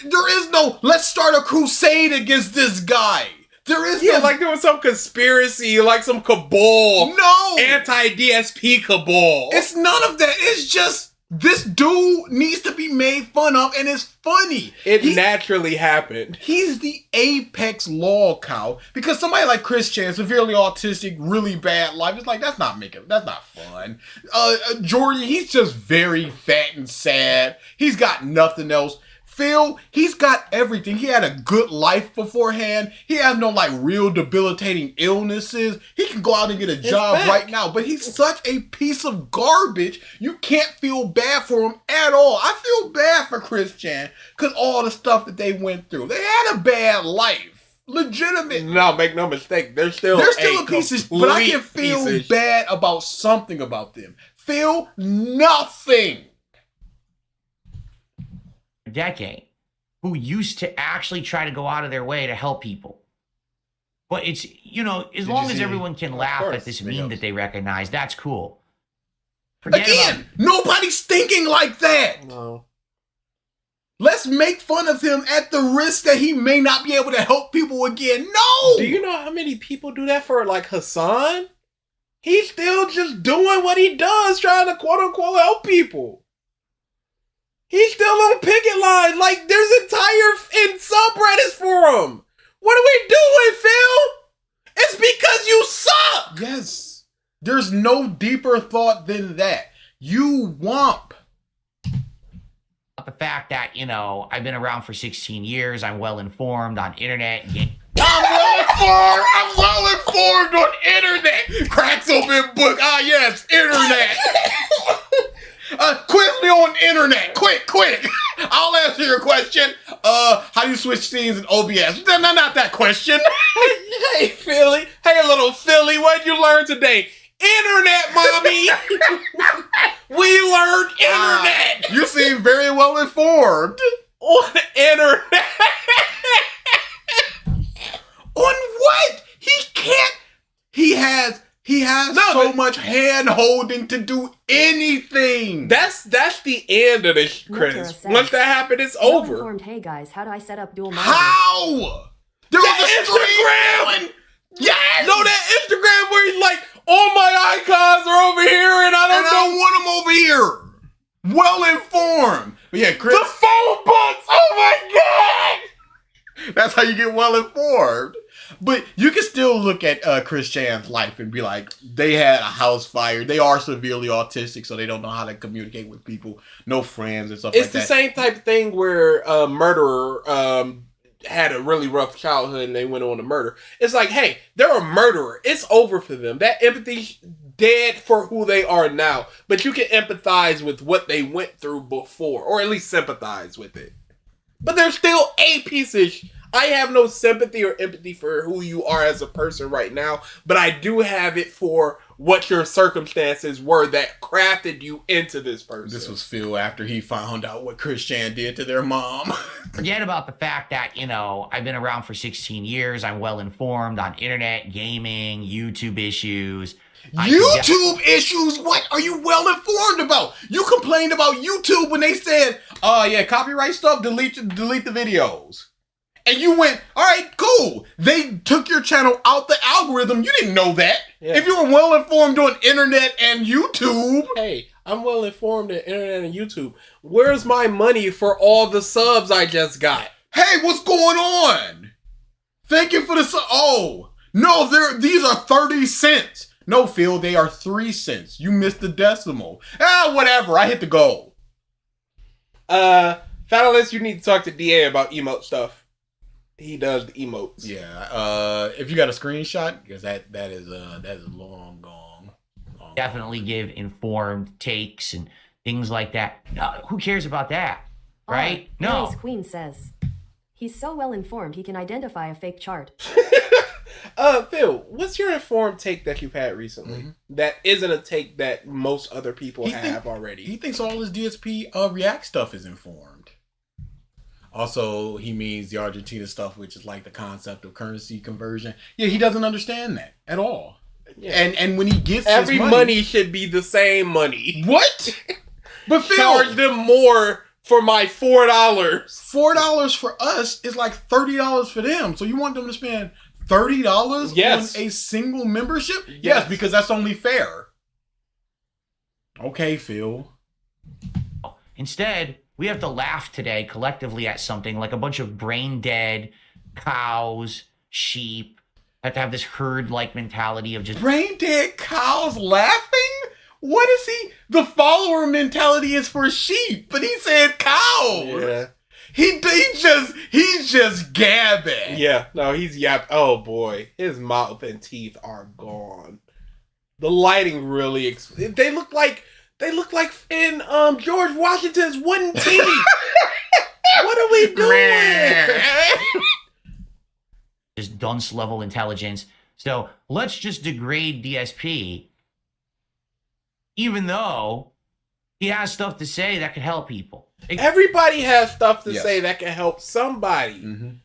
there is no, let's start a crusade against this guy. There is no, like there was some conspiracy, like some cabal. No! Anti-DSP cabal. It's none of that. It's just, this dude needs to be made fun of and it's funny. It naturally happened. He's the apex lol cow. Because somebody like Chris Chan, severely autistic, really bad life, it's like, that's not fun. Jordy, he's just very fat and sad. He's got nothing else. Phil, he's got everything. He had a good life beforehand. He has no like real debilitating illnesses. He can go out and get a job right now, but he's such a piece of garbage. You can't feel bad for him at all. I feel bad for Chris Chan because all the stuff that they went through. They had a bad life. Legitimate. No, make no mistake. They're still a piece of, but I can feel bad about something about them. Feel nothing. Decade who used to actually try to go out of their way to help people. But it's, as long as everyone can laugh at this meme that they recognize, that's cool. Nobody's thinking like that. No. Let's make fun of him at the risk that he may not be able to help people again. No! Do you know how many people do that for, like, Hassan? He's still just doing what he does, trying to quote-unquote help people. He's still on picket line. Like, there's entire subreddits for him. What are we doing, Phil? It's because you suck. Yes. There's no deeper thought than that. You womp. The fact that, I've been around for 16 years. I'm well informed on internet. I'm well informed on internet. Cracks open book. Ah, yes, internet. Quiz me on internet. Quick. I'll answer your question. How do you switch scenes in OBS? No, not that question. Hey, Philly. Hey, little Philly. What did you learn today? Internet, mommy. We learned internet. You seem very well informed. On internet. On what? He has so much hand holding to do anything. That's the end of this, Chris. Once that happened, it's over. Informed, hey guys, how do I set up dual monitors? How? There was a Instagram. Yes. No, that Instagram where he's like, all my icons are over here, and I don't want them over here. Well informed. But yeah, Chris. The phone books. Oh my god. That's how you get well informed. But you can still look at Chris Chan's life and be like, they had a house fire. They are severely autistic, so they don't know how to communicate with people. No friends and stuff like that. It's the same type of thing where a murderer had a really rough childhood and they went on to murder. It's like, hey, they're a murderer. It's over for them. That empathy's dead for who they are now. But you can empathize with what they went through before, or at least sympathize with it. But they're still a piece of I have no sympathy or empathy for who you are as a person right now, but I do have it for what your circumstances were that crafted you into this person. This was Phil after he found out what Chris Chan did to their mom. Forget about the fact that, I've been around for 16 years. I'm well informed on internet, gaming, YouTube issues. YouTube issues? What are you well informed about? You complained about YouTube when they said, copyright stuff, delete the videos. And you went, all right, cool. They took your channel out the algorithm. You didn't know that. Yeah. If you were well informed on internet and YouTube. Hey, I'm well informed on internet and YouTube. Where's my money for all the subs I just got? Hey, what's going on? Thank you for the sub. Oh, no, these are 30 cents. No, Phil, they are 3 cents. You missed the decimal. Whatever. I hit the goal. Finalist, you need to talk to DA about emote stuff. He does the emotes. Yeah. If you got a screenshot, because that is long gone. Definitely give informed takes and things like that. No, who cares about that? Right? No. Queen says he's so well informed he can identify a fake chart. Phil, what's your informed take that you've had recently that isn't a take that most other people have already? He thinks all his DSP React stuff is informed. Also, he means the Argentina stuff, which is like the concept of currency conversion. Yeah, he doesn't understand that at all. Yeah. And when he gets every his money should be the same money. What? But Phil, charge them more for my $4. $4 for us is like $30 for them. So you want them to spend $30 on a single membership? Yes, because that's only fair. Okay, Phil. Instead, we have to laugh today collectively at something like a bunch of brain dead cows, sheep. Have to have this herd-like mentality of just brain dead cows laughing? What is he? The follower mentality is for sheep, but he said cows. Yeah. He's just gabbing. Yeah, no, he's yap. Oh boy, his mouth and teeth are gone. The lighting really. They look like in George Washington's wooden teeth. What are we doing? Just dunce level intelligence. So let's just degrade DSP, even though he has stuff to say that could help people. Everybody has stuff to say that can help somebody.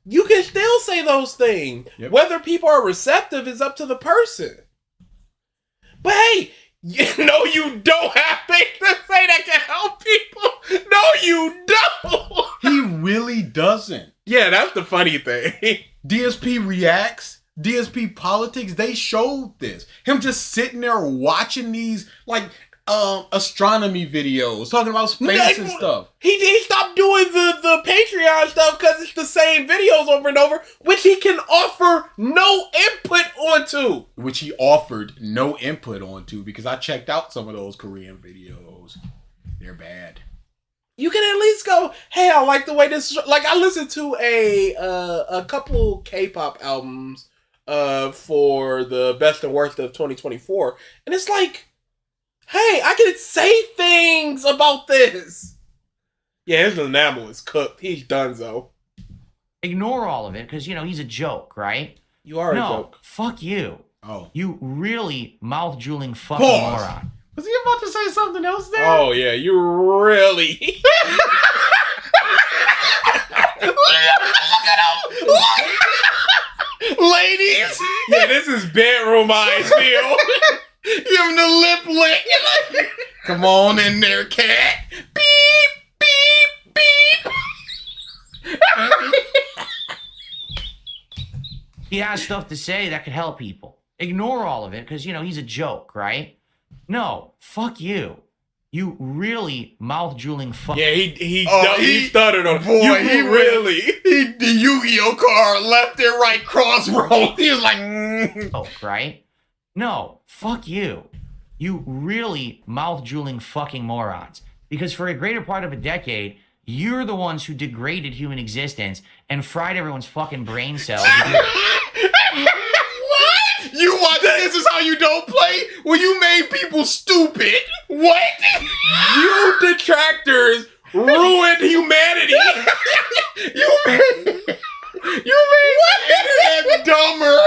You can still say those things. Whether people are receptive is up to the person. But hey, you don't have things to say that can help people. No, you don't. He really doesn't. Yeah, that's the funny thing. DSP Reacts, DSP Politics, they showed this. Him just sitting there watching these, like, astronomy videos, talking about space and stuff. He stopped doing the Patreon stuff because it's the same videos over and over, which he can offer no input onto. Which he offered no input onto, because I checked out some of those Korean videos. They're bad. You can at least go, hey, I like the way this... Like, I listened to a couple K-pop albums for the best and worst of 2024. And it's like, hey, I can say things about this. Yeah, his enamel is cooked. He's donezo. Ignore all of it, because, he's a joke, right? You are a joke. Fuck you. Oh. You really mouth-drooling fucking Pause. moron. Was he about to say something else there? Oh, yeah, you really... Look at him! Ladies! Yeah, this is bedroom eyes, Phil. Give him the lip lick. Come on in there, cat. Beep, beep, beep. He has stuff to say that could help people. Ignore all of it, because, he's a joke, right? No, fuck you. You really mouth-drooling fuck. Yeah, he stuttered on. Boy, he really. The Yu-Gi-Oh card left and right crossroads. He was like, Oh, right? No, fuck you. You really mouth-drooling fucking morons. Because for a greater part of a decade, you're the ones who degraded human existence and fried everyone's fucking brain cells. You watch This Is How You Don't Play? Well, you made people stupid. What? You detractors ruined humanity. You made the internet dumber.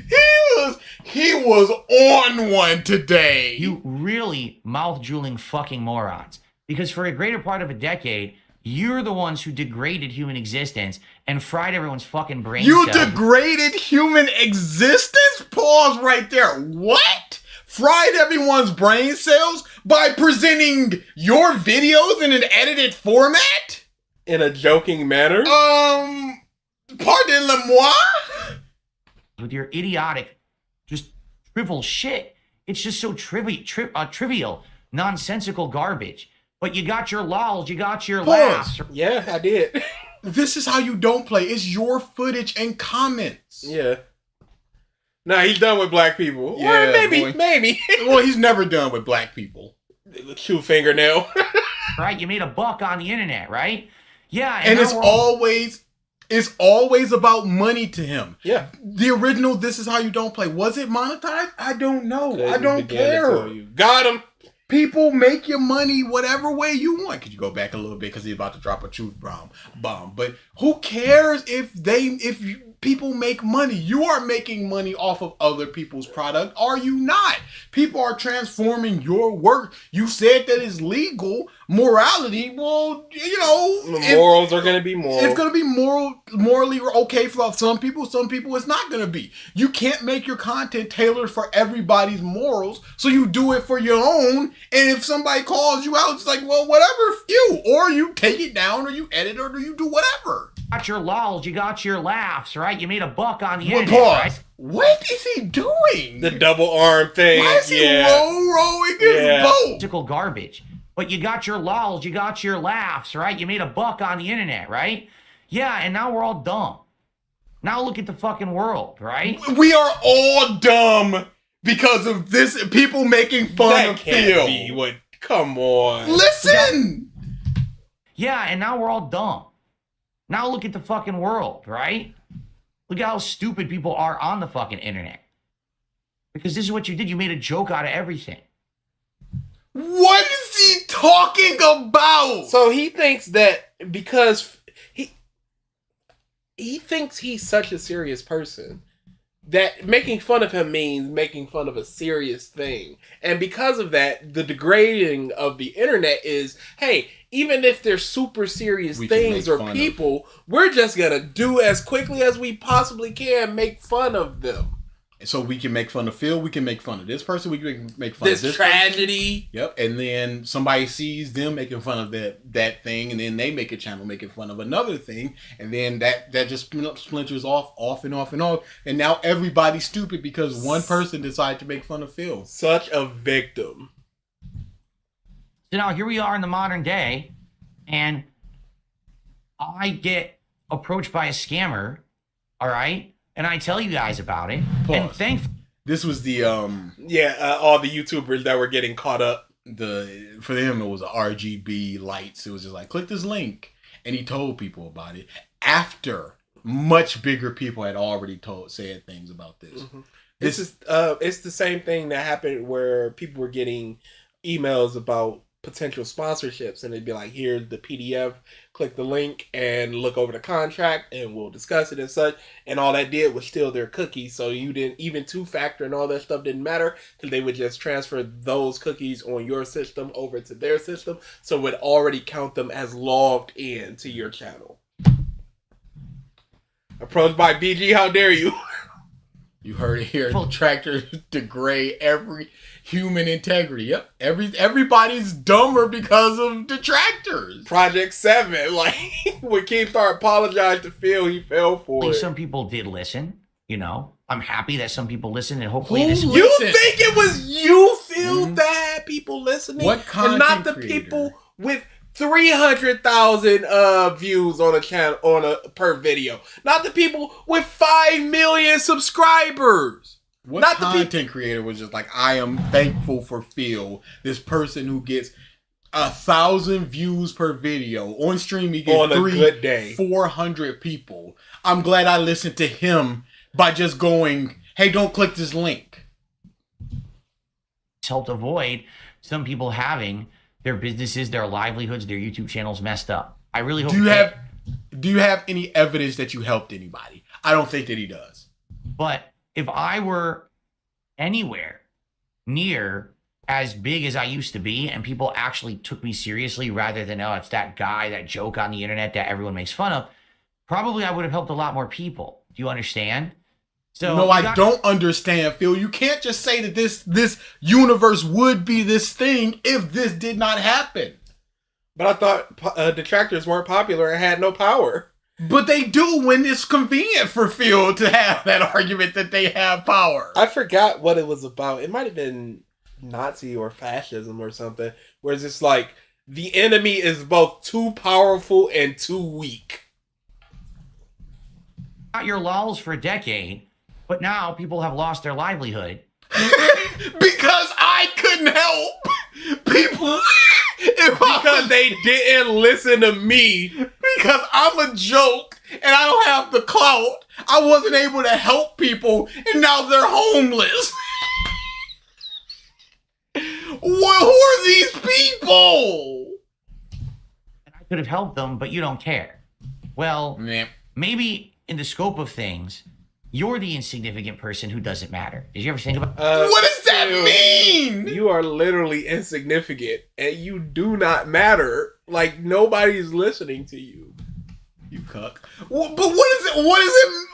What? He was on one today. You really mouth-drooling fucking morons. Because for a greater part of a decade, you're the ones who degraded human existence and fried everyone's fucking brain cells. You degraded human existence? Pause right there. What? Fried everyone's brain cells by presenting your videos in an edited format? In a joking manner? Pardon-le-moi? With your idiotic, just trivial shit. It's just so trivial, nonsensical garbage. But you got your lols, you got your laughs. Yeah, I did. This Is How You Don't Play. It's your footage and comments. Yeah. Nah, he's done with black people. Yeah, or maybe. Well, he's never done with black people. Two fingernail. Right, you made a buck on the internet, right? Yeah. And it's always about money to him. Yeah. The original This Is How You Don't Play. Was it monetized? I don't know. I don't care. Got him. People, make your money whatever way you want. Could you go back a little bit because he's about to drop a truth bomb? But who cares if people make money. You are making money off of other people's product, are you not? People are transforming your work. You said that it's legal. Morality, well, you know, morals are going to be moral. It's going to be morally okay for some people. Some people it's not going to be. You can't make your content tailored for everybody's morals, so you do it for your own. And if somebody calls you out, it's like, well, whatever, you. Or you take it down, or you edit, or you do whatever. Got your lulls, you got your laughs, right? You made a buck on the Well, internet, pause. right? What is he doing? The double arm thing. Why is he rolling his boat? Physical garbage. But you got your lulls, you got your laughs, right? You made a buck on the internet, right? Yeah, and now we're all dumb. Now look at the fucking world, right? We are all dumb because of this. People making fun That of can't Phil. be what. Come on. Listen. Yeah, and now we're all dumb. Now look at the fucking world, right? Look at how stupid people are on the fucking internet. Because this is what you did. You made a joke out of everything. What is he talking about? So he thinks that because he thinks he's such a serious person that making fun of him means making fun of a serious thing. And because of that, the degrading of the internet is, hey, even if they're super serious things or people, we're just going to do as quickly as we possibly can make fun of them. So we can make fun of Phil. We can make fun of this person. We can make fun of this tragedy. Person. Yep. And then somebody sees them making fun of that thing, and then they make a channel making fun of another thing, and then that just splinters off. And now everybody's stupid because one person decided to make fun of Phil. Such a victim. So now here we are in the modern day, and I get approached by a scammer, all right? And I tell you guys about it. Pause. And this was the all the YouTubers that were getting caught up. For them it was a RGB lights. It was just like, click this link, and he told people about it after much bigger people had already said things about this. Mm-hmm. It's the same thing that happened where people were getting emails about potential sponsorships, and they'd be like, here's the PDF, click the link and look over the contract and we'll discuss it and such. And all that did was steal their cookies, so you didn't even two-factor and all that stuff didn't matter, because they would just transfer those cookies on your system over to their system, so it would already count them as logged in to your channel. Approached by BG, how dare you? You heard it here. Detractors degrade every human integrity. Yep. Everybody's dumber because of detractors. Project 7, like, when Keemstar apologized to Phil, he fell for it. some people did listen, you know. I'm happy that some people listened, and hopefully You think it was you, Phil, that had people listening? What content and not the creator? people with 300,000 views on a channel per video. Not the people with 5 million subscribers. What not content creator was just like, I am thankful for Phil, this person who gets 1,000 views per video on stream. He gets on a good day 400 people. I'm glad I listened to him by just going, hey, don't click this link. It's helped avoid some people having their businesses, their livelihoods, their YouTube channels messed up. I really hope. Do you have any evidence that you helped anybody? I don't think that he does. But if I were anywhere near as big as I used to be, and people actually took me seriously rather than, oh, it's that guy, that joke on the internet that everyone makes fun of, probably I would have helped a lot more people. Do you understand? So no, I don't understand, Phil. You can't just say that this universe would be this thing if this did not happen. But I thought detractors weren't popular and had no power. But they do when it's convenient for Phil to have that argument that they have power. I forgot what it was about. It might have been Nazi or fascism or something, where it's just like, the enemy is both too powerful and too weak. Got your lulls for a decade, but now people have lost their livelihood. Because I couldn't help people. Because they didn't listen to me. Because I'm a joke and I don't have the clout. I wasn't able to help people and now they're homeless. Well, who are these people? I could have helped them, but you don't care. Well, maybe in the scope of things, you're the insignificant person who doesn't matter. Did you ever think about what does that mean? You are literally insignificant, and you do not matter. Like, nobody's listening to you. You cuck. Well, but what is it? What is it?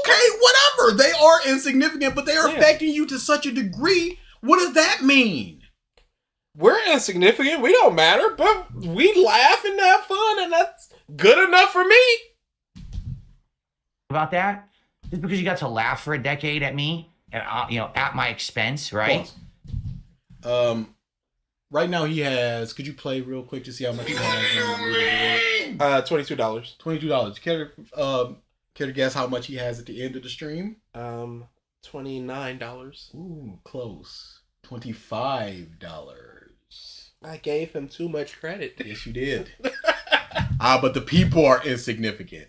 Okay, whatever. They are insignificant, but they are affecting you to such a degree. What does that mean? We're insignificant. We don't matter, but we laugh and have fun, and that's good enough for me. about that? Just because you got to laugh for a decade at me, and at my expense, right? Right now he has. Could you play real quick to see how much he has? $22. $22. Care to guess how much he has at the end of the stream? $29. Ooh, close. $25. I gave him too much credit. Yes, you did. But the people are insignificant.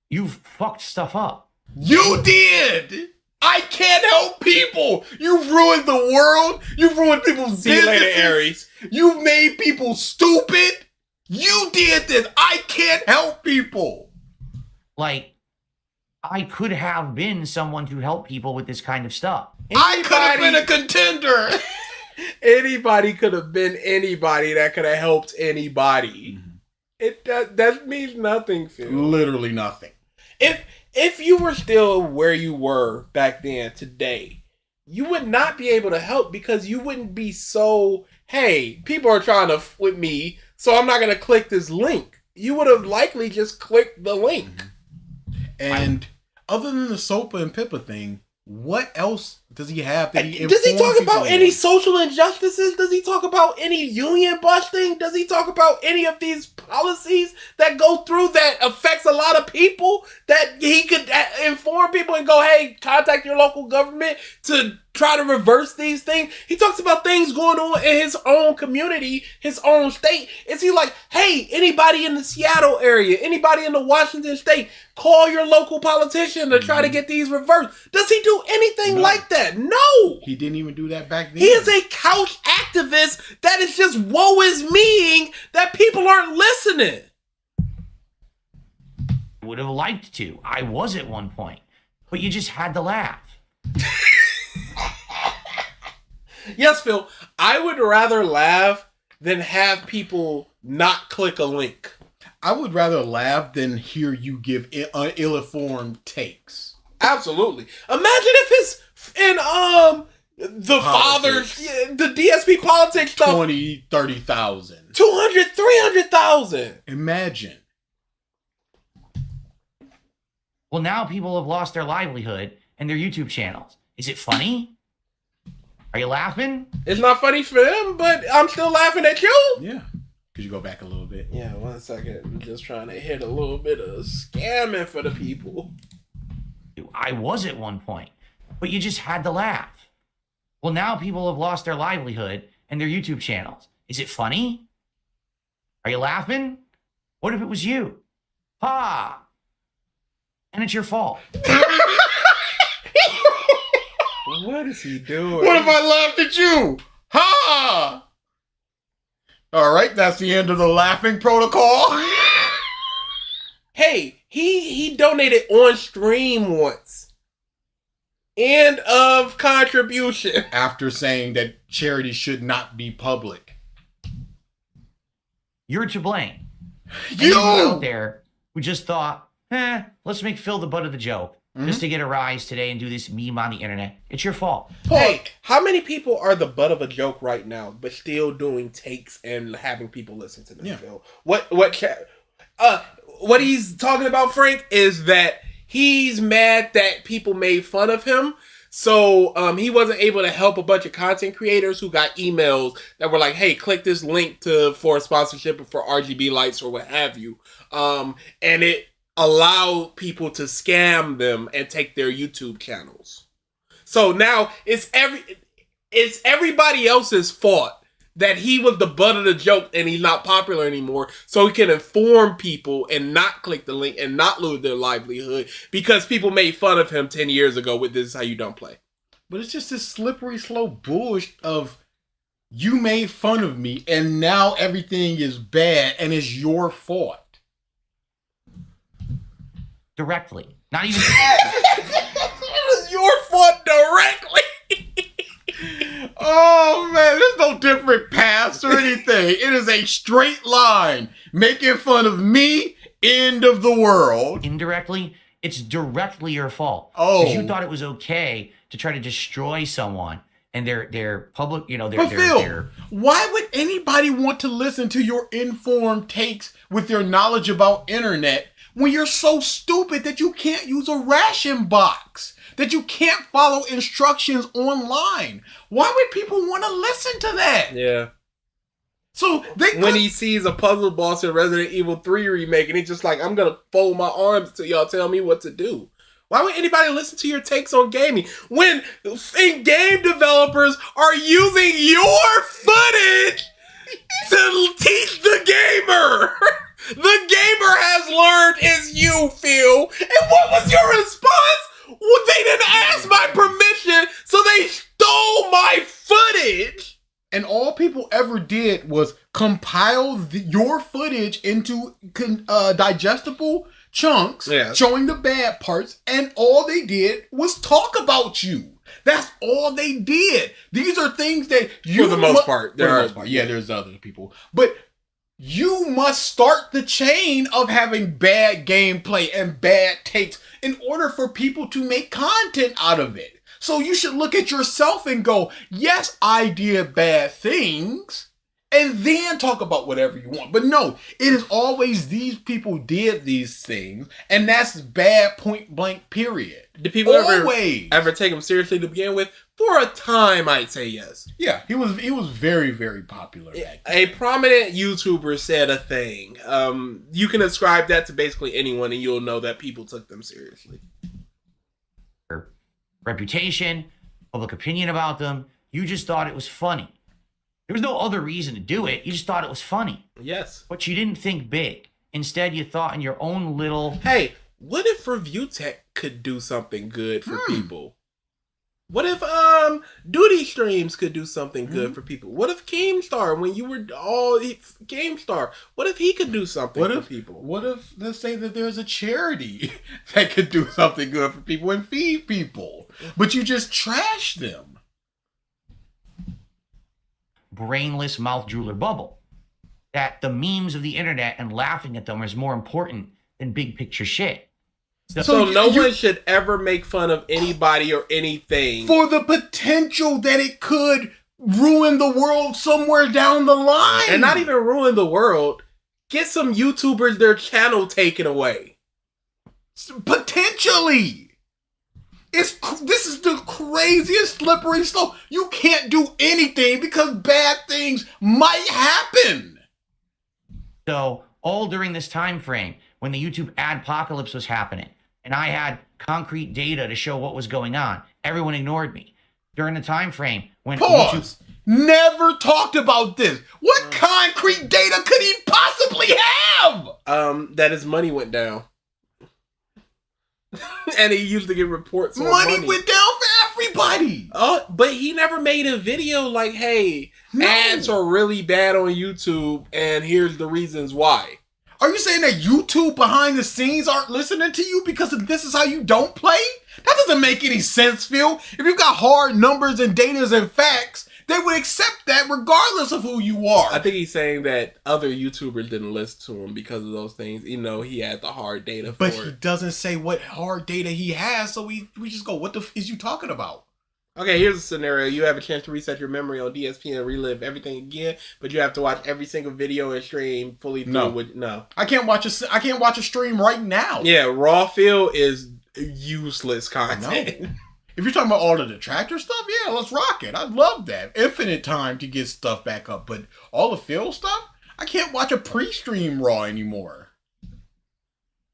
You fucked stuff up. You did! I can't help people! You've ruined the world! You've ruined people's See you later, businesses. Aries. You've made people stupid! You did this! I can't help people! Like, I could have been someone to help people with this kind of stuff. I could have been a contender! Anybody could have been anybody that could have helped anybody. That means nothing, Phil. Literally nothing. If you were still where you were back then today, you would not be able to help because you wouldn't be so, hey, people are trying to f with me, so I'm not going to click this link. You would have likely just clicked the link. And other than the Sopa and Pippa thing, what else does he have that he Does he talk about any on? social injustices? Does he talk about any union busting? Does he talk about any of these policies that go through that affects a lot of people that he could inform people and go, hey, contact your local government to try to reverse these things? He talks about things going on in his own community, his own state. Is he like, hey, anybody in the Seattle area, anybody in the Washington state, call your local politician to try to get these reversed? Does he do anything like that? No. He didn't even do that back then. He is a couch activist that is just woe is meing that people aren't listening. Would have liked to. I was at one point. But you just had to laugh. Yes, Phil, I would rather laugh than have people not click a link. I would rather laugh than hear you give ill-informed takes. Absolutely. Imagine if the fathers, the DSP politics stuff. 20, 30,000. 200, 300,000. Imagine. Well, now people have lost their livelihood and their YouTube channels. Is it funny? Are you laughing? It's not funny for them, but I'm still laughing at you. Yeah. Could you go back a little bit? Yeah, 1 second. I'm just trying to hit a little bit of scamming for the people. I was at one point. But you just had to laugh. Well, now people have lost their livelihood and their YouTube channels. Is it funny? Are you laughing? What if it was you? Ha! And it's your fault. What is he doing? What if I laughed at you? Ha! All right, that's the end of the laughing protocol. Hey, he donated on stream once. End of contribution. After saying that charity should not be public. You're to blame. You out there who just thought, let's make Phil the butt of the joke. Just to get a rise today and do this meme on the internet. It's your fault. Hey, how many people are the butt of a joke right now, but still doing takes and having people listen to them? Phil? What he's talking about, Frank, is that he's mad that people made fun of him. So he wasn't able to help a bunch of content creators who got emails that were like, hey, click this link for a sponsorship or for RGB lights or what have you. And it allow people to scam them and take their YouTube channels. So now it's everybody else's fault that he was the butt of the joke and he's not popular anymore, so he can inform people and not click the link and not lose their livelihood because people made fun of him 10 years ago with "This is how you don't play." But it's just this slippery slow bullshit of you made fun of me and now everything is bad and it's your fault. directly. Not even. It was your fault directly. Oh man, there's no different paths or anything. It is a straight line. Making fun of me, end of the world. Indirectly, it's directly your fault. Oh. Because you thought it was okay to try to destroy someone and their public, you know, But Phil, why would anybody want to listen to your informed takes with your knowledge about internet when you're so stupid that you can't use a ration box? That you can't follow instructions online? Why would people want to listen to that? Yeah. So when he sees a puzzle boss in Resident Evil 3 remake and he's just like, I'm gonna fold my arms till y'all tell me what to do. Why would anybody listen to your takes on gaming when game developers are using your footage to teach the gamer? The gamer has learned is you, Phil. And what was your response? Well, they didn't ask my permission, so they stole my footage. And all people ever did was compile your footage into digestible chunks, showing the bad parts, and all they did was talk about you. That's all they did. These are things that you... For the most part. Yeah, there's other people. But you must start the chain of having bad gameplay and bad takes in order for people to make content out of it. So you should look at yourself and go, yes, I did bad things, and then talk about whatever you want. But no, it is always these people did these things, and that's bad, point blank, period. Did people ever take him seriously to begin with? For a time, I'd say yes. Yeah, he was very, very popular. A prominent YouTuber said a thing. You can ascribe that to basically anyone, and you'll know that people took them seriously. Reputation, public opinion about them. You just thought it was funny. There was no other reason to do it. You just thought it was funny. Yes. But you didn't think big. Instead, you thought in your own little... Hey, what if Review Tech could do something good for people? What if Duty Streams could do something good for people? What if Keemstar, when you were all Keemstar, what if he could do something for people? What if, let's say that there's a charity that could do something good for people and feed people, but you just trash them? Brainless mouth drooler bubble. That the memes of the internet and laughing at them is more important than big picture shit. So no one should ever make fun of anybody or anything. For the potential that it could ruin the world somewhere down the line. And not even ruin the world. Get some YouTubers their channel taken away. Potentially. This is the craziest slippery slope. You can't do anything because bad things might happen. So all during this time frame, when the YouTube adpocalypse was happening, and I had concrete data to show what was going on, everyone ignored me. During the time frame when YouTube never talked about this. What concrete data could he possibly have? That his money went down. And he used to get reports on money went down for everybody. Oh, but he never made a video like, hey, ads are really bad on YouTube, and here's the reasons why. Are you saying that YouTube behind the scenes aren't listening to you because this is how you don't play? That doesn't make any sense, Phil. If you've got hard numbers and data and facts, they would accept that regardless of who you are. I think he's saying that other YouTubers didn't listen to him because of those things. You know, he had the hard data for but it. He doesn't say what hard data he has, so we just go, what the f is you talking about? Okay, here's a scenario. You have a chance to reset your memory on DSP and relive everything again, but you have to watch every single video and stream fully through. No. I can't watch a stream right now. Yeah, raw Phil is useless content. No. If you're talking about all the detractor stuff, yeah, let's rock it. I love that. Infinite time to get stuff back up, but all the Phil stuff, I can't watch a pre-stream raw anymore.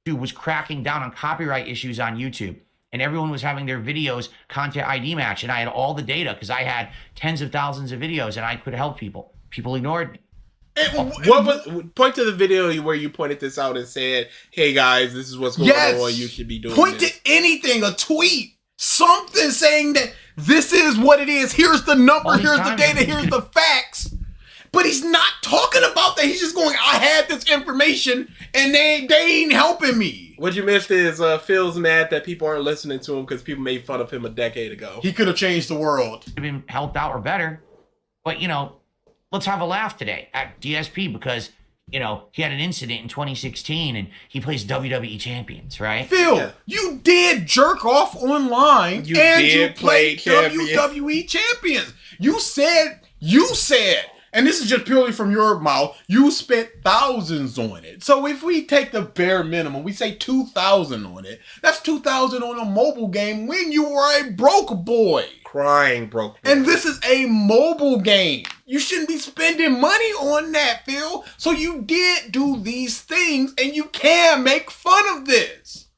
YouTube was cracking down on copyright issues on YouTube. And everyone was having their videos content ID match. And I had all the data because I had tens of thousands of videos and I could help people. People ignored me. Point to the video where you pointed this out and said, hey guys, this is what's going on. You should be doing Point to anything, a tweet, something saying that this is what it is. Here's the number, here's the data, here's the facts. But he's not talking about that. He's just going, I had this information and they ain't helping me. What you missed is Phil's mad that people aren't listening to him because people made fun of him a decade ago. He could have changed the world. Been helped out or better. But, let's have a laugh today at DSP because, he had an incident in 2016 and he plays WWE champions, right? Phil, you did jerk off online You and did you play played champions. WWE champions. You said, and this is just purely from your mouth, you spent thousands on it. So if we take the bare minimum, we say 2,000 on it. That's 2,000 on a mobile game when you were a broke boy. Crying broke. And this is a mobile game. You shouldn't be spending money on that, Phil. So you did do these things and you can make fun of this.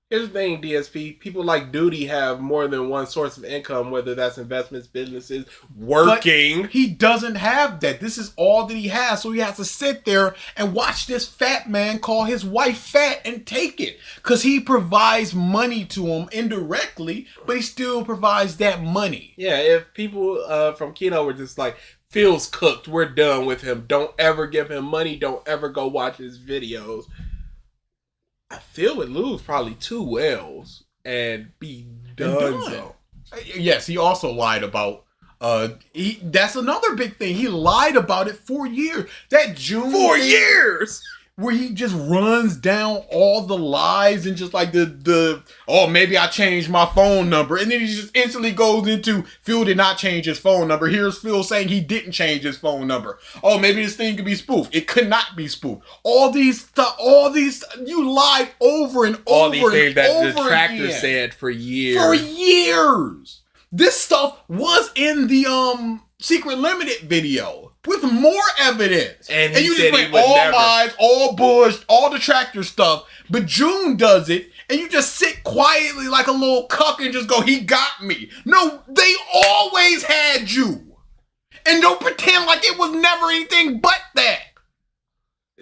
Here's the thing, DSP. People like Duty have more than one source of income, whether that's investments, businesses, working. But he doesn't have that. This is all that he has. So he has to sit there and watch this fat man call his wife fat and take it. Because he provides money to him indirectly, but he still provides that money. Yeah, if people from Kino were just like, Phil's cooked, we're done with him. Don't ever give him money. Don't ever go watch his videos. I Phil would lose probably 2 whales and be done. Yes, he also lied about that's another big thing. He lied about it for years. That June 4 years where he just runs down all the lies and just like the maybe I changed my phone number, and then he just instantly goes into Phil did not change his phone number. Here's Phil saying he didn't change his phone number. Oh, maybe this thing could be spoofed. It could not be spoofed. All these you lied over and over. All these things that over detractors again. said for years. For years. This stuff was in the Secret Limited video with more evidence. And you said just went he would all never. lies, all bush, all detractor stuff. But June does it, and you just sit quietly like a little cuck and just go, he got me. No, they always had you. And don't pretend like it was never anything but that.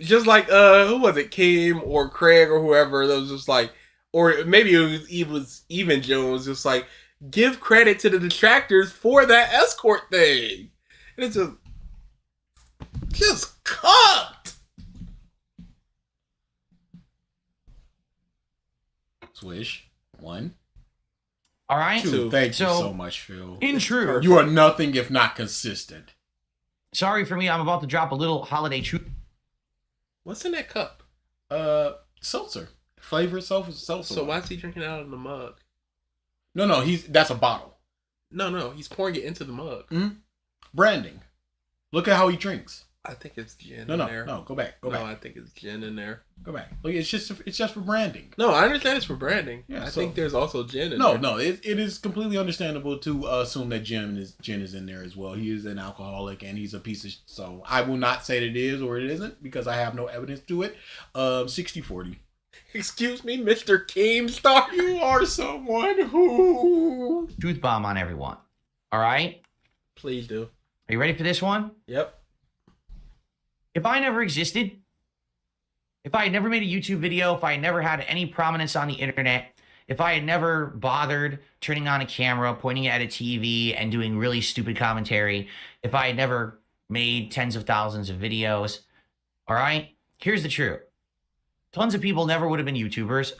Just like, who was it, Kim or Craig or whoever, that was just like, or maybe it was even Jones, just like, give credit to the detractors for that escort thing. And it's just cucked. Swish. 1. All right. 2. Thank you So, so much, Phil. in truth, You are nothing if not consistent. sorry for me, I'm about to drop a little holiday truth. What's in that cup? Seltzer. Flavored seltzer. So why is he drinking out of the mug? No, that's a bottle. No, he's pouring it into the mug. Mm-hmm. Branding. Look at how he drinks. I think it's gin in there. No, go back. Go back. I think it's gin in there. Go back. Look, it's just for branding. No, I understand it's for branding. Yeah, I think there's also gin in there. No, it is completely understandable to assume that gin is in there as well. He is an alcoholic and he's a piece of so I will not say that it is or it isn't because I have no evidence to it. 60-40. Excuse me, Mr. Keemstar. You are someone who Truth bomb on everyone. All right? Please do. Are you ready for this one? Yep. If I never existed, if I had never made a YouTube video, if I had never had any prominence on the internet, if I had never bothered turning on a camera, pointing it at a TV, and doing really stupid commentary, if I had never made tens of thousands of videos, all right? Here's the truth. Tons of people never would have been YouTubers.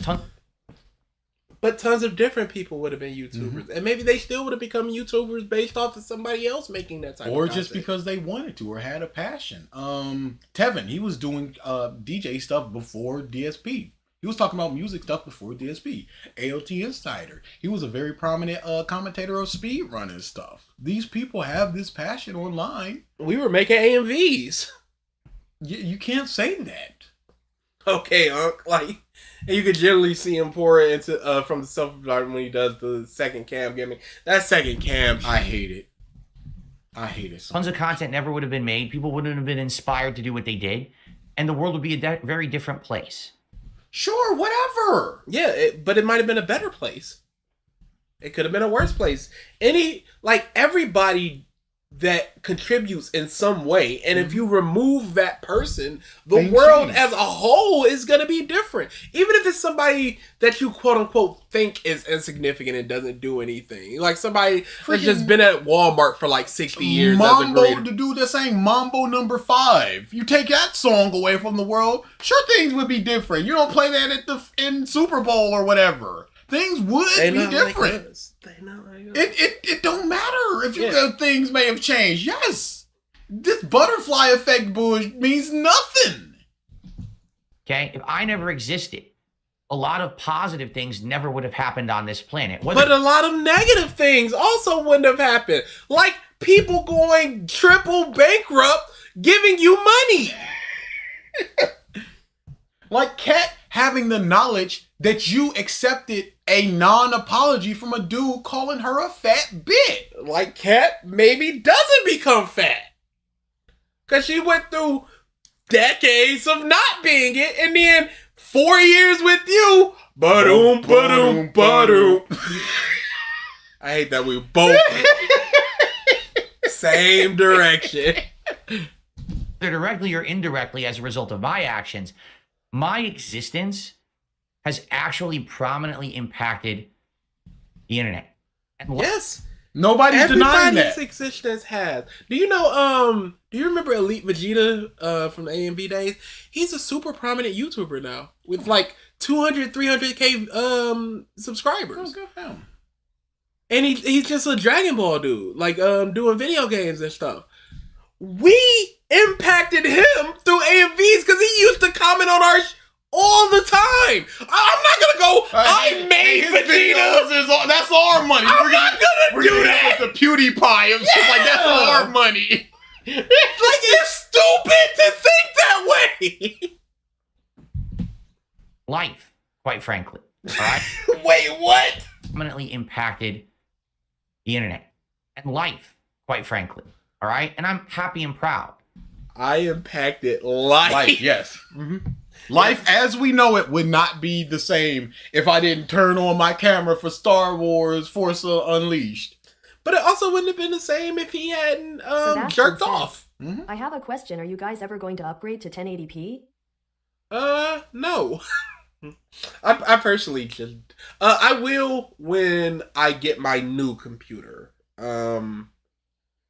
But tons of different people would have been YouTubers. And maybe they still would have become YouTubers based off of somebody else making that type of content. or just because they wanted to or had a passion. Tevin, he was doing DJ stuff before DSP. He was talking about music stuff before DSP. AOT Insider. He was a very prominent commentator of speedrunning stuff. These people have this passion online. We were making AMVs. You can't say that. Okay, Unc. Like, and you could generally see him pour it into from the self-regard when he does the second cam gimmick. That second cam, I hate it. I hate it. So Tons of content never would have been made. People wouldn't have been inspired to do what they did. And the world would be a very different place. Sure, whatever. Yeah, but it might have been a better place. It could have been a worse place. Everybody that contributes in some way. And if you remove that person, the world as a whole is going to be different. Even if it's somebody that you quote unquote think is insignificant and doesn't do anything. Like somebody that's just been at Walmart for like 60 years. Mambo, the dude that sang Mambo number 5. You take that song away from the world, sure things would be different. You don't play that in Super Bowl or whatever. Things would be different. It don't matter if things may have changed. Yes. This butterfly effect bullshit means nothing. Okay? If I never existed, a lot of positive things never would have happened on this planet. But a lot of negative things also wouldn't have happened. Like people going triple bankrupt giving you money. Like Kat having the knowledge that you accepted a non-apology from a dude calling her a fat bitch. Like Kat maybe doesn't become fat. Because she went through decades of not being it, and then 4 years with you. Ba-doom, ba-doom, ba-doom. I hate that we both same direction. Either directly or indirectly as a result of my actions, my existence has actually prominently impacted the internet. And yes. Nobody's denying that. Everybody's existence has. Do you know, do you remember Elite Vegeta from the A&B days? He's a super prominent YouTuber now with like 200, 300K subscribers. Oh, good for him. And he's just a Dragon Ball dude, like doing video games and stuff. We impacted him through AMVs because he used to comment on our all the time. I'm not gonna go. I made Vegeta. That's our money. I'm not gonna do that with the PewDiePie. It's just like that's our money. Like it's stupid to think that way. Life, quite frankly. All right. Wait, what? Prominently impacted the internet and life, quite frankly. All right, and I'm happy and proud. I impacted life. Yes. Mm-hmm. Life as we know it would not be the same if I didn't turn on my camera for Star Wars Force Unleashed. But it also wouldn't have been the same if he hadn't jerked off. Mm-hmm. I have a question. Are you guys ever going to upgrade to 1080p? No. I personally just... I will when I get my new computer. I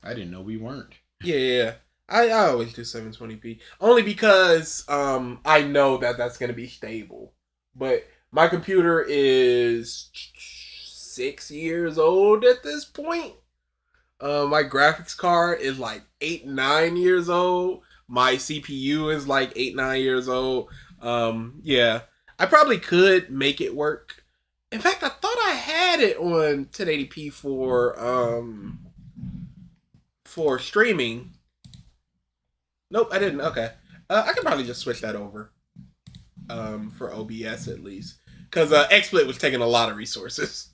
didn't know we weren't. Yeah. I always do 720p. Only because I know that that's going to be stable. But my computer is 6 years old at this point. My graphics card is like 8, 9 years old. My CPU is like 8, 9 years old. Yeah. I probably could make it work. In fact, I thought I had it on 1080p for streaming. Nope, I didn't. Okay. I could probably just switch that over. For OBS at least. Because XSplit was taking a lot of resources.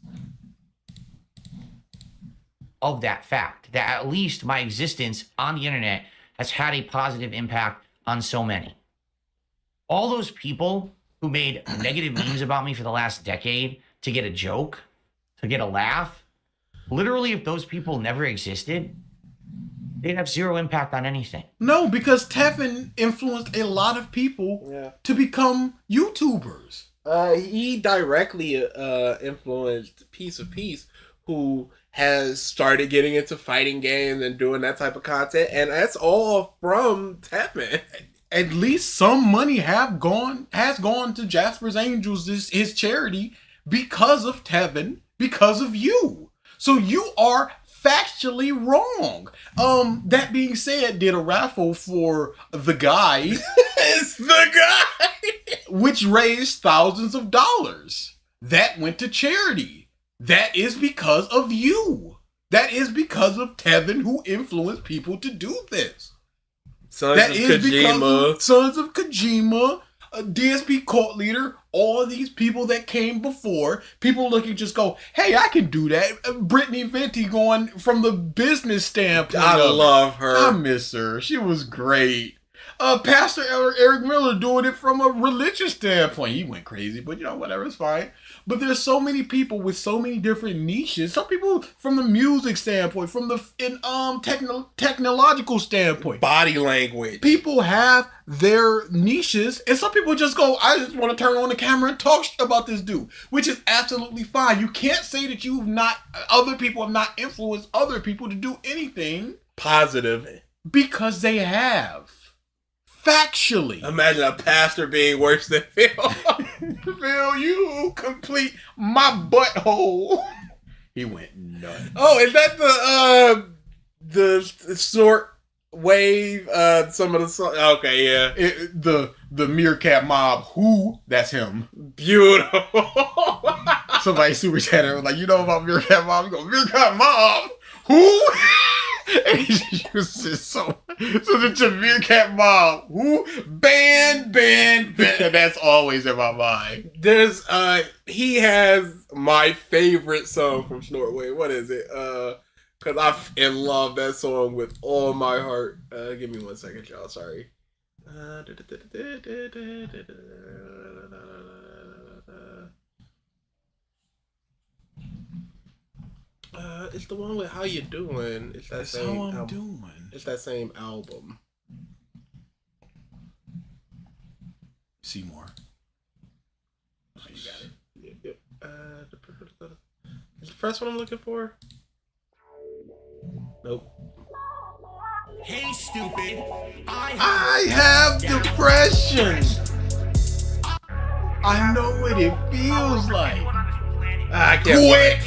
Of that fact, that at least my existence on the internet has had a positive impact on so many. All those people who made negative memes about me for the last decade to get a joke, to get a laugh, literally if those people never existed, they'd have zero impact on anything. No, because Tevin influenced a lot of people to become YouTubers. He directly influenced Piece of Peace, who has started getting into fighting games and doing that type of content, and that's all from Tevin. At least some money has gone to Jasper's Angels, his charity, because of Tevin, because of you. So you are factually wrong. That being said, did a raffle for The Guy. It's The Guy! Which raised thousands of dollars. That went to charity. That is because of you. That is because of Tevin, who influenced people to do this. Sons of Kojima, DSP cult leader, all of these people that came before, people looking just go, hey, I can do that. Brittany Venti going from the business standpoint. I love her. I miss her. She was great. Pastor Eric Miller doing it from a religious standpoint. He went crazy, but whatever, it's fine. But there's so many people with so many different niches. Some people from the music standpoint, from the technological standpoint, body language. People have their niches, and some people just go, I just want to turn on the camera and talk about this dude, which is absolutely fine. You can't say that other people have not influenced other people to do anything positive because they have. Factually. Imagine a pastor being worse than Phil. Phil, you complete my butthole. He went nuts. Oh, is that the short wave? Some of the songs. Okay, yeah. The Meerkat Mob. Who? That's him. Beautiful. Somebody super chatted like, you know about Meerkat Mob? You go, Meerkat Mob. Who? And he uses so the Meerkat Mob. Who? Band. That's always in my mind. There's he has my favorite song from Snortwave. What is it? Cause I love that song with all my heart. Give me 1 second, y'all. Sorry. It's the one with How You Doing. It's that same How I'm album. Doing. It's that same album. Seymour. Oh, you got it. Yep. Is the first one I'm looking for? Nope. Hey, stupid. I have depression. I know what it feels like. I can't Quit.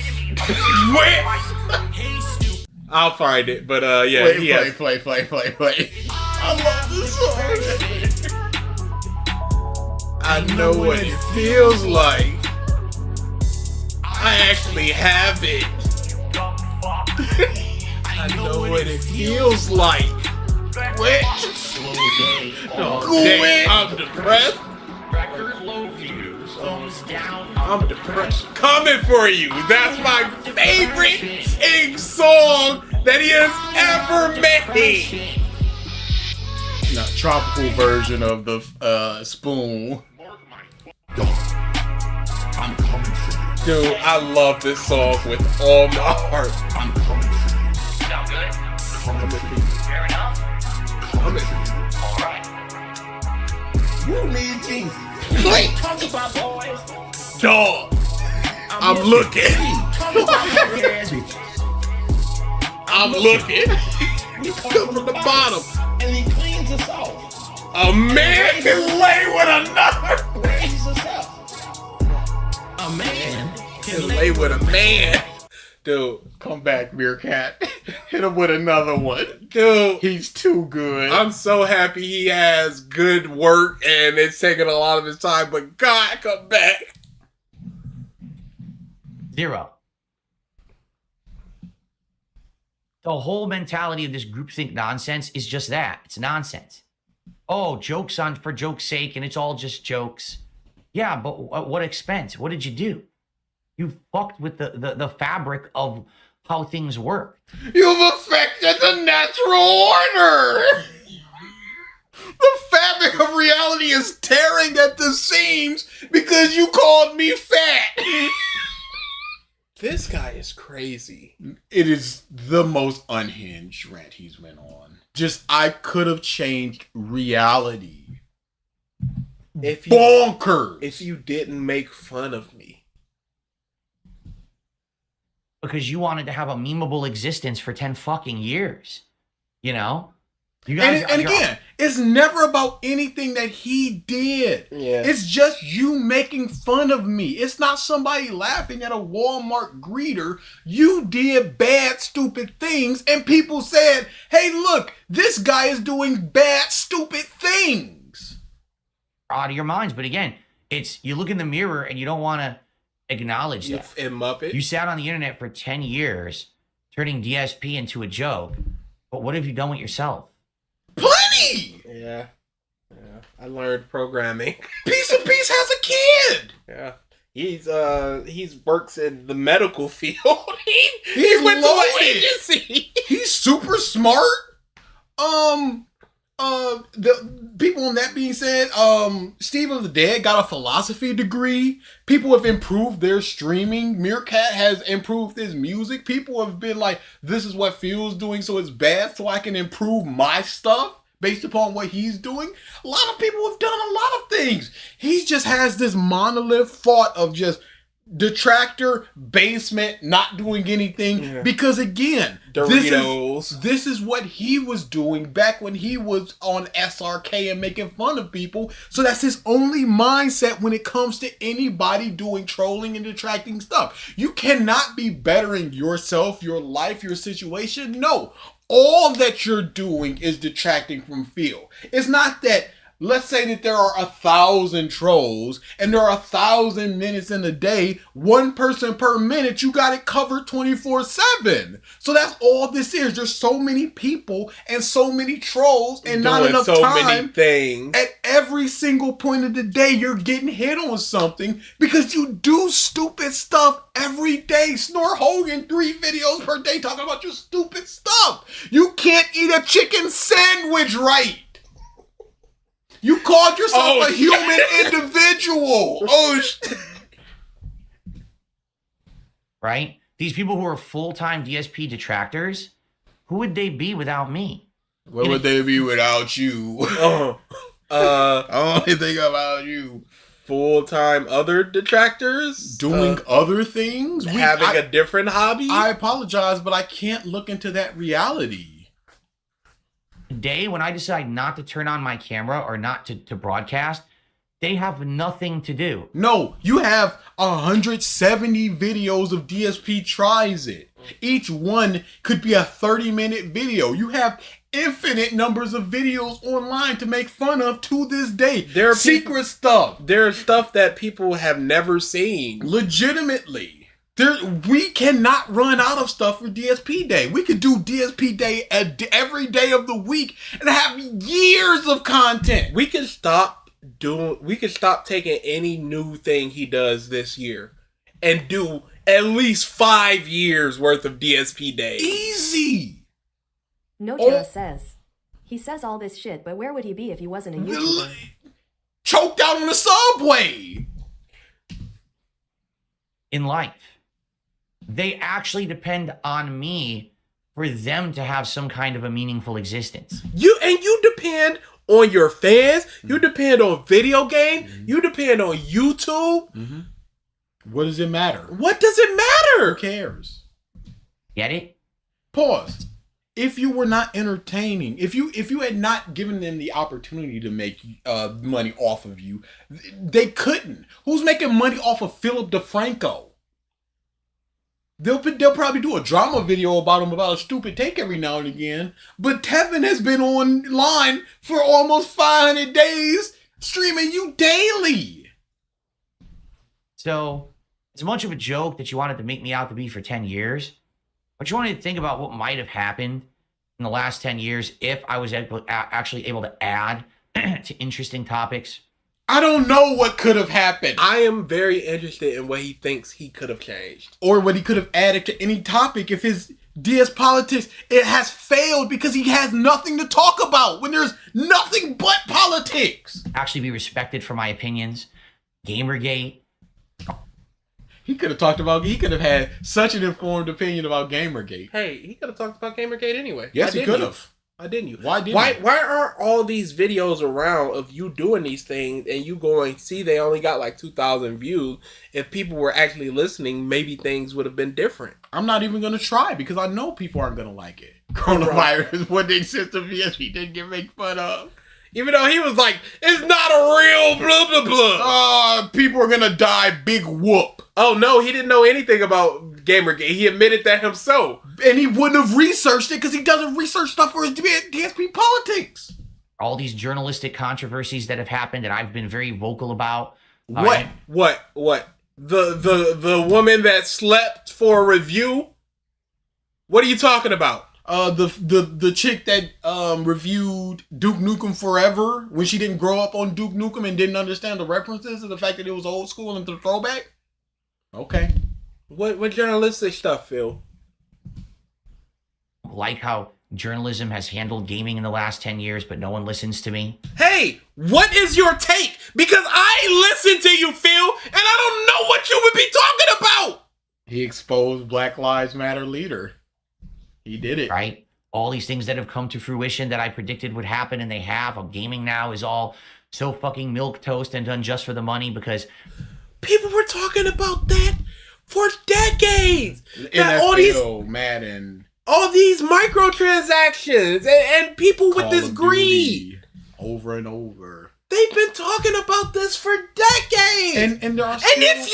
I'll find it, but yeah. Play. I love this song. I know what it feels like. I actually have it. I know what it feels like. Quit. Quit. I'm depressed. I'm depressed. Coming for you. That's my favorite song that he has ever made. Not tropical version of the Spoon. I'm coming for you. Dude, I love this song with all my heart. I'm coming for you. Sound good? Coming for you. Fair enough. Coming for you. All right. You need Jesus. Wait. Talk about boys. Dog. I'm looking. Talk about boys. I'm looking. We come From the bottom. and he cleans us off. A man can lay with another. Raises us up. A man Can lay with a man. Dude, Come back, Meerkat. Hit him with another one. dude. He's too good. I'm so happy he has good work and it's taking a lot of his time, but God, come back. 0. The whole mentality of this groupthink nonsense is just that. It's nonsense. Oh, jokes on for joke's sake, and it's all just jokes. Yeah, but at what expense? What did you do? You fucked with the fabric of how things work. You've affected the natural order. The fabric of reality is tearing at the seams because you called me fat. This guy is crazy. It is the most unhinged rant he's went on. Just, I could have changed reality. If Bonkers. If you didn't make fun of me. Because you wanted to have a memeable existence for 10 fucking years. You know? You guys, And again, it's never about anything that he did. Yeah. It's just you making fun of me. It's not somebody laughing at a Walmart greeter. You did bad, stupid things, and people said, hey, look, this guy is doing bad, stupid things. out of your minds. But again, it's you look in the mirror and you don't want to acknowledge that. And Muppet. You sat on the internet for 10 years, turning DSP into a joke. But what have you done with yourself? Plenty! Yeah. I learned programming. Piece of Peace has a kid! Yeah. He's works in the medical field. he He's went to an loaded. agency. He's super smart. The people on that being said, Steve of the Dead got a philosophy degree. People have improved their streaming. Meerkat has improved his music. People have been like, this is what Phil's doing, so it's bad, so I can improve my stuff based upon what he's doing. A lot of people have done a lot of things. He just has this monolith thought of just detractor, basement, not doing anything. Because again, Doritos. This is what he was doing back when he was on SRK and making fun of people. So that's his only mindset when it comes to anybody doing trolling and detracting stuff. You cannot be bettering yourself, your life, your situation. No. All that you're doing is detracting from Phil. It's not that, let's say that there are 1,000 trolls and there are 1,000 minutes in a day, one person per minute, you got it covered 24/7. So that's all this is. There's so many people and so many trolls and not enough so time. many things. At every single point of the day, you're getting hit on something because you do stupid stuff every day. Snore Hogan 3 videos per day talking about your stupid stuff. You can't eat a chicken sandwich right. You called yourself a human individual. Right? These people who are full-time DSP detractors, who would they be without me? What would they be without you? I only think about you. Full-time other detractors? Doing other things? Having a different hobby? I apologize, but I can't look into that reality. Day when I decide not to turn on my camera or not to broadcast, they have nothing to do. No, you have 170 videos of DSP Tries It. Each one could be a 30-minute video. You have infinite numbers of videos online to make fun of to this day. There are secret stuff. There's stuff that people have never seen. Legitimately. We cannot run out of stuff for DSP Day. We could do DSP Day every day of the week and have years of content. We can stop taking any new thing he does this year and do at least 5 years worth of DSP Day. Easy. Nojira says, he says all this shit, but where would he be if he wasn't a YouTuber? Choked out on the subway. In life, they actually depend on me for them to have some kind of a meaningful existence. You depend on your fans. You depend on video games. You depend on YouTube. What does it matter? What does it matter? Who cares? Get it? Pause. If you were not entertaining, if you had not given them the opportunity to make money off of you, they couldn't. Who's making money off of Philip DeFranco? They'll probably do a drama video about him about a stupid take every now and again. But Tevin has been online for almost 500 days, streaming you daily. So, as much of a joke that you wanted to make me out to be for 10 years, but you wanted to think about what might have happened in the last 10 years if I was actually able to add to interesting topics. I don't know what could have happened. I am very interested in what he thinks he could have changed. Or what he could have added to any topic if his DS politics, it has failed because he has nothing to talk about when there's nothing but politics. Actually be respected for my opinions. Gamergate. He could have had such an informed opinion about Gamergate. Hey, he could have talked about Gamergate anyway. Yes, he could have. Why didn't you? Why didn't why you? why aren't all these videos around of you doing these things and you going, see, they only got like 2,000 views. If people were actually listening, maybe things would have been different. I'm not even going to try because I know people aren't going to like it. Coronavirus wouldn't exist if he didn't get made fun of. Even though he was like, it's not a real blah, blah, blah. People are going to die, big whoop. Oh, no, he didn't know anything about Gamergate. He admitted that himself. And he wouldn't have researched it because he doesn't research stuff for his DSP politics. All these journalistic controversies that have happened that I've been very vocal about. What? The woman that slept for a review? What are you talking about? The chick that reviewed Duke Nukem Forever when she didn't grow up on Duke Nukem and didn't understand the references and the fact that it was old school and the throwback. Okay. What journalistic stuff, Phil? Like how journalism has handled gaming in the last 10 years, but no one listens to me. Hey, what is your take? Because I listen to you, Phil, and I don't know what you would be talking about. He exposed Black Lives Matter leader. He did it. Right? All these things that have come to fruition that I predicted would happen, and they have. Gaming now is all so fucking milquetoast and done just for the money because people were talking about that for decades. NFL, Madden, all these microtransactions and people with this greed. Over and over. They've been talking about this for decades. And there are if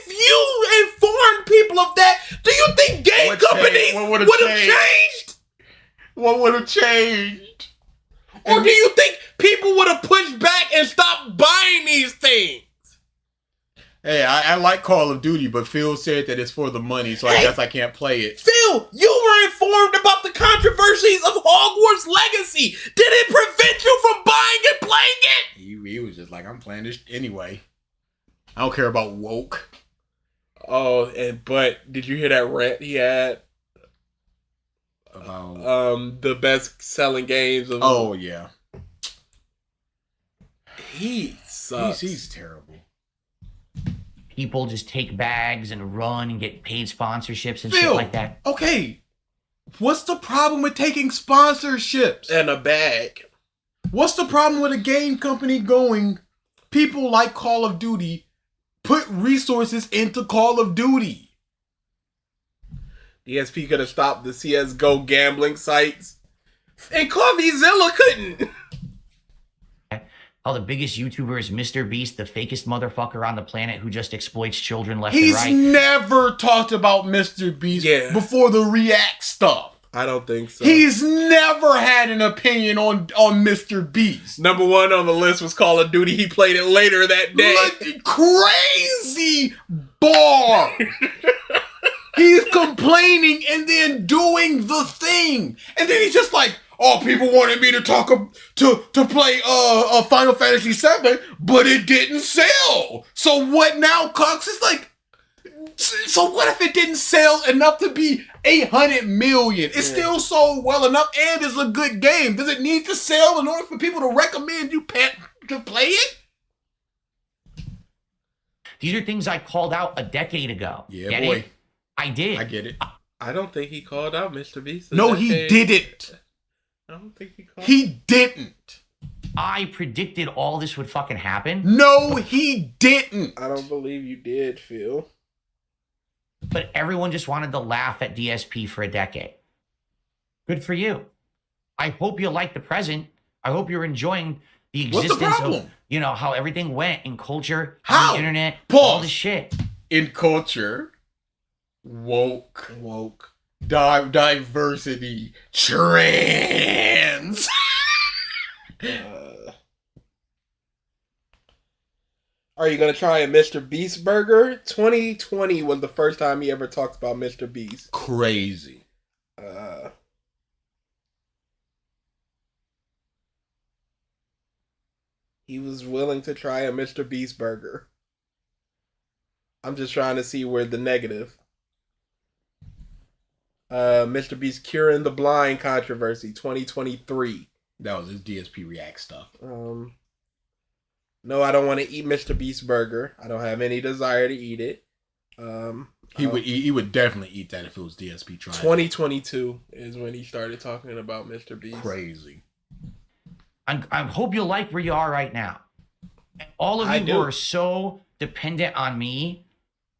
you informed people of that, do you think game companies would have changed? What would have changed? Or do you think people would have pushed back and stopped buying these things? Hey, I like Call of Duty, but Phil said that it's for the money, so I guess I can't play it. Phil, you were informed about the controversies of Hogwarts Legacy. Did it prevent you from buying and playing it? He was just like, I'm playing this anyway. I don't care about woke. Oh, but did you hear that rant he had? About the best selling games of yeah. He sucks. He's terrible. People just take bags and run and get paid sponsorships and Phil, shit like that. Okay, what's the problem with taking sponsorships? And a bag. What's the problem with a game company going, people like Call of Duty, put resources into Call of Duty? DSP could have stopped the CSGO gambling sites. And CoffeeZilla couldn't. Oh, the biggest YouTuber is Mr. Beast, the fakest motherfucker on the planet who just exploits children left and He's right. never talked about Mr. Beast before the React stuff. I don't think so. He's never had an opinion on Mr. Beast. Number one on the list was Call of Duty. He played it later that day. Like, crazy bar. He's complaining and then doing the thing. And then he's just like, oh, people wanted me to talk to play Final Fantasy VII, but it didn't sell. So what now, Cox? It's like, so what if it didn't sell enough to be 800 million? It's still sold well enough and it's a good game. Does it need to sell in order for people to recommend you to play it? These are things I called out a decade ago. Yeah, Get boy. it? I did. I get it. I don't think he called out Mr. Beast. No, he didn't. I don't think he called. He didn't. I predicted all this would fucking happen. No, he didn't. I don't believe you did, Phil. But everyone just wanted to laugh at DSP for a decade. Good for you. I hope you like the present. I hope you're enjoying the existence of, how everything went in culture, on the internet, all the shit. In culture, woke, diversity, trans. Are you gonna try a Mr. Beast burger? 2020 was the first time he ever talked about Mr. Beast. Crazy. He was willing to try a Mr. Beast burger. I'm just trying to see where the negative. Mr. Beast curing the blind controversy, 2023. That was his DSP React stuff. No, I don't want to eat Mr. Beast burger. I don't have any desire to eat it. He would definitely eat that if it was DSP Tries It. 2022 is when he started talking about Mr. Beast. Crazy. I hope you like where you are right now. All of you who are so dependent on me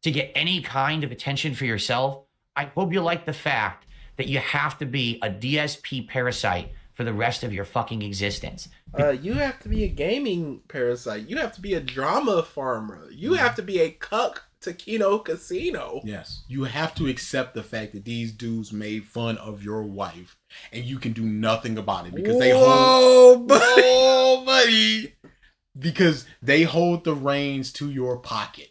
to get any kind of attention for yourself, I hope you like the fact that you have to be a DSP parasite for the rest of your fucking existence. You have to be a gaming parasite. You have to be a drama farmer. You have to be a cuck to Kino Casino. Yes. You have to accept the fact that these dudes made fun of your wife and you can do nothing about it because they hold... Whoa, buddy! Because they hold the reins to your pocket.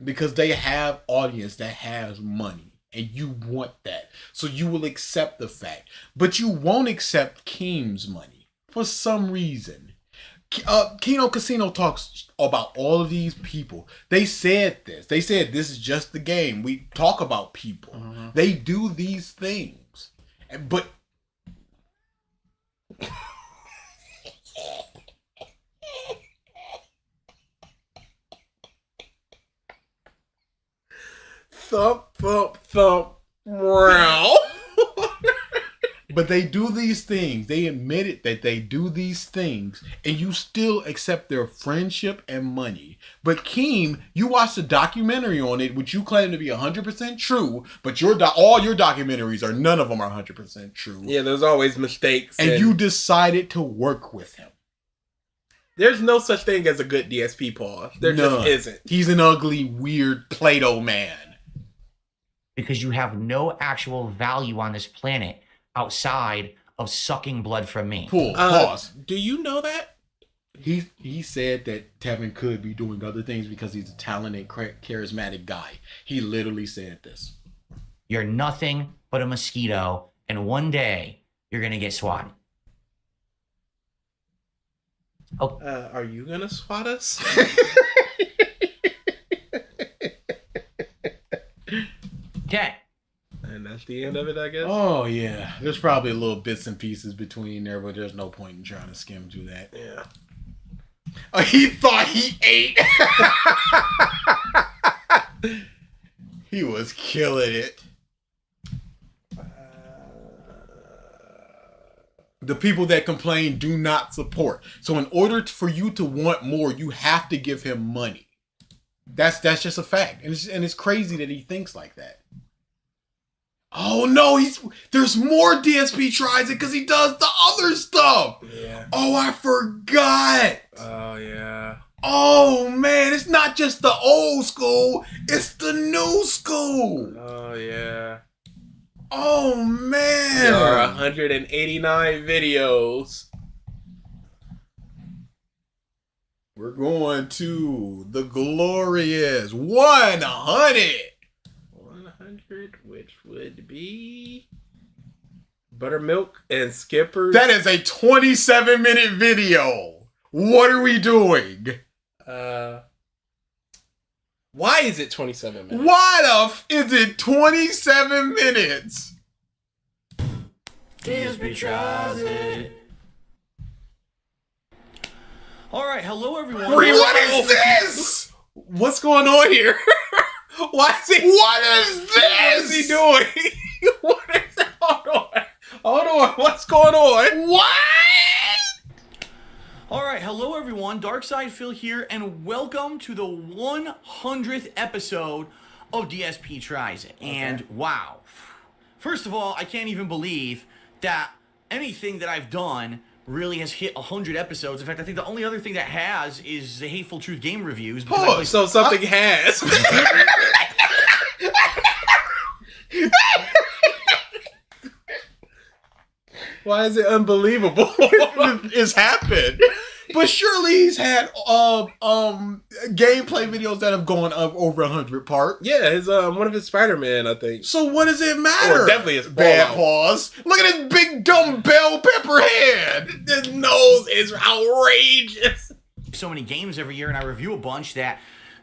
Because they have audience that has money. And you want that. So you will accept the fact. But you won't accept Keem's money. For some reason. Kino Casino talks about all of these people. They said this. They said this is just the game. We talk about people. They do these things. But thump, thump, thump, meow. But they do these things. They admitted that they do these things, and you still accept their friendship and money. But Keem, you watched a documentary on it, which you claim to be 100% true, but all your documentaries are, none of them are 100% true. Yeah, there's always mistakes. And you decided to work with him. There's no such thing as a good DSP pause. There just isn't. He's an ugly, weird Play-Doh man. Because you have no actual value on this planet outside of sucking blood from me. Pause. Do you know that? He said that Tevin could be doing other things because he's a talented, charismatic guy. He literally said this. You're nothing but a mosquito, and one day you're gonna get swatted. Oh, are you gonna swat us? Okay. And that's the end of it, I guess. Oh yeah, there's probably little bits and pieces between there, but there's no point in trying to skim through that. Yeah. Oh, he thought he ate. He was killing it. The people that complain do not support. So in order for you to want more, you have to give him money. That's just a fact, and it's crazy that he thinks like that. Oh no, there's more DSP Tries It because he does the other stuff. Yeah. Oh, I forgot. Oh yeah. Oh man, it's not just the old school, it's the new school. Oh yeah. Oh man. There are 189 videos. We're going to the glorious 100. 100, which would be Buttermilk and Skippers. That is a 27-minute video. What are we doing? Why is it 27 minutes? Why the is it 27 minutes? DSP Tries It. All right, hello everyone. What is this? What's going on here? What is he doing? What is that? Hold on. What's going on? What? All right, hello everyone. DarksydePhil here, and welcome to the 100th episode of DSP Tries It. And wow, first of all, I can't even believe that anything that I've done really has hit 100 episodes. In fact, I think the only other thing that has is the Hateful Truth game reviews. Oh, so something has. Why is it unbelievable? It's happened. But surely he's had gameplay videos that have gone up over 100 part. Yeah, his one of his Spider-Man, I think. So what does it matter? Or definitely his bad paws. Look at his big dumb bell pepper head. His nose is outrageous. So many games every year, and I review a bunch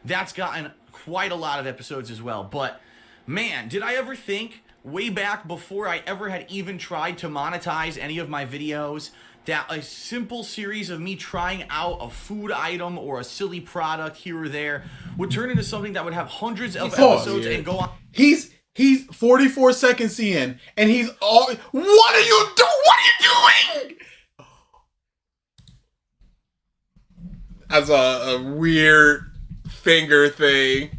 that's gotten quite a lot of episodes as well. But man, did I ever think way back before I ever had even tried to monetize any of my videos that a simple series of me trying out a food item or a silly product here or there would turn into something that would have hundreds of episodes and go on. He's 44 seconds in, and he's all. What are you doing? That's a weird finger thing.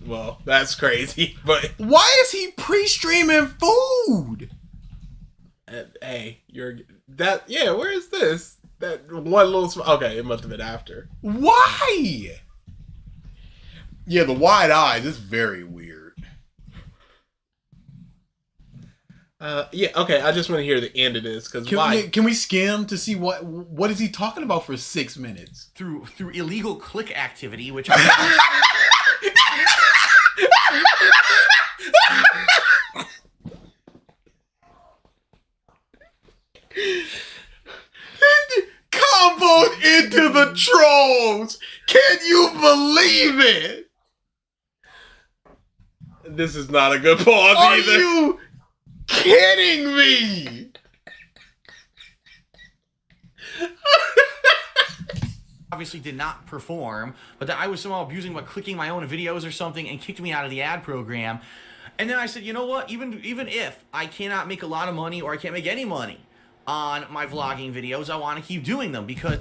Well, that's crazy, but why is he pre-streaming food? Hey, where is this? That one little okay, it must have been after. Why? Yeah, the wide eyes is very weird. Yeah, okay, I just want to hear the end of this because can we skim to see what is he talking about for 6 minutes? Through illegal click activity, which comboed into the trolls. Can you believe it? This is not a good pause either. Are you kidding me? obviously did not perform, but that I was somehow abusing by clicking my own videos or something and kicked me out of the ad program. And then I said, you know what? Even if I cannot make a lot of money or I can't make any money on my vlogging videos, I want to keep doing them because...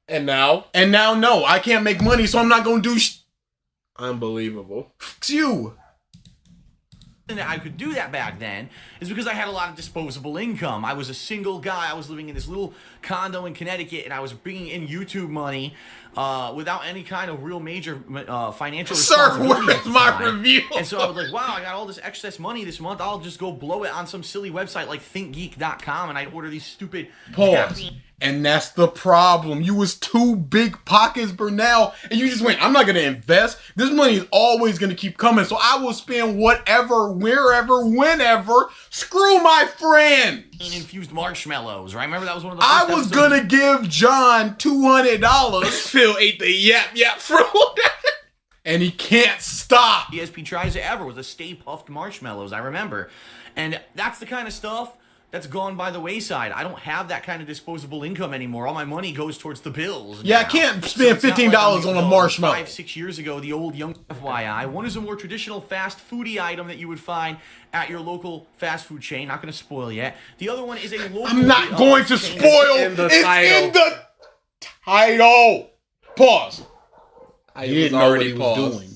And now, no, I can't make money, so I'm not going to do unbelievable. F*** you. And I could do that back then is because I had a lot of disposable income. I was a single guy. I was living in this little condo in Connecticut, and I was bringing in YouTube money without any kind of real major financial responsibility. Sir, where's my review? And so I was like, wow, I got all this excess money this month. I'll just go blow it on some silly website like thinkgeek.com, and I'd order these stupid... Pause. And that's the problem. You was too big pockets, Burnell, and you just went, I'm not going to invest. This money is always going to keep coming, so I will spend whatever, wherever, whenever. Screw my friend. Infused marshmallows, right? Remember that was one of the I was going to give John $200. Phil ate the yap fruit. And he can't stop. DSP Tries It ever with the Stay Puffed marshmallows, I remember. And that's the kind of stuff that's gone by the wayside. I don't have that kind of disposable income anymore. All my money goes towards the bills. Yeah, now. I can't spend $15 on a marshmallow. 5-6 years ago, the old young FYI. One is a more traditional fast foodie item that you would find at your local fast food chain. Not going to spoil yet. The other one is a local... I'm not going to spoil. It's in the title. Pause. I didn't know what he was doing.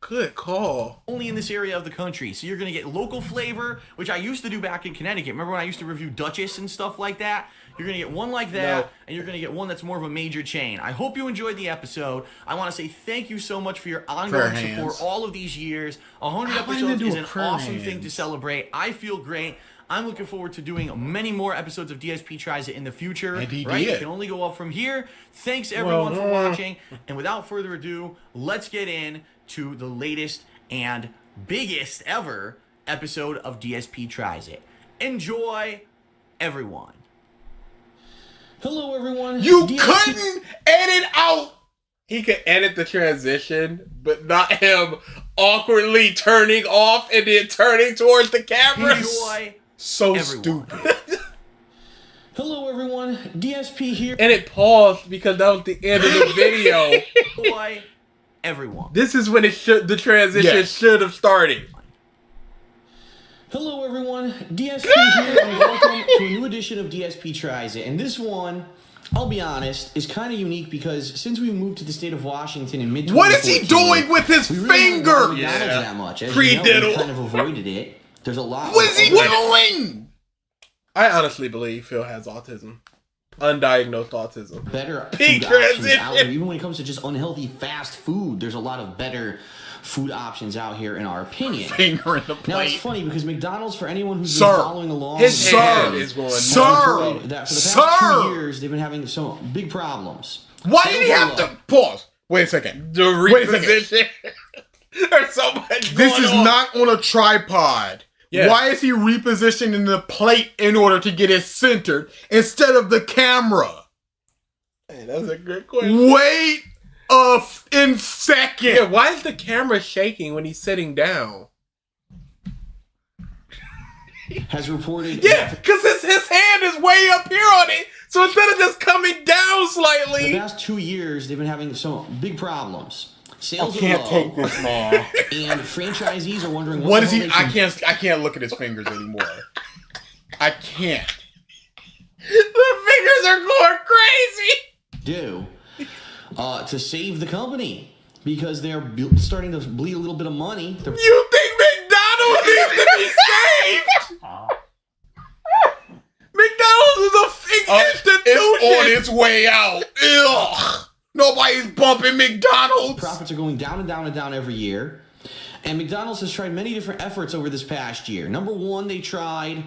Good call. Only in this area of the country. So you're going to get local flavor, which I used to do back in Connecticut. Remember when I used to review Duchess and stuff like that? You're going to get one like that, and you're going to get one that's more of a major chain. I hope you enjoyed the episode. I want to say thank you so much for your ongoing support all of these years. 100 episodes is an awesome thing to celebrate. I feel great. I'm looking forward to doing many more episodes of DSP Tries It in the future. And he right? did. It can only go up from here. Thanks everyone for watching. And without further ado, let's get in to the latest and biggest ever episode of DSP Tries It. Enjoy, everyone. Hello, everyone. You couldn't edit out. He could edit the transition, but not him awkwardly turning off and then turning towards the camera. Enjoy, so everyone. stupid. Hello, everyone. DSP here. And it paused because that was the end of the video. Enjoy, everyone. This is when the transition should have started. Hello, everyone. DSP here, and welcome to a new edition of DSP Tries It. And this one, I'll be honest, is kind of unique because since we moved to the state of Washington in mid-2014... What is he doing with his we really finger? haven't gone to McDonald's that much. As you know, we kind of avoided it. There's a lot... What is he doing? I honestly believe Phil has autism. Undiagnosed autism. Better Peak food options transition. out there. Even when it comes to just unhealthy fast food, there's a lot of better food options out here, in our opinion. Finger in the plate. Now, it's funny because McDonald's, for anyone who's been following along... His hand is going... That for the past 2 years, they've been having some big problems. Why did he have to... Pause. Wait a second. The reposition. There's so much This going is on. not on a tripod. Yeah. Why is he repositioning the plate in order to get it centered instead of the camera? Hey, that's a good question. Wait in second. Yeah, why is the camera shaking when he's sitting down? Has reported... Yeah, because his hand is way up here on it. So instead of just coming down slightly... The past 2 years, they've been having some big problems. Sales I can't are low, take this, man. and franchisees are wondering What is the he? hell they I can't look at his fingers anymore. I can't. The fingers are going crazy. do to save the company because they're starting to bleed a little bit of money. You think McDonald's needs to be saved? McDonald's is a institution. It's on its way out. Ugh. Nobody's bumping McDonald's. Profits are going down and down and down every year. And McDonald's has tried many different efforts over this past year. Number one, they tried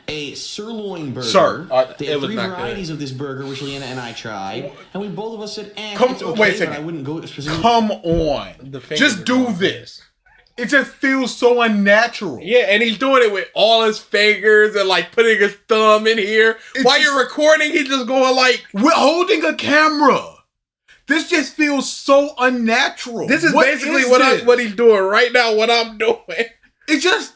a sirloin burger. Sir, they had 3 varieties of this burger, which Leanna and I tried. And we both of us said, it's okay, wait a second. but I wouldn't go specifically. Come on. Just do this. It just feels so unnatural. Yeah, and he's doing it with all his fingers and like putting his thumb in here. While you're recording, he's just going like... We're holding a camera. This just feels so unnatural. This is basically what he's doing right now, what I'm doing. It just...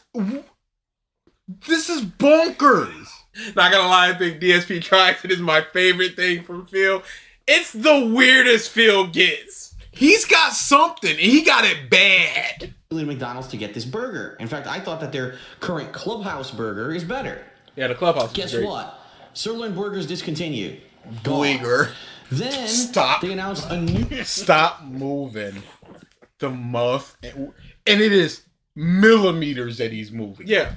This is bonkers. Not gonna lie, I think DSP Tries It is my favorite thing from Phil. It's the weirdest Phil gets. He's got something, and he got it bad. McDonald's to get this burger. In fact, I thought that their current Clubhouse burger is better. Yeah, the Clubhouse. Guess is great. what? Sirloin burgers discontinued. Boiger. Then Stop. they announced a new. Stop moving the muff, and it is millimeters that he's moving. Yeah.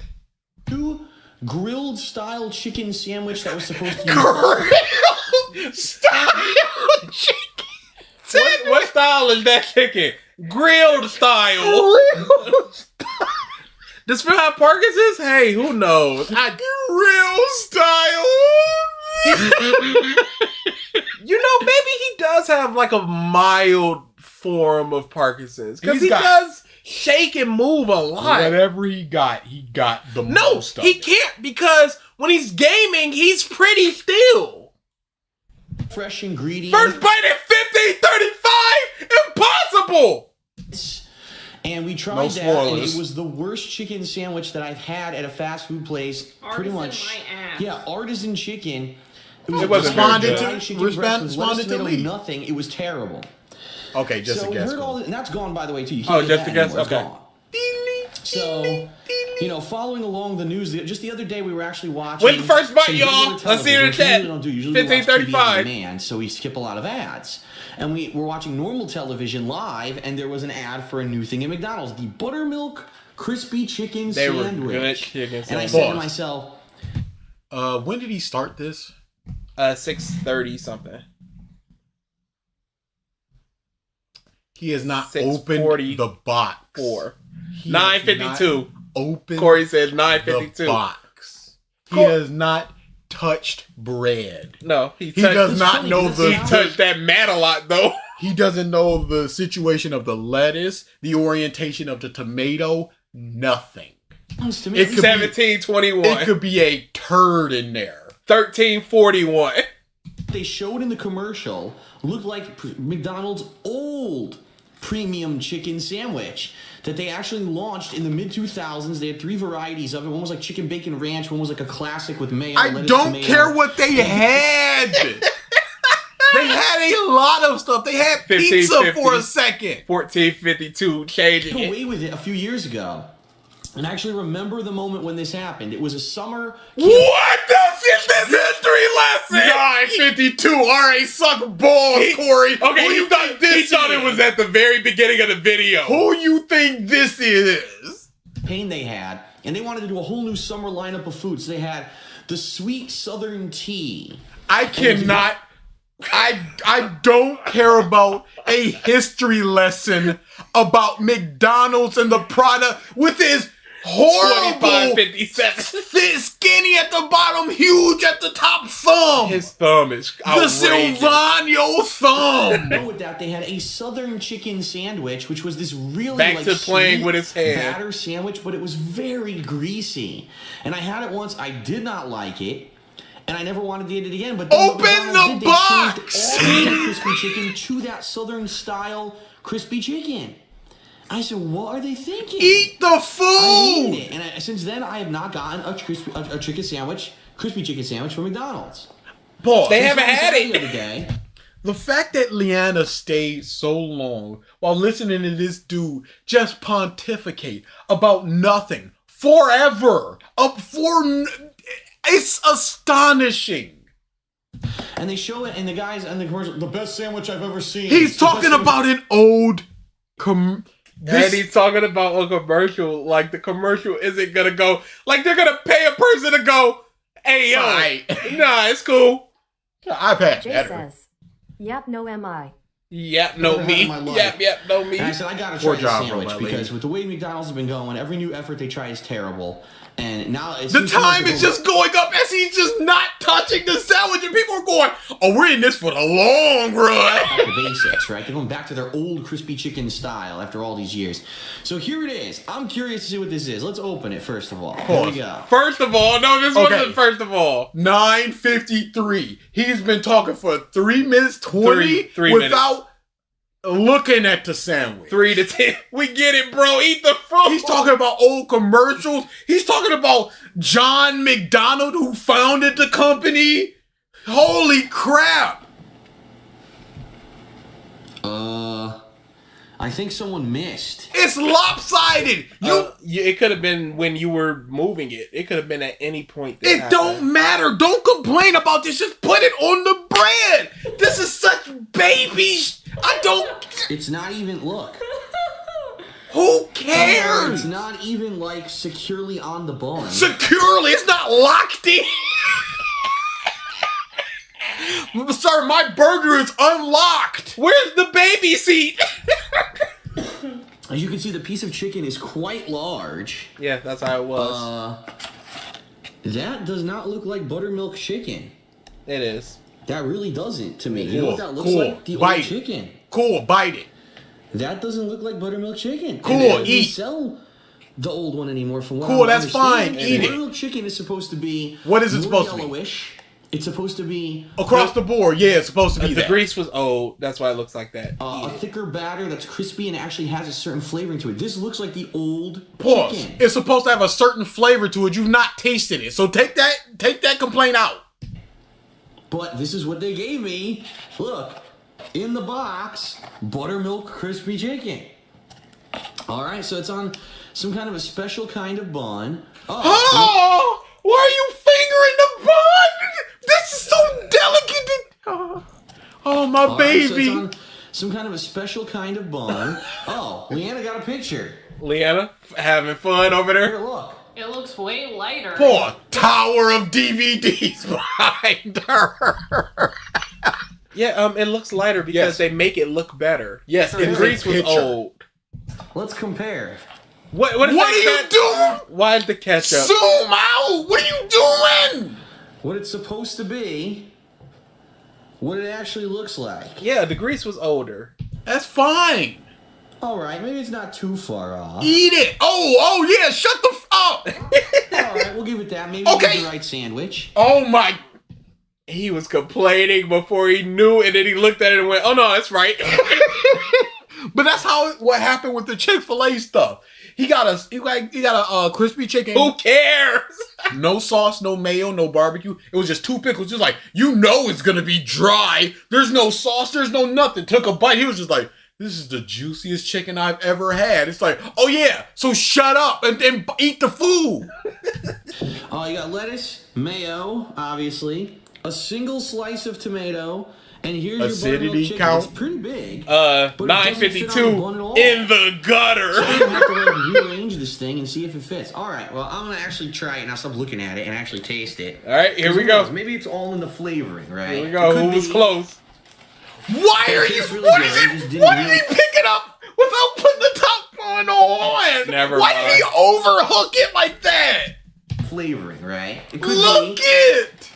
New grilled style chicken sandwich that was supposed to be Grilled style chicken. What style is that chicken? Grilled style. Grilled style. Does Phil have Parkinson's? Hey, who knows? Grill style. You know, maybe he does have like a mild form of Parkinson's because he got- does shake and move a lot. Whatever he got the No, most of he it. can't because when he's gaming, he's pretty still. fresh ingredients. First bite at 15:35, impossible. And we tried No that, and spoilers. it was the worst chicken sandwich that I've had at a fast food place. Pretty much. Yeah, artisan chicken. It was It wasn't very responded good. to chicken breast with lettuce, Responded to tomato, Lee. nothing. It was terrible. Okay, just So a we guess. heard all, and that's gone by the way too. You Oh, can't just get a that guess? anymore. It's Okay. gone. So, following along the news, just the other day we were actually watching. When's the first bite, some y'all? regular Let's see it in the television, which we chat. usually don't do. Usually we watch TV 15:35. on demand, so we skip a lot of ads. And we were watching normal television live, and there was an ad for a new thing at McDonald's, the buttermilk crispy chicken They were sandwich. good chicken And I sandwich. said to myself, when did he start this? 6:30 something. He has not 6:40 opened the box. 9:52. Open. Corey says the 9:52. box. He has not touched bread. No, He does not know He touched that mat a lot though. He doesn't know the situation of the lettuce, the orientation of the tomato, nothing. to me, It could 17:21. It could be a turd in there. 13:41. they showed in the commercial looked like McDonald's old premium chicken sandwich that they actually launched in the mid 2000s. They had 3 varieties of it. One was like chicken bacon ranch. One was like a classic with mayo. I lettuce, don't tomato. care what they had. They had a lot of stuff. They had pizza 15.50. for a second. 14:52. Changing Got it. away with it a few years ago. And I actually remember the moment when this happened. It was a summer. What the is this history lesson? 9:52. All right, suck balls, Corey. Okay, Who he thought it was at the very beginning of the video. Who you think this is? Pain they had, and they wanted to do a whole new summer lineup of foods. They had the sweet southern tea. I cannot. I don't care about a history lesson McDonald's and the product with his horrible 25.57. skinny at the bottom, huge at the top thumb. His thumb is The outrageous. Silvano thumb. With that, they had a southern chicken sandwich, which was this really Back like to playing sweet with his hand. batter sandwich, but it was very greasy. And I had it once. I did not like it. And I never wanted to eat it again. But then Open McDonald's the did, box! They changed all the crispy chicken to that southern style crispy chicken. I said, what are they thinking? Eat the I food. hated it. And since then, I have not gotten a chicken sandwich, crispy chicken sandwich from McDonald's. Pause. They haven't had The other it. day. The fact that Leanna stayed so long while listening to this dude just pontificate about nothing forever, it's astonishing. And they show it, and the guys in the commercial, the best sandwich I've ever seen. He's It's the talking best about an old And he's talking about a commercial. Like the commercial isn't gonna go. Like they're gonna pay a person to go. Hey yo, Right. nah, it's cool. I've had Jay better. says, yep, no MI. Yep, no Never had me. in my life. Yep, no me. And I said, I gotta Poor try job, this sandwich bro, because with the way McDonald's has been going, every new effort they try is terrible. And now it The seems like time they're is just going up as he's just not touching the sandwich, and people are going, "Oh, we're in this for the long run." back to basics, right? They're going back to their old crispy chicken style after all these years. So here it is. I'm curious to see what this is. Let's open it first of all. Here we go. First of all, no, this Okay. wasn't first of all. 9:53. He's been talking for 3 minutes 20 Three without looking at the sandwich. 3 to 10. We get it, bro. Eat the food. He's talking about old commercials. He's talking about John McDonald, who founded the company. Holy crap. I think someone missed. It's lopsided. It could have been when you were moving it. It could have been at any point. It don't matter. Don't complain about this. Just put it on the bread. This is such baby. I don't. It's not even. Look. Who cares? It's not even like securely on the bun. Securely, it's not locked in. Sir, my burger is unlocked. Where's the baby seat? As you can see, the piece of chicken is quite large. Yeah, that's how it was. That does not look like buttermilk chicken. It is. That really doesn't to me. Cool, You know what that looks cool. like? The Bite old it. chicken. Cool, bite it. That doesn't look like buttermilk chicken. Cool, And they don't even eat. Sell the old one anymore from what Cool, I that's understand. fine, eat it. Buttermilk chicken is supposed to be. What is it more supposed to be? yellowish. It's supposed to be Across the board, yeah, it's supposed to be The that. grease was old. That's why it looks like that. a thicker batter that's crispy and actually has a certain flavoring to it. This looks like the old Pause. chicken. It's supposed to have a certain flavor to it. You've not tasted it, so take that complaint out. But this is what they gave me. Look, in the box, buttermilk crispy chicken. All right, so it's on some kind of a special kind of bun. Oh, why are you fingering the bun? This is so delicate. Oh, my All right, so baby. it's on some kind of a special kind of bun. Oh, Leanna got a picture. Leanna having fun over Here, there. look. It looks way lighter. Poor tower of DVDs behind her. Yeah, it looks lighter because they make it look better. Yes, the Here's a grease was picture. old. Let's compare. What is What that are you doing? Why is the ketchup? Zoom out. What are you doing? What it's supposed to be, what it actually looks like. Yeah, the grease was older. That's fine. All right, maybe it's not too far off. Eat it. Oh yeah. Shut the up. All right, we'll give it that. Maybe Okay. it's the right sandwich. Oh my. He was complaining before he knew, and then he looked at it and went, "Oh no, that's right." But that's what happened with the Chick-fil-A stuff. He got a crispy chicken. Who cares? No sauce, no mayo, no barbecue. It was just 2 pickles. Just like, you know it's gonna be dry. There's no sauce. There's no nothing. Took a bite. He was just like, this is the juiciest chicken I've ever had. It's like, oh yeah, so shut up and eat the food. You got lettuce, mayo, obviously, a single slice of tomato, and here's your Acidity buttermilk chicken. count? It's pretty big. 952 in the gutter. So I'm gonna have to like rearrange this thing and see if it fits. All right, well I'm gonna actually try it and I'll stop looking at it and actually taste it. All right, here we Who go. knows? Maybe it's all in the flavoring, right? Here we go. Who was close? Why are It you? tastes really What good. is It it? just didn't Why did really- he pick it up without putting the top on? Never Why mind. did he overhook it like that? Flavoring, right? It could Look be it.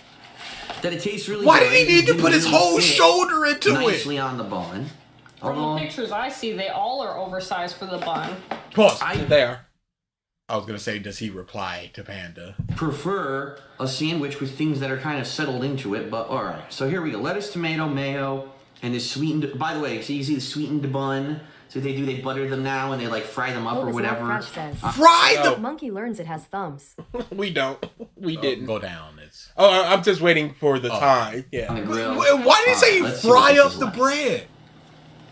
that it tastes really Why good. did he It need to didn't put his really whole fit shoulder into it? nicely on the bun. From the Although, pictures I see, they all are oversized for the bun. Pause. There. I was gonna say, does he reply to Panda? prefer a sandwich with things that are kind of settled into it, but all right. So here we go: lettuce, tomato, mayo, and this sweetened. By the way, so you see the sweetened bun. So they butter them now and they like fry them up or Lotus whatever. Love Crash says. Fry the. Monkey learns it has thumbs. We don't. We didn't. Go down. It's. Oh, I'm just waiting for the time. On Yeah. the grill. Why did he say Let's see what fry this up is the like. bread?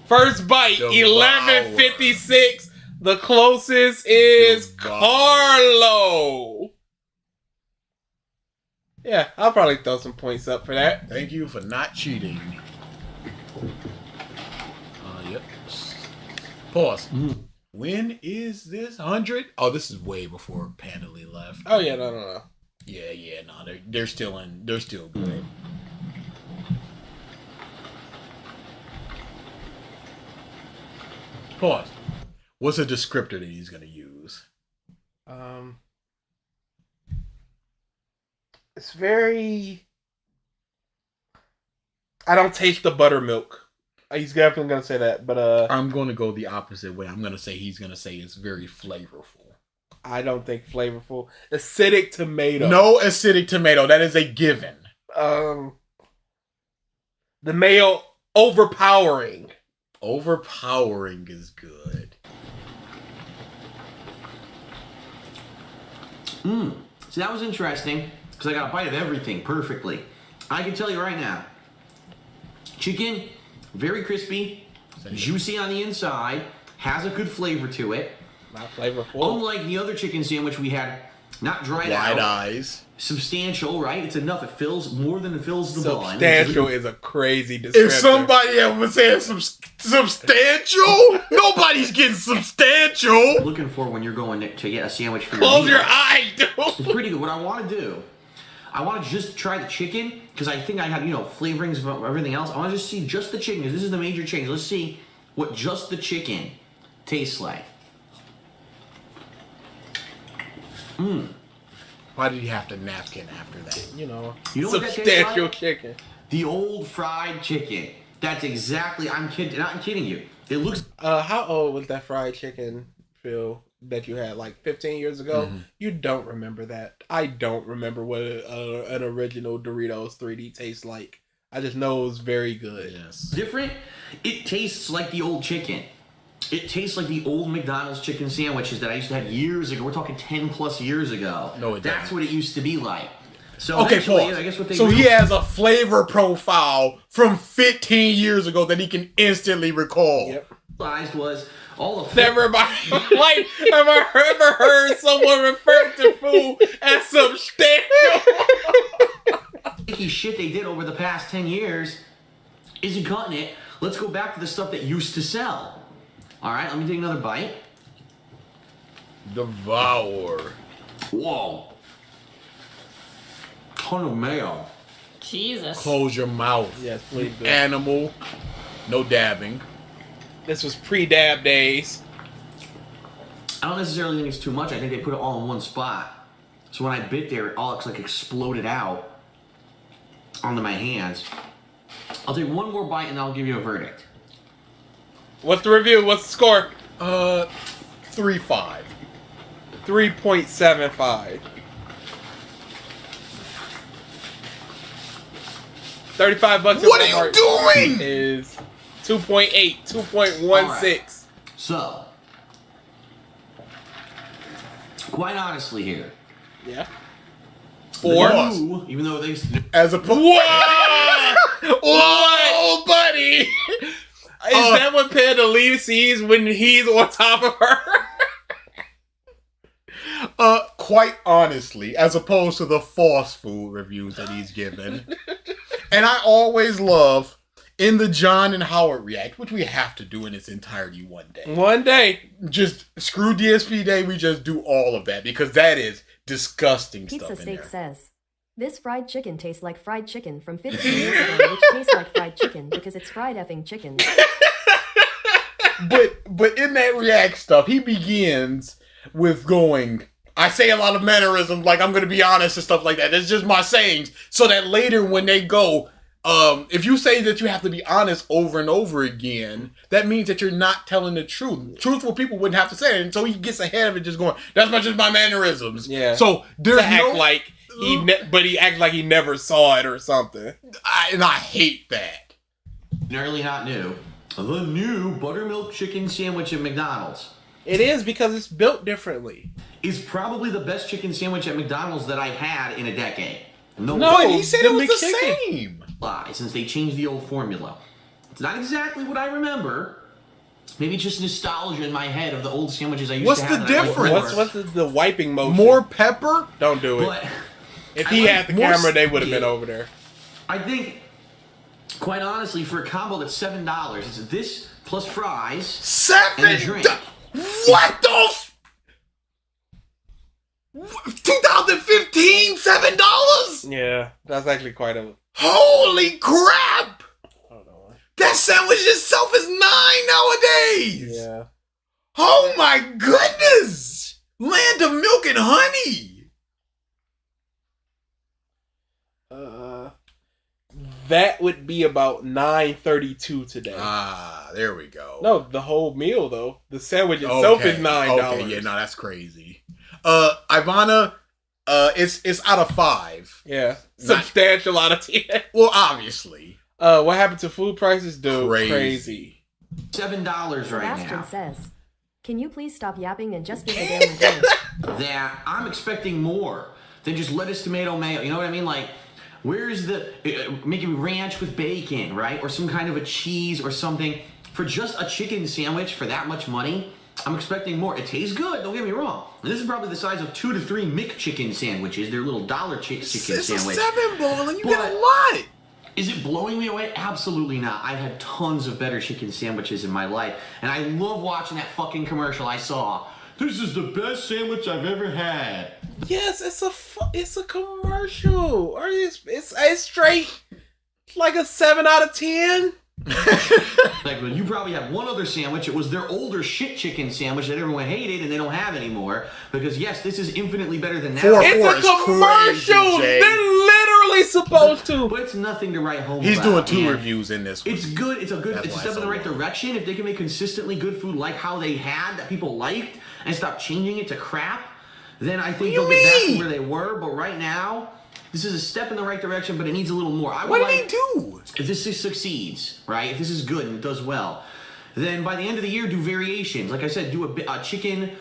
First bite, Devour. 11:56. The closest is Carlo. Yeah, I'll probably throw some points up for that. Thank you for not cheating. Yep. Pause. When is this 100? Oh, this is way before Panda Lee left. Oh yeah, no. Yeah, no, they're still in. They're still good. Pause. What's a descriptor that he's gonna use? It's very. I don't taste the buttermilk. He's definitely gonna say that, but I'm gonna go the opposite way. I'm gonna say he's gonna say it's very flavorful. I don't think flavorful. Acidic tomato. No acidic tomato. That is a given. The mayo overpowering. Overpowering is good. So that was interesting because I got a bite of everything perfectly. I can tell you right now, chicken, very crispy, juicy on the inside, has a good flavor to it. Not flavorful. Unlike the other chicken sandwich we had, not dried out. Wide eyes. Substantial, right? It's enough. It fills more than it fills the bun. Substantial is a crazy descriptor. If somebody ever said substantial, nobody's getting substantial. Looking for when you're going to get a sandwich for Close your your eye, dude. It's pretty good. What I want to do, I want to just try the chicken because I think I have, flavorings of everything else. I want to just see just the chicken because this is the major change. Let's see what just the chicken tastes like. Why did you have to napkin after that? You know what that tastes Substantial like? chicken. The old fried chicken. That's exactly. I'm kidding you. It looks. How old was that fried chicken, Phil, that you had like 15 years ago? Mm-hmm. You don't remember that. I don't remember what an original Doritos 3D tastes like. I just know it was very good. Yes. Different. It tastes like the old chicken. It tastes like the old McDonald's chicken sandwiches that I used to have years ago. We're talking 10 plus years ago. No, it That's doesn't. what it used to be like. So Okay, eventually, pause. I guess what they So do- he has a flavor profile from 15 years ago that he can instantly recall. Yep. realized was all the Everybody, like, have I ever heard someone refer to food as substantial? sticky shit they did over the past 10 years isn't cutting it. Let's go back to the stuff that used to sell. All right, let me take another bite. Devour. Whoa. Ton of mayo. Jesus. Close your mouth. Yes, please do. Animal. No dabbing. This was pre-dab days. I don't necessarily think it's too much. I think they put it all in one spot. So when I bit there, it all like exploded out onto my hands. I'll take one more bite and I'll give you a verdict. What's the review? What's the score? 3.5. 3.75. 35 bucks. What are you doing? Is 2.8, 2.16. Right. So, quite honestly here. Yeah. New, even though they as a Whoa! Whoa, buddy! Is that what Pandalisa sees when he's on top of her? Quite honestly, as opposed to the false food reviews that he's given. And I always love in the John and Howard React, which we have to do in its entirety one day. One day. Just screw DSP Day, we just do all of that because that is disgusting Pizza stuff in Steak there. says, this fried chicken tastes like fried chicken from 15 years ago, which tastes like fried chicken because it's fried effing chicken. But in that React stuff, he begins with going, I say a lot of mannerisms, like I'm going to be honest and stuff like that. It's just my sayings. So that later when they go, if you say that you have to be honest over and over again, that means that you're not telling the truth. Truthful people wouldn't have to say it. And so he gets ahead of it just going, that's not just my mannerisms. Yeah. So there's to act like but he acts like he never saw it or something. And I hate that. Nearly not new. The new buttermilk chicken sandwich at McDonald's. It is because it's built differently. Is probably the best chicken sandwich at McDonald's that I've had in a decade. No, he said it was the same. Lie, since they changed the old formula. It's not exactly what I remember. Maybe just nostalgia in my head of the old sandwiches I used What's to have. the difference? What's the wiping motion? More pepper? Don't do it. But if he had the camera, they would have been over there. I think, quite honestly, for a combo that's $7, it's this plus fries and a drink. What the 2015, $7? Yeah, that's actually quite a... Holy crap! That sandwich itself is $9 nowadays! Yeah. Oh my goodness! Land of milk and honey! That would be about $9.32 today. Ah, there we go. No, the whole meal though. The sandwich itself is $9. Okay, yeah, no, that's crazy. Ivana, it's out of 5. Yeah, substantial out of 10. Well, obviously. What happened to food prices, dude? Crazy. $7 right Sebastian now. says, can you please stop yapping and just give the damn review? That I'm expecting more than just lettuce, tomato, mayo. You know what I mean? Like, where's the making ranch with bacon, right? Or some kind of a cheese or something. for just a chicken sandwich for that much money, I'm expecting more. It tastes good, don't get me wrong. And this is probably the size of 2 to 3 McChicken sandwiches. They're little dollar chicken sandwich. It's a 7-ball and you get a lot. Is it blowing me away? Absolutely not. I've had tons of better chicken sandwiches in my life. And I love watching that fucking commercial I saw. This is the best sandwich I've ever had. Yes, it's a commercial. Or it's straight like a 7 out of 10. Like, you probably have one other sandwich. It was their older shit chicken sandwich that everyone hated and they don't have anymore. Because yes, this is infinitely better than that. It's a commercial. They're literally supposed to. But it's nothing to write home He's about. doing 2 reviews in this one. It's good. It's a step in the right direction. If they can make consistently good food like how they had that people liked and stop changing it to crap, then I think they'll get back to where they were. But right now, this is a step in the right direction, but it needs a little more. What do they do? If this succeeds, right? If this is good and it does well, then by the end of the year, do variations. Like I said, do a chicken,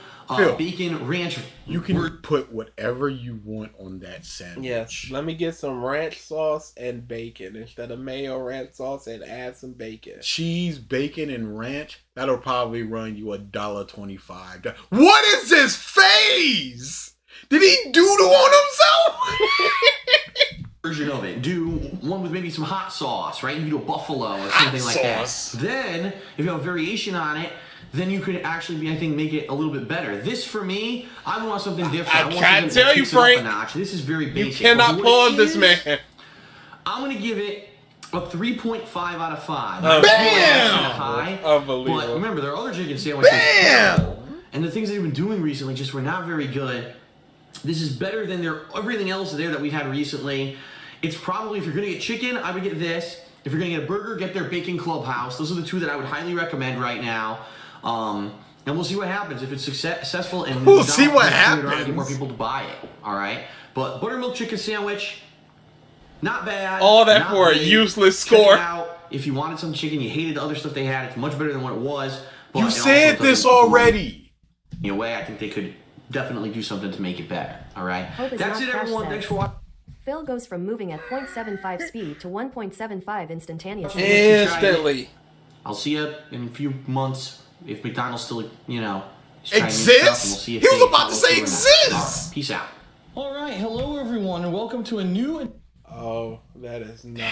bacon, ranch. You can put whatever you want on that sandwich. Yes. Let me get some ranch sauce and bacon instead of mayo, ranch sauce, and add some bacon. Cheese, bacon, and ranch. That'll probably run you $1.25. What is this phase? Did he doodle on himself? Version of it. Do one with maybe some hot sauce, right? You can do a buffalo or something like that. Then, if you have a variation on it, then you could actually, I think, make it a little bit better. This, for me, I want something different. I can't tell you, Frank. This is very basic. You cannot pause this man. I'm going to give it a 3.5 out of 5. Bam! High, Unbelievable. but remember, there are other chicken sandwiches. Bam! And the things they've been doing recently just were not very good. This is better than everything else there that we've had recently. It's probably, if you're going to get chicken, I would get this. If you're going to get a burger, get their Bacon Clubhouse. Those are the 2 that I would highly recommend right now. And we'll see what happens. If it's successful and we'll see what happens. Get more people to buy it. All right. But buttermilk chicken sandwich, not bad. All that for a useless score. Check it out. If you wanted some chicken, you hated the other stuff they had, it's much better than what it was. But You said this already. In a way, I think they could definitely do something to make it better. All right. Hope is That's not it, everyone. crash Thanks for watching. Phil goes from moving at 0.75 speed to 1.75 instantaneously. Instantly. I'll see you in a few months if McDonald's still, exists. He was about to say exists. Right, peace out. All right, hello everyone, and welcome to a new that is not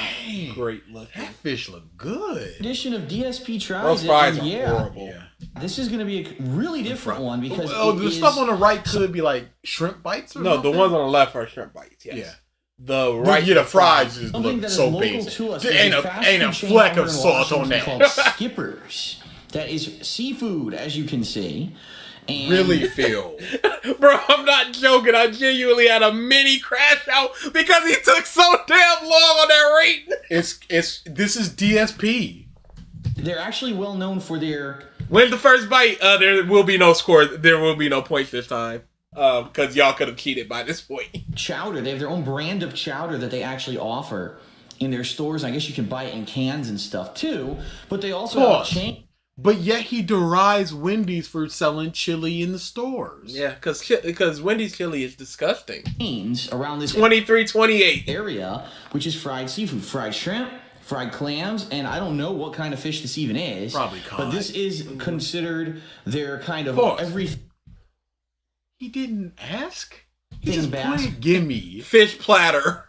great looking. That fish look good. edition of DSP Tries Those It. fries And are horrible. Yeah. This is going to be a really different one because the stuff on the right could be like shrimp bites or No, something? the ones on the left are shrimp bites. Yes. Yeah. The right. Yeah, the fries just something look that is so local basic. to us. There There's ain't fast a food chain fleck over of in salt on Washington that. called Skippers. That is seafood, as you can see. And Really, Phil? Bro, I'm not joking. I genuinely had a mini crash out because he took so damn long on that rating. This is DSP. They're actually well known for their. Win the first bite. There will be no score. There will be no points this time. Because y'all could have cheated by this point. Chowder. They have their own brand of chowder that they actually offer in their stores. I guess you can buy it in cans and stuff too. But they also have a chain. But yet he derides Wendy's for selling chili in the stores. Yeah, because Wendy's chili is disgusting. Around this 23-28 area, which is fried seafood, fried shrimp, fried clams, and I don't know what kind of fish this even is. Probably cod. But this is considered their kind of everything. He didn't ask. He just bass. pointed, gimme. Fish platter.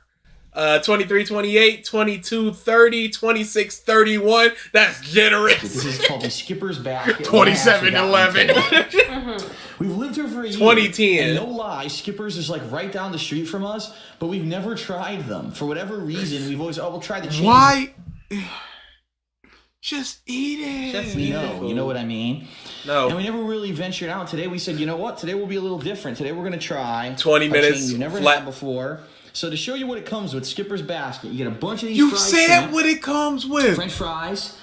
23-28, 22-30, 26-31. That's generous. This is called the Skipper's Basket. 27-11. We've lived here for a year. 2010. And no lie, Skipper's is like right down the street from us, but we've never tried them. For whatever reason, we've always, we'll try the chain. Why? Just eat it. You know what I mean? No. And we never really ventured out. Today we said, you know what? Today will be a little different. Today we're going to try 20 minutes we've never flat had before. So to show you what it comes with, Skipper's Basket, you get a bunch of these You fried said shrimp, what it comes with. French fries.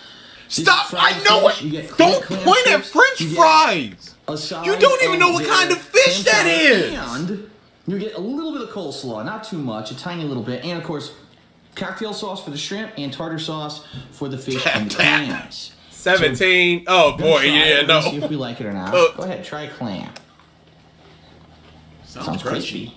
Stop! I know it. Don't point at French fries. You don't even know what kind of fish that is. And you get a little bit of coleslaw, not too much, a tiny little bit, and of course, cocktail sauce for the shrimp and tartar sauce for the fish and clams. 17. Oh boy, yeah, no. See if we like it or not. Go ahead, try a clam. Sounds crispy.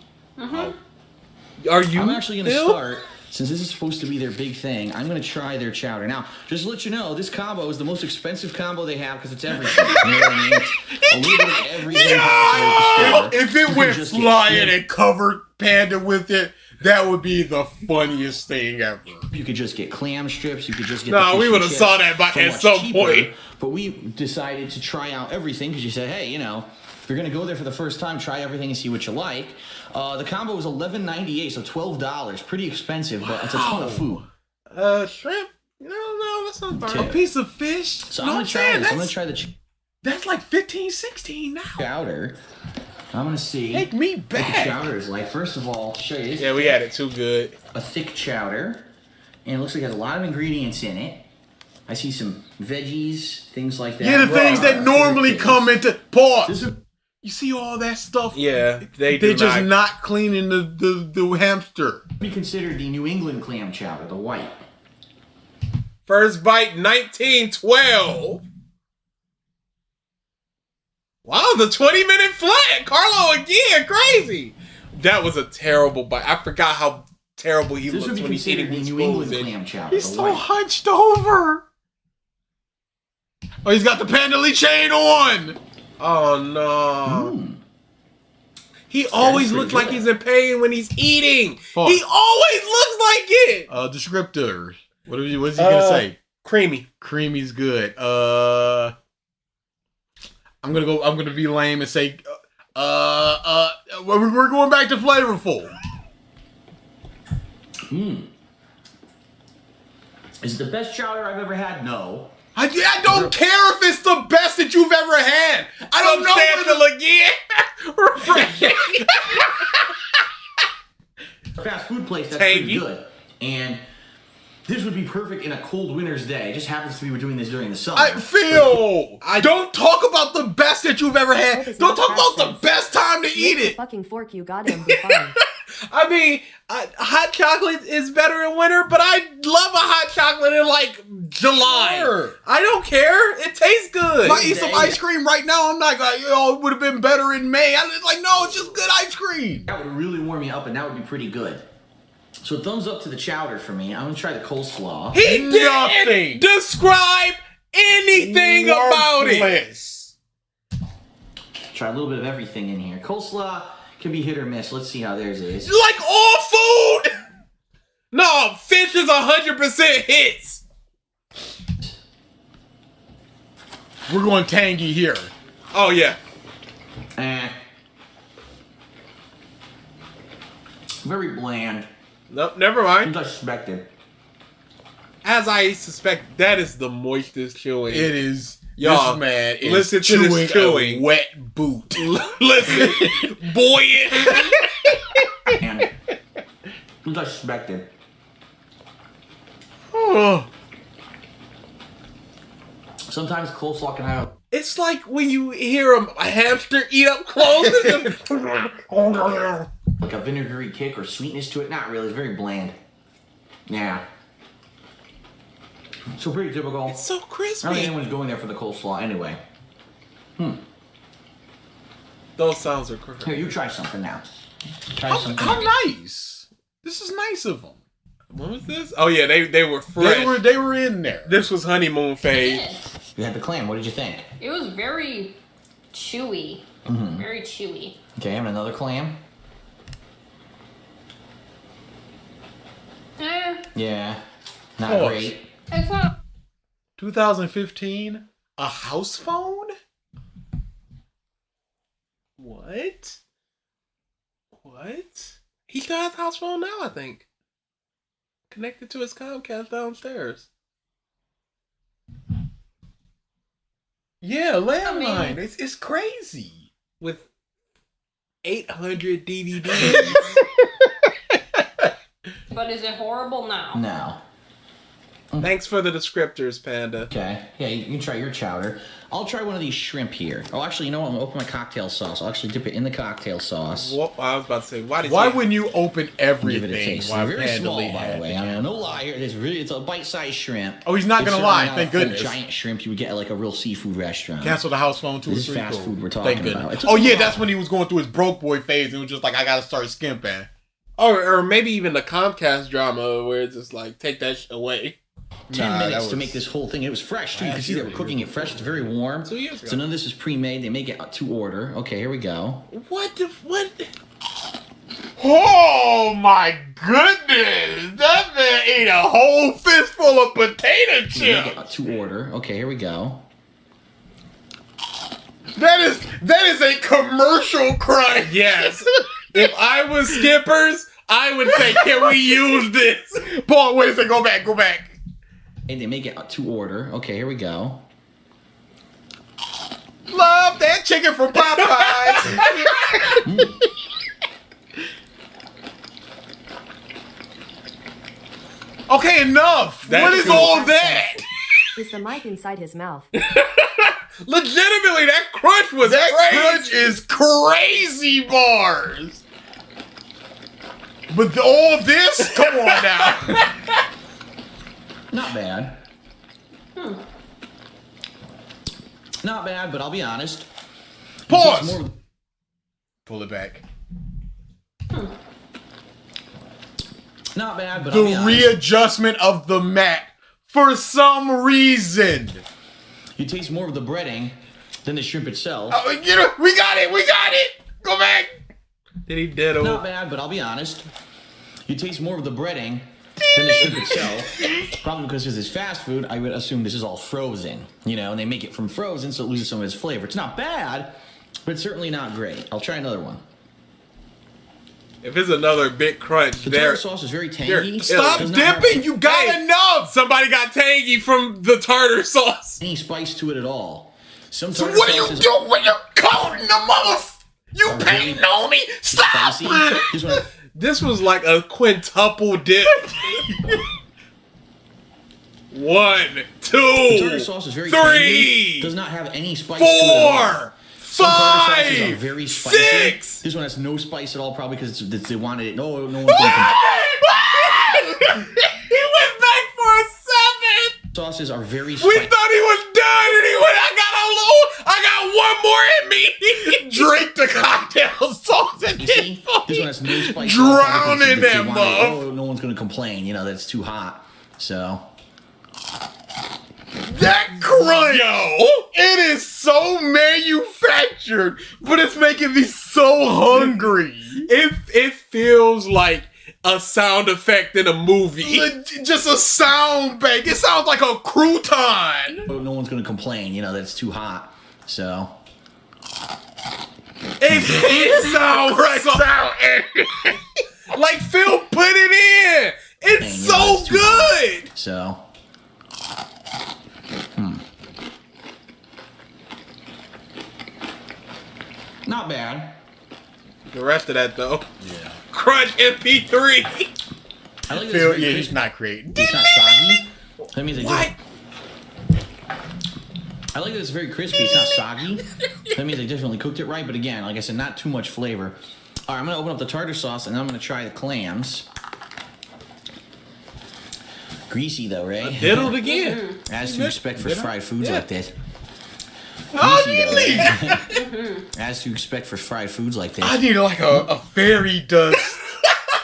Are you? I'm actually going to Phil? start since this is supposed to be their big thing, I'm going to try their chowder. Now, just to let you know, this combo is the most expensive combo they have because it's everything. You know what I mean? It's a little bit of everything possible at the store. If it You went can just get flying and covered Panda with it, that would be the funniest thing ever. You could just get clam strips. You could just get. No, the we fish would and have saw chips that for at much some cheaper, point. But we decided to try out everything because you said, hey, you know, if you're gonna go there for the first time, try everything and see what you like. The combo was $11.98, so $12. Pretty expensive, but it's a ton of food. Shrimp? No, that's not bad. A piece of fish? So I'm gonna try this. I'm gonna try the That's like 15, 16 now. chowder. I'm gonna see Take me what back. the chowder is like. First of all, show you this. Yeah, we had it too good. A thick chowder, and it looks like it has a lot of ingredients in it. I see some veggies, things like that. Yeah, the things that normally things. come into pause. You see all that stuff? Yeah, They're just not cleaning the hamster. We consider the New England clam chowder, the white. First bite 1912. Wow, the 20-minute flat. Carlo again, crazy. That was a terrible bite. I forgot how terrible he This would looks be when he's considered eating the these New England foods. clam chowder. He's the so white. hunched over. Oh, he's got the Pandalay chain on. Oh no. He always looks like he's in pain when he's eating. Pause. He always looks like it. Descriptor. What's he gonna say? Creamy. Creamy's good. I'm gonna be lame and say we're going back to flavorful. Is it the best chowder I've ever had? No. I don't care if it's the best that you've ever had. I don't know again. Refreshing. Fast food place, that's Tangy. pretty good. And this would be perfect in a cold winter's day. It just happens to be we're doing this during the summer. Don't talk about the best that you've ever had. Don't talk about the best time to eat it. Fucking fork, you goddamn buffoon. I mean, hot chocolate is better in winter, but I love a hot chocolate in like July. Sure. I don't care. It tastes good. If I eat some ice cream right now, I'm not like, it would have been better in May. I'm just like, no, it's just good ice cream. That would really warm me up, and that would be pretty good. So thumbs up to the chowder for me. I'm gonna try the coleslaw. He didn't describe anything about it. Worthless. Try a little bit of everything in here. Coleslaw can be hit or miss. Let's see how theirs is. Like all food? No, fish is 100% hits. We're going tangy here. Oh yeah. Very bland. Nope, never mind. As I suspected. As I suspect, that is the moistest chewing. It is. Y'all, this man is listen to chewing this chewing. a wet boot. Listen, buoyant. And as I suspected. Oh. Sometimes coleslaw can have. It's like when you hear a hamster eat up clothes. Like a vinegary kick or sweetness to it. Not really. It's very bland. Yeah. So pretty typical. It's so crispy. I don't think anyone's going there for the coleslaw anyway. Those sounds are correct. Here, you try something now. Try something. How nice. This is nice of them. What was this? Oh yeah, they were fresh. They were in there. This was honeymoon phase. You had the clam. What did you think? It was very chewy. Mm-hmm. Very chewy. Okay, and another clam. Yeah. Not Pause. great. It's not. 2015? A house phone? What? He still has a house phone now, I think. Connected to his Comcast downstairs. Yeah, landline. It's crazy. With 800 DVDs. But is it horrible now? No. Thanks for the descriptors, Panda. Okay. Yeah, you can try your chowder. I'll try one of these shrimp here. Oh, actually, you know what? I'm going to open my cocktail sauce. I'll actually dip it in the cocktail sauce. What? I was about to say, why wouldn't you open everything? Give it a taste. while They're very Panda small, Lee by the had way. it? I mean, no lie. It's a bite-sized shrimp. Oh, he's not It's gonna certainly lie. not Thank a full goodness. giant shrimp you would get at like a real seafood restaurant. Cancel the house phone too. This is fast food we're talking Thank about. goodness. It took Oh me a yeah, while. that's when he was going through his broke boy phase and was just like, I gotta start skimping. Or maybe even the Comcast drama where it's just like, take that away. 10 minutes to make this whole thing. It was fresh, too. You can see they were cooking it fresh. It's very warm. So none of this is pre-made. They make it to order. Okay, here we go. What? Oh my goodness! That man ate a whole fistful of potato chips. They make it to order. Okay, here we go. That is a commercial crunch. Yes. If I was Skippers, I would say, can we use this? Paul, wait a second. Go back. And they make it to order. Okay, here we go. Love that chicken from Popeyes. Okay, enough. What is all that? Is the mic inside his mouth? Legitimately, that crunch was crazy. Crunch is crazy bars. But all of this? Come on now. Not bad. Not bad, but I'll be honest. Pause. Pull it back. Not bad, but I'll be The honest. readjustment of the mat for some reason. You taste more of the breading than the shrimp itself. We got it. Go back. Did he diddle? Not bad, but I'll be honest. You taste more of the breading than the shrimp itself. Probably because this is fast food, I would assume this is all frozen. And they make it from frozen, so it loses some of its flavor. It's not bad, but it's certainly not great. I'll try another one. If it's another big crunch, The tartar sauce is very tangy. Stop Does not dipping! have You got enough! Somebody got tangy from the tartar sauce. any spice to it at all. Some So tartar what are you sauces doing when you're coating the mother? You painting on me? Stop! spicy. This one, This was like a quintuple dip. 1, 2, the tartar sauce is very tangy. 3, Does not have any spice to it at all. 4, Some tartar sauces are 5, very spicy. 6. This one has no spice at all, probably because they wanted it. No one's going to. He went back for a 7. Sauces are very We spicy. thought he was done, and he went, I got one more in me. Drink the cocktail sauce and See? This one has no spice. at all, drown probably in because that they wanted it. muff. No one's going to complain. That's too hot. So. That crunch, it is so manufactured, but it's making me so hungry. It feels like a sound effect in a movie. Just a sound bank. It sounds like a crouton. No one's going to complain. That's too hot. So. It sounds like Phil put it in. It's so good. So. Not bad. The rest of that though, Crunch MP3. I like Phil, this. he's not creating. It's not soggy. That means What? I like that it's very crispy. It's not soggy. That means they definitely cooked it right. But again, like I said, not too much flavor. All right, I'm gonna open up the tartar sauce and then I'm gonna try the clams. Greasy though, right? Diddled again. As to expect for fried foods like this. I Greasy though, right? As to expect for fried foods like this. need like a fairy dust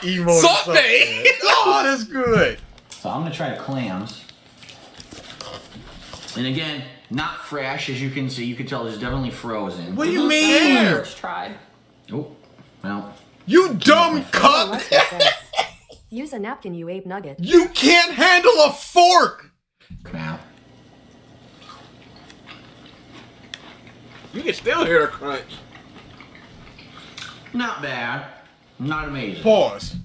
emote. Saute. Oh, that's good. So I'm gonna try the clams. And again, not fresh, as you can see. You can tell it's definitely frozen. What do you mean? First tried. Oh, well. You dumb Oh, cunt! what's this say? Use a napkin, you ape nugget. You can't handle a fork! Now. You can still hear the crunch. Not bad. Not amazing. Pause.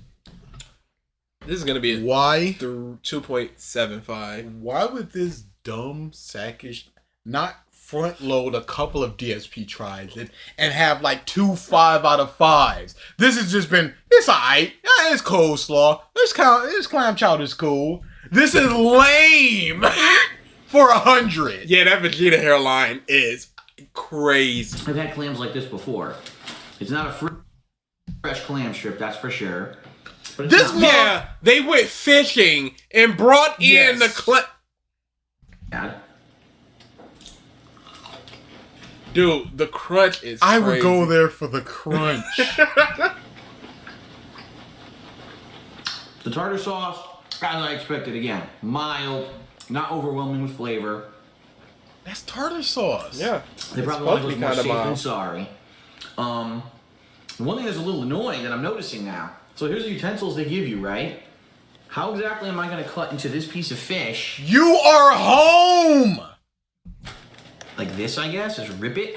This is gonna be a Why? 2.75. Why would this dumb sackish not front load a couple of DSP Tries It and have like 2 5 out of 5s? This has just been, it's alright. Yeah, it's coleslaw. This clam chowder is cool. This is lame for 100. Yeah, that Vegeta hairline is crazy. I've had clams like this before. It's not a fresh clam strip, that's for sure. But it's This not yeah, they went fishing and brought in the bad. Dude, the crunch is I crazy. would go there for the crunch. The tartar sauce, as I expected, again, mild, not overwhelming with flavor. That's tartar sauce. Yeah. They probably want to go more safe than sorry. One thing that's a little annoying that I'm noticing now. So here's the utensils they give you, right? How exactly am I going to cut into this piece of fish? You are home! Like this, I guess? Just rip it?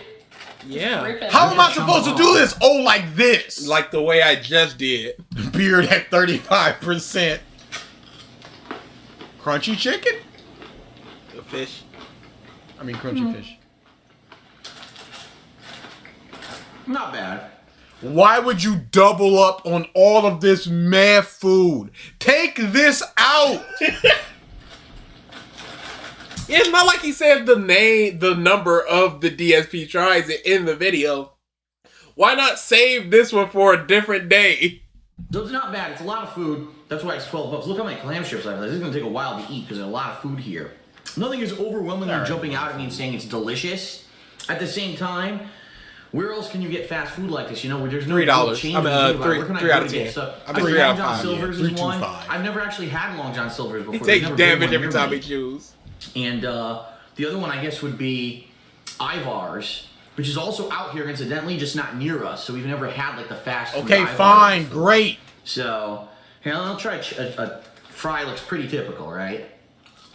Yeah. How am I supposed to do this? Oh, like this. Like the way I just did. Beard at 35%. Crunchy chicken? The fish. I mean, crunchy fish. Not bad. Why would you double up on all of this mad food? Take this out. It's not like he said the number of the DSP Tries It in the video. Why not save this one for a different day? So it's not bad. It's a lot of food. That's why it's $12. Look how many clam strips I have. This is going to take a while to eat because there's a lot of food here. Nothing is overwhelmingly jumping out at me and saying it's delicious. At the same time, where else can you get fast food like this? You know, there's no $3. change. I'm Where can I 3 go out to of get 10. stuff? I'm I think 3 out Long of John 5. Silver's Yeah. is one. 325. I've never actually had Long John Silver's before. He There's takes never been damage one every near time me. he chews. And the other one, I guess, would be Ivar's, which is also out here, incidentally, just not near us. So we've never had like the fast food. Okay, Ivar's fine, before. great. So here, I'll try a fry. Looks pretty typical, right?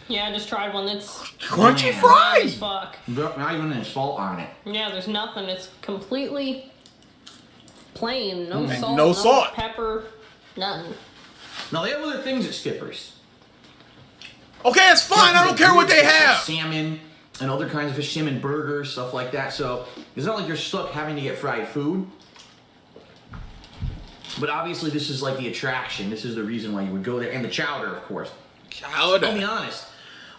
Yeah, I just tried one that's Crunchy Man. dry as fries. fuck. Not even any salt on it. Yeah, there's nothing. It's completely plain. No salt. no salt. Pepper. Nothing. Now they have other things at Skipper's. Okay, it's fine. I don't care what they have. Salmon and other kinds of fish, salmon burgers, stuff like that. So it's not like you're stuck having to get fried food. But obviously, this is like the attraction. This is the reason why you would go there, and the chowder, of course. Chowder. I'll be honest.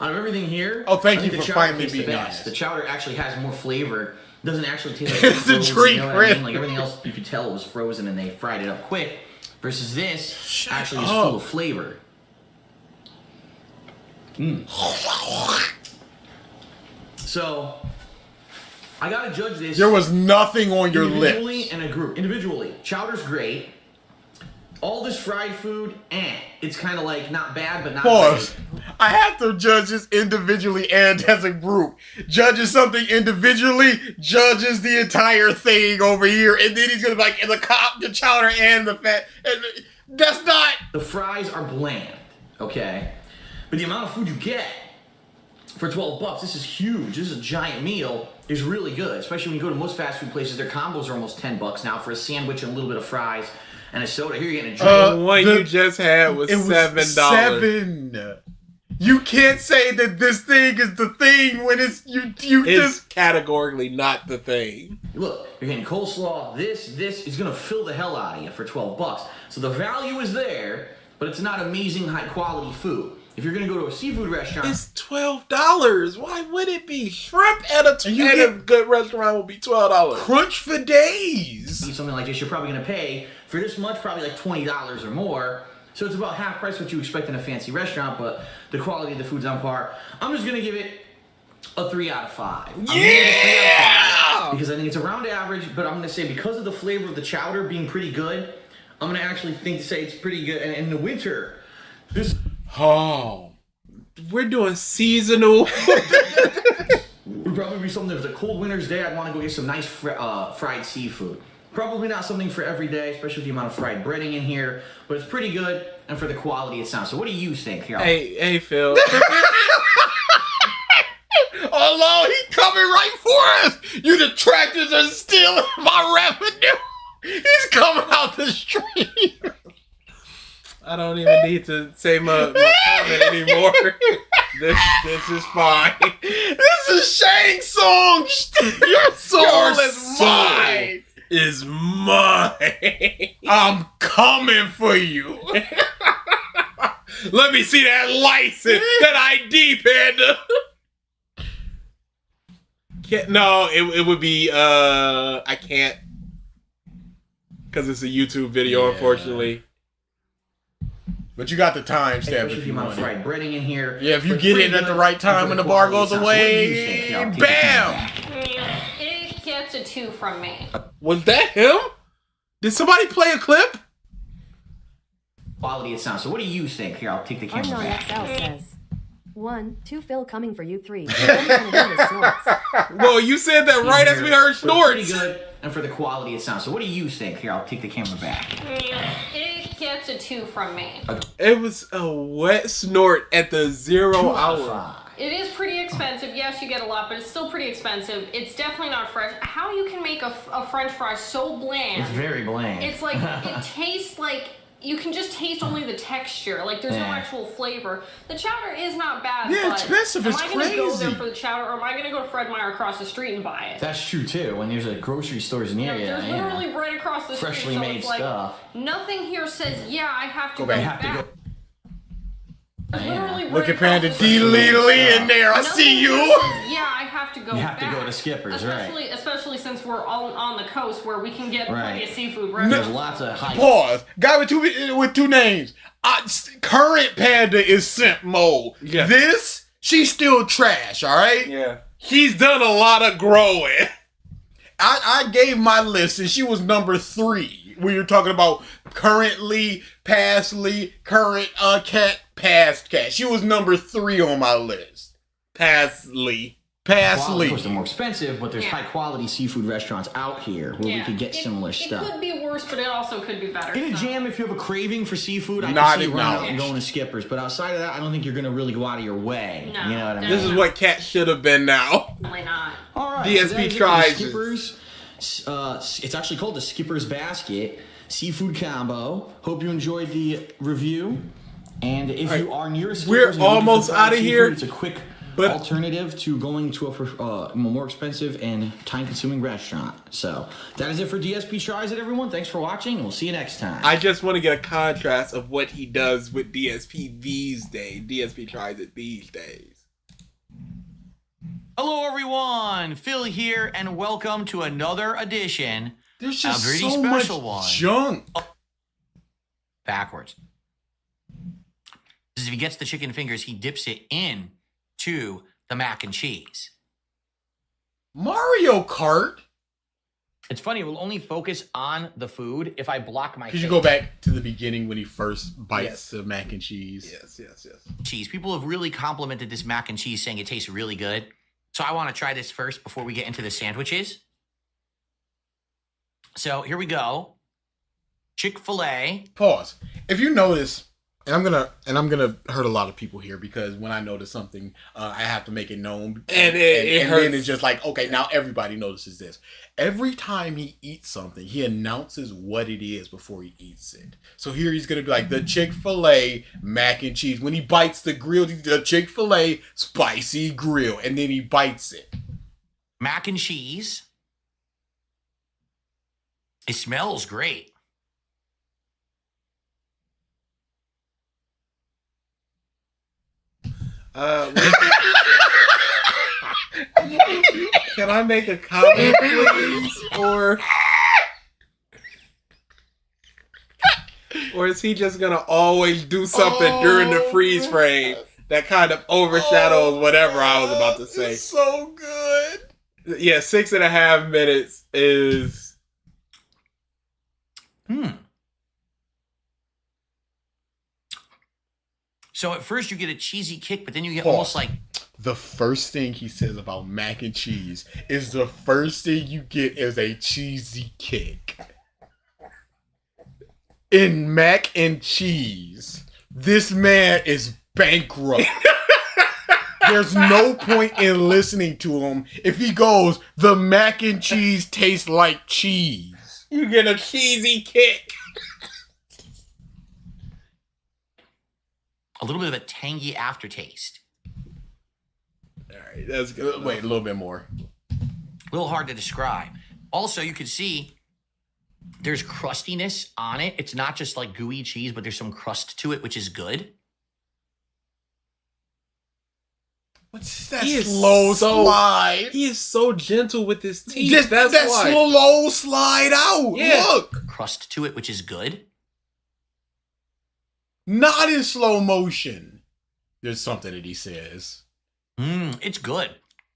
Out of everything here, Oh, thank I you think for the chowder finally tastes the being best. honest. The chowder actually has more flavor. Doesn't actually taste like It's a frozen, treat, you know what I Chris. mean? Like everything else, you could tell it was frozen and they fried it up quick. Versus this, actually is up. full of flavor. So, I gotta judge this. There was nothing on your individually lips. and a group. Individually, chowder's great. All this fried food, it's kind of like not bad, but not Pause. great. I have to judge this individually and as a group. Judges something individually, judges the entire thing over here, and then he's gonna be like, and the chowder and the fat. And that's not. The fries are bland, okay? But the amount of food you get for $12, this is huge. This is a giant meal. Is really good, especially when you go to most fast food places. Their combos are almost $10 now for a sandwich and a little bit of fries and a soda. Here you're getting a drink. The one you just had was $7. $7. You can't say that this thing is the thing when it's you It's just categorically not the thing. Look, you're getting coleslaw. This is gonna fill the hell out of you for $12. So the value is there, but it's not amazing high quality food. If you're gonna go to a seafood restaurant, It's $12. Why would it be? Shrimp at a get good restaurant will be $12. crunch for days. something like this, you're probably gonna pay for this much, probably like $20 or more. So it's about half price what you expect in a fancy restaurant, but the quality of the food's on par. I'm just gonna give it a 3 out of 5. I'm gonna give it a 3 out of 5 because I think it's around average, but I'm gonna say because of the flavor of the chowder being pretty good, I'm gonna actually say it's pretty good. And in the winter, this we're doing seasonal. would probably be something that was a cold winter's day. I'd want to go get some nice fried seafood. Probably not something for every day, especially with the amount of fried breading in here, but it's pretty good, and for the quality it sounds. So what do you think here? Hey, Phil. Oh Lord, he's coming right for us. You detractors are stealing my revenue. He's coming out the street. I don't even need to say my comment anymore. This is fine. This is Shane's song. Your soul is mine. Is mine. I'm coming for you. Let me see that license, that ID, Panda. No, it would be, I can't. Because it's a YouTube video, unfortunately. But you got the timestamp Especially if the you amount want of it. fried breading in here. Yeah, if you But get pretty it at the good, right and time for when the bar quality goes it sounds. What do you away, think? Here, I'll take it bam! It gets a 2 from me. Was that him? Did somebody play a clip? quality it sounds. So what do you think? Here, I'll take the camera Unknown back. XL says 1, 2 Phil coming for you 3. Then gonna do his snorts. Whoa, you said that right as we heard snorts. Pretty good. And for the quality it sounds. So what do you think? Here, I'll take the camera back. It gets a 2 from me. It was a wet snort at the 0 hour. It is pretty expensive. Yes, you get a lot, but it's still pretty expensive. It's definitely not fresh. How you can make a French fry so bland? It's very bland. It's like, it tastes like, you can just taste only the texture. Like, there's no actual flavor. The chowder is not bad, Yeah, but expensive. It's am I going to go there crazy. for the chowder, or am I going to go to Fred Meyer across the street and buy it? That's true too. When there's like grocery stores near you, There's literally right across the street, freshly so made it's like, stuff. nothing here says, yeah, I have to Go go back. back. Look at Panda D. Lee in there. I see you. Yeah, I have to go. You have to back. go to Skipper's, right? Especially since we're all on the coast where we can get plenty Right. of seafood There's restaurants. lots of high. Pause. Guy with two names. Current Panda is simp mode. Yeah. This, she's still trash, all right? Yeah. He's done a lot of growing. I gave my list and she was number 3. When you're talking about currently, pastly, current cat, past cat. She was number 3 on my list. Pastly. Well, of course, they're more expensive, but there's high quality seafood restaurants out here where we could get similar It stuff. could be worse, but it also could be better. In a jam, if you have a craving for seafood, I Not can see you running out and acknowledged. going to Skipper's. But outside of that, I don't think you're going to really go out of your way. No, You know what I mean? This is what Cat should have been now. Definitely not. All right. DSP so that is it for Tries It. Skipper's. It's actually called the Skipper's Basket Seafood Combo. Hope you enjoyed the review. And if you are near Skipper's, We're and you're looking almost for fried outta seafood, here, It's a quick but alternative to going to a more expensive and time-consuming restaurant. So that is it for DSP Tries It, everyone. Thanks for watching, and we'll see you next time. I just want to get a contrast of what he does with DSP these days. DSP Tries It these days. Hello, everyone. Phil here, and welcome to another edition. There's just a very so special much one. junk. Backwards. Because if he gets the chicken fingers, he dips it in to the mac and cheese. Mario Kart? It's funny, we'll only focus on the food if I block my Because you face. go back to the beginning when he first bites the mac and cheese. Yes. Cheese. People have really complimented this mac and cheese, saying it tastes really good. So I want to try this first before we get into the sandwiches. So here we go. Chick-fil-A. Pause. If you notice, and I'm gonna hurt a lot of people here because when I notice something, I have to make it known, And it and hurts. then it's just like, okay, now everybody notices this. Every time he eats something, he announces what it is before he eats it. So here he's gonna be like the Chick-fil-A mac and cheese. When he bites the grill, the Chick-fil-A spicy grill, and then he bites it. Mac and cheese. It smells great. Can I make a comment, please? Or is he just gonna always do something during the freeze frame that kind of overshadows whatever I was about to say? It's so good. Yeah, 6.5 minutes is. So at first you get a cheesy kick, but then you get Pause. almost like The first thing he says about mac and cheese is the first thing you get is a cheesy kick. In mac and cheese, this man is bankrupt. There's no point in listening to him if he goes, the mac and cheese tastes like cheese. You get a cheesy kick. a little bit of a tangy aftertaste. All right, that's good. Wait, a little bit more. A little hard to describe. Also, you can see there's crustiness on it. It's not just like gooey cheese, but there's some crust to it, which is good. What's that He is slow so- slide? He is so gentle with his teeth. Just That's that why. slow slide out. Yeah. Look. Crust to it, which is good. Not in slow motion. There's something that he says. It's good.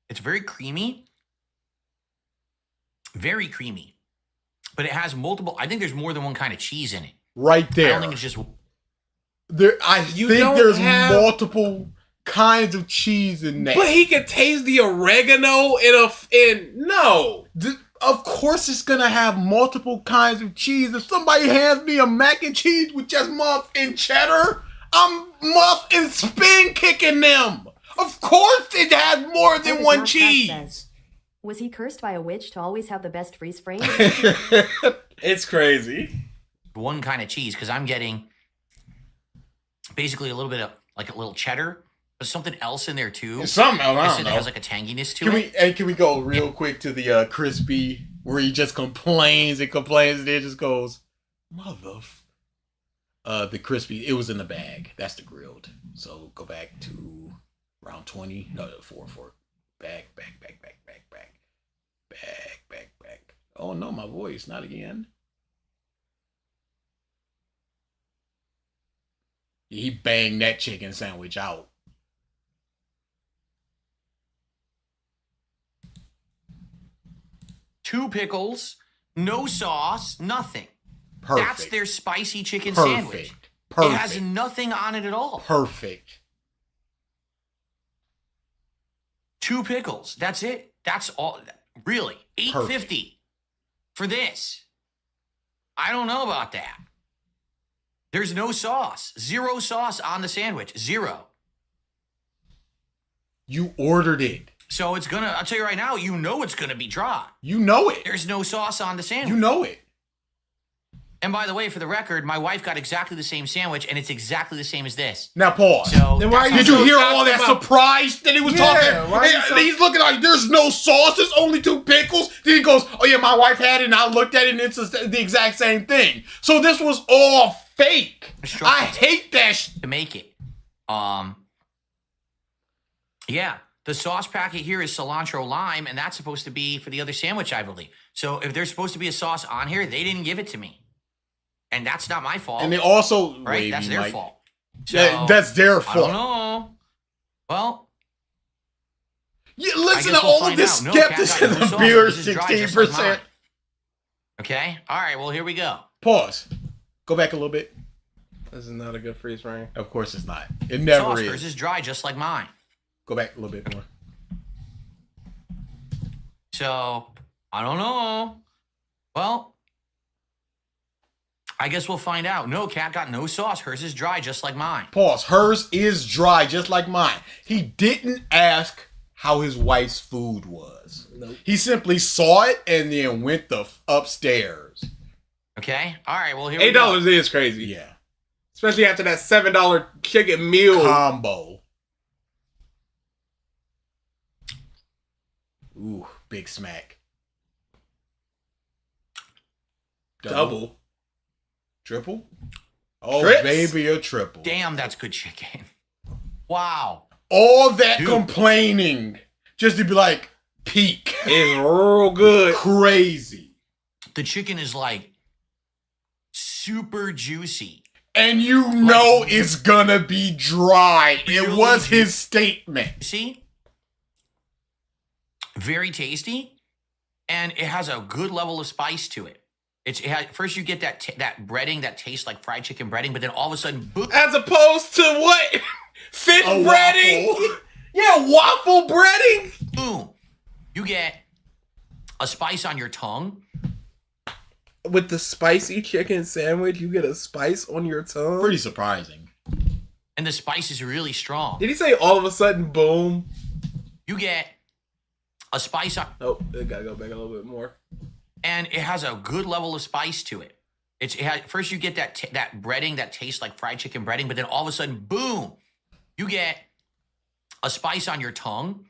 It's very creamy. Very creamy. But it has multiple, I think there's more than one kind of cheese in it. Right I there. don't think it's just, I think there's multiple kinds of cheese in that. But he can taste the oregano no. Of course it's gonna have multiple kinds of cheese. If somebody hands me a mac and cheese with just muff and cheddar, I'm muff and spin kicking them. Of course it has more than one cheese. Was he cursed by a witch to always have the best freeze frame? It's crazy. One kind of cheese, because I'm getting basically a little bit of like a little cheddar, but something else in there too. Something else, I don't know. It has like a tanginess to it. Can we go real quick to the crispy where he just complains and complains and then just goes, the crispy, it was in the bag. That's the grilled. So go back to round 20. No, 4. Back. Oh no, my voice, not again. He banged that chicken sandwich out. Two pickles, no sauce, nothing. Perfect. That's their spicy chicken sandwich. Perfect. It has nothing on it at all. Perfect. Two pickles. That's it. That's all. Really, $8.50 for this. I don't know about that. There's no sauce. Zero sauce on the sandwich. Zero. You ordered it. So it's gonna, I'll tell you right now, you know it's gonna be dry. You know it. There's no sauce on the sandwich. You know it. And by the way, for the record, my wife got exactly the same sandwich, and it's exactly the same as this. Now pause. So then why did you hear all that surprise that he was talking? And he's looking like there's no sauce, there's only two pickles. Then he goes, "Oh yeah, my wife had it, and I looked at it, and it's the exact same thing." So this was all fake. I hate that to make it. Yeah. The sauce packet here is cilantro lime, and that's supposed to be for the other sandwich, I believe. So if there's supposed to be a sauce on here, they didn't give it to me. And that's not my fault. And they also... Right? That's their fault. So, that's their fault. I don't know. Well... Yeah, listen to all of this skepticism. Beer 16%. Okay? All right, well, here we go. Pause. Go back a little bit. This is not a good freeze frame. Of course it's not. It never is. Sauce is dry just like mine. Go back a little bit more. So, I don't know. Well, I guess we'll find out. No, Cat got no sauce. Hers is dry just like mine. Pause. Hers is dry just like mine. He didn't ask how his wife's food was. Nope. He simply saw it and then went upstairs. Okay. All right. Well, here we go. $8 is crazy. Yeah. Especially after that $7 chicken meal combo. Ooh, big smack. Double. Triple? Oh, Trips? baby, a triple. Damn, that's good chicken. Wow. All that complaining just to be like, peak. It's real good. Crazy. The chicken is like super juicy. And you know it's gonna be dry. It was his statement. See? Very tasty, and it has a good level of spice to it. First you get that breading that tastes like fried chicken breading, but then all of a sudden, boom. As opposed to what? Fish breading? Waffle. Yeah, waffle breading. Boom. You get a spice on your tongue. With the spicy chicken sandwich, you get a spice on your tongue? Pretty surprising. And the spice is really strong. Did he say all of a sudden, boom? You get a spice on... Oh, it gotta go back a little bit more. And it has a good level of spice to it. First you get that breading that tastes like fried chicken breading, but then all of a sudden, boom, you get a spice on your tongue,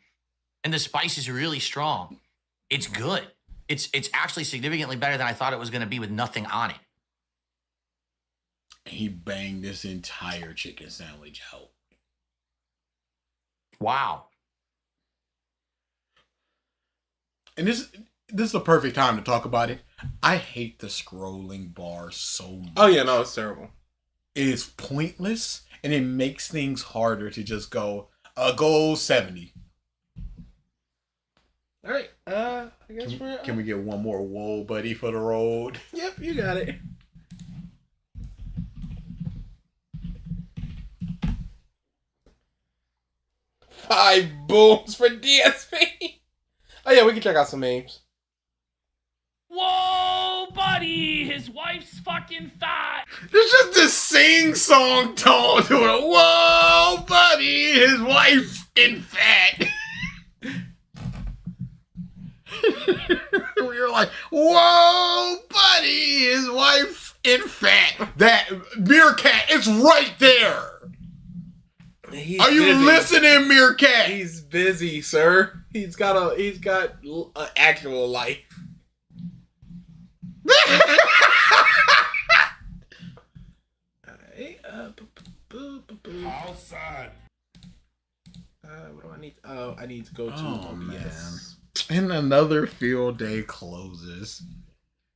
and the spice is really strong. It's good. It's actually significantly better than I thought it was going to be with nothing on it. He banged this entire chicken sandwich out. Wow. And this is the perfect time to talk about it. I hate the scrolling bar so much. Oh yeah, no, it's terrible. It is pointless, and it makes things harder to just go, go 70. All right, I guess can we get one more whoa buddy for the road? Yep, you got it. 5 booms for DSP. Oh yeah, we can check out some memes. Whoa, buddy, his wife's fucking fat. There's just this sing-song tone to it. Whoa, buddy, his wife's in fat. We were like, whoa, buddy, his wife's in fat. That Meerkat is right there. Are you busy. listening, Meerkat? He's busy, sir. He's got an actual life. Outside. What do I need? Oh, I need to go to OBS. And another field day closes.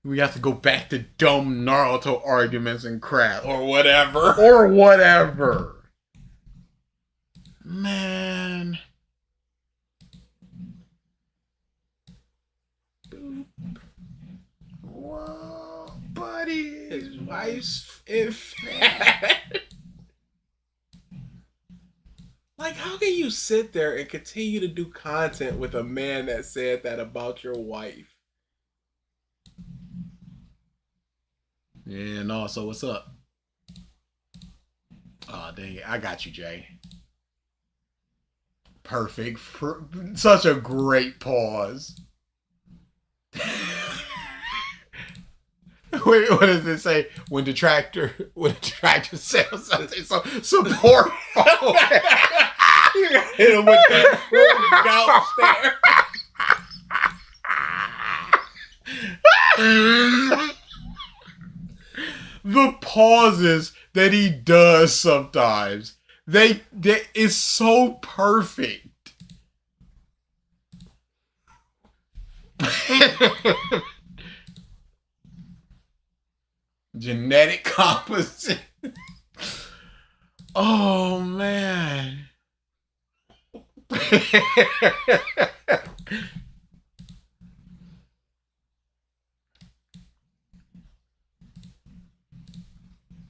We have to go back to dumb Naruto arguments and crap. Or whatever. Or whatever. Man. Whoa, buddy. His wife's in fat. Like, how can you sit there and continue to do content with a man that said that about your wife? Yeah, no, so what's up? Oh, dang it. I got you, Jay. Perfect. Such a great pause. Wait, what does it say? When the tractor sells something, so support phone. You got hit him with that gout stare. The pauses that he does sometimes, they is so perfect. Genetic composition. Oh man.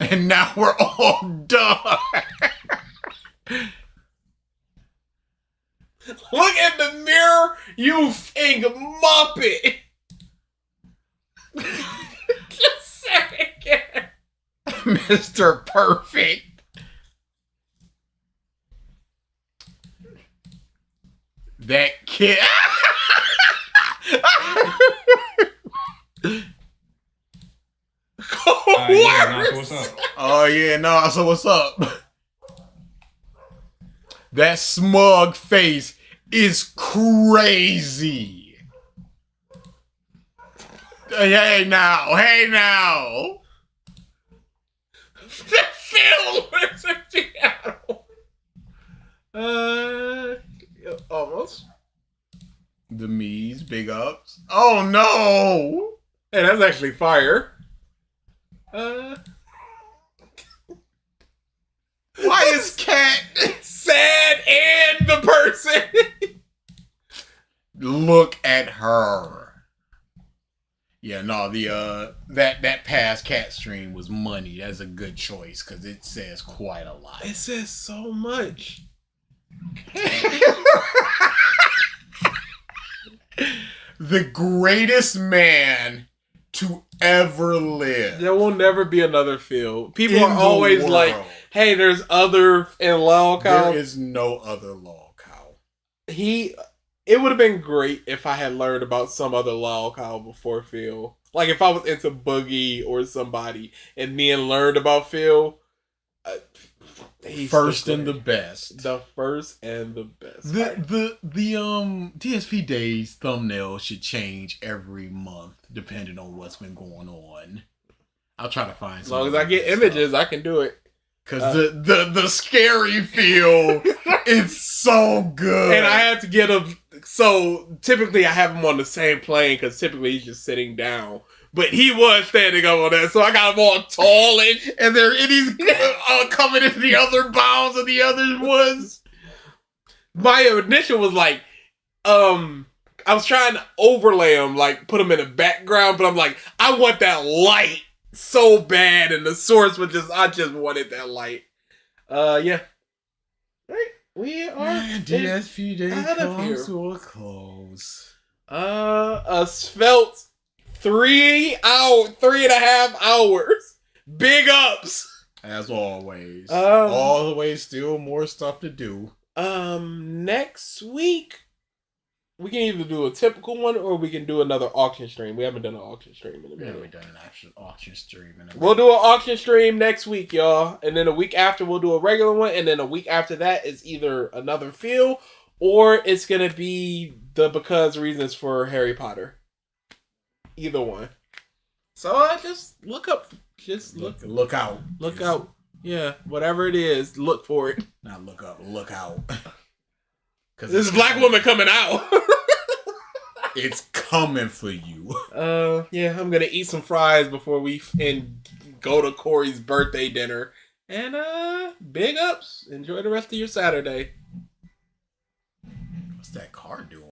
And now we're all done. Look at the mirror, you fig muppet. Just say it again. Mr. Perfect. That kid. What's up? Oh yeah, no, so what's up? That smug face is crazy. Hey now. Phil lives in Seattle. Almost. The Me's, big ups. Oh no! Hey, that's actually fire. Why is Cat sad and the person? Look at her. Yeah, no, the that past Cat stream was money. That's a good choice because it says quite a lot. It says so much. The greatest man to ever live. There will never be another Phil. People In are the always world. like, hey, there's other in Lao Cow. There is no other Lao Cow. It would have been great if I had learned about some other Lao Cow before Phil. Like if I was into Boogie or somebody and then learned about Phil. First and the best. The first and the best. The DSP Days thumbnail should change every month depending on what's been going on. I'll try to find As long as I get images, I can do it. Cause the scary feel is so good. And I had to get him. So typically I have him on the same plane because typically he's just sitting down. But he was standing up on that, so I got him all tall and he's coming in the other bounds of the other ones. My initial was like, I was trying to overlay him, like put him in the background, but I'm like, I want that light so bad, and the source was I just wanted that light. Yeah. Right. We are DSP Day out of here. comes to a close. A svelte 3.5 hours. Big ups. As always. Always still more stuff to do. Next week, we can either do a typical one or we can do another auction stream. We haven't done an auction stream in a minute. We haven't done an actual auction stream in a minute. We'll do an auction stream next week, y'all. And then a week after, we'll do a regular one. And then a week after that is either another feel or it's going to be the because reasons for Harry Potter. Either one. So just look up. Just look out. Look out. Yeah, whatever it is, look for it. Not look up. Look out. This black woman coming out. It's coming for you. Yeah, I'm gonna eat some fries before we go to Corey's birthday dinner. And big ups. Enjoy the rest of your Saturday. What's that car doing?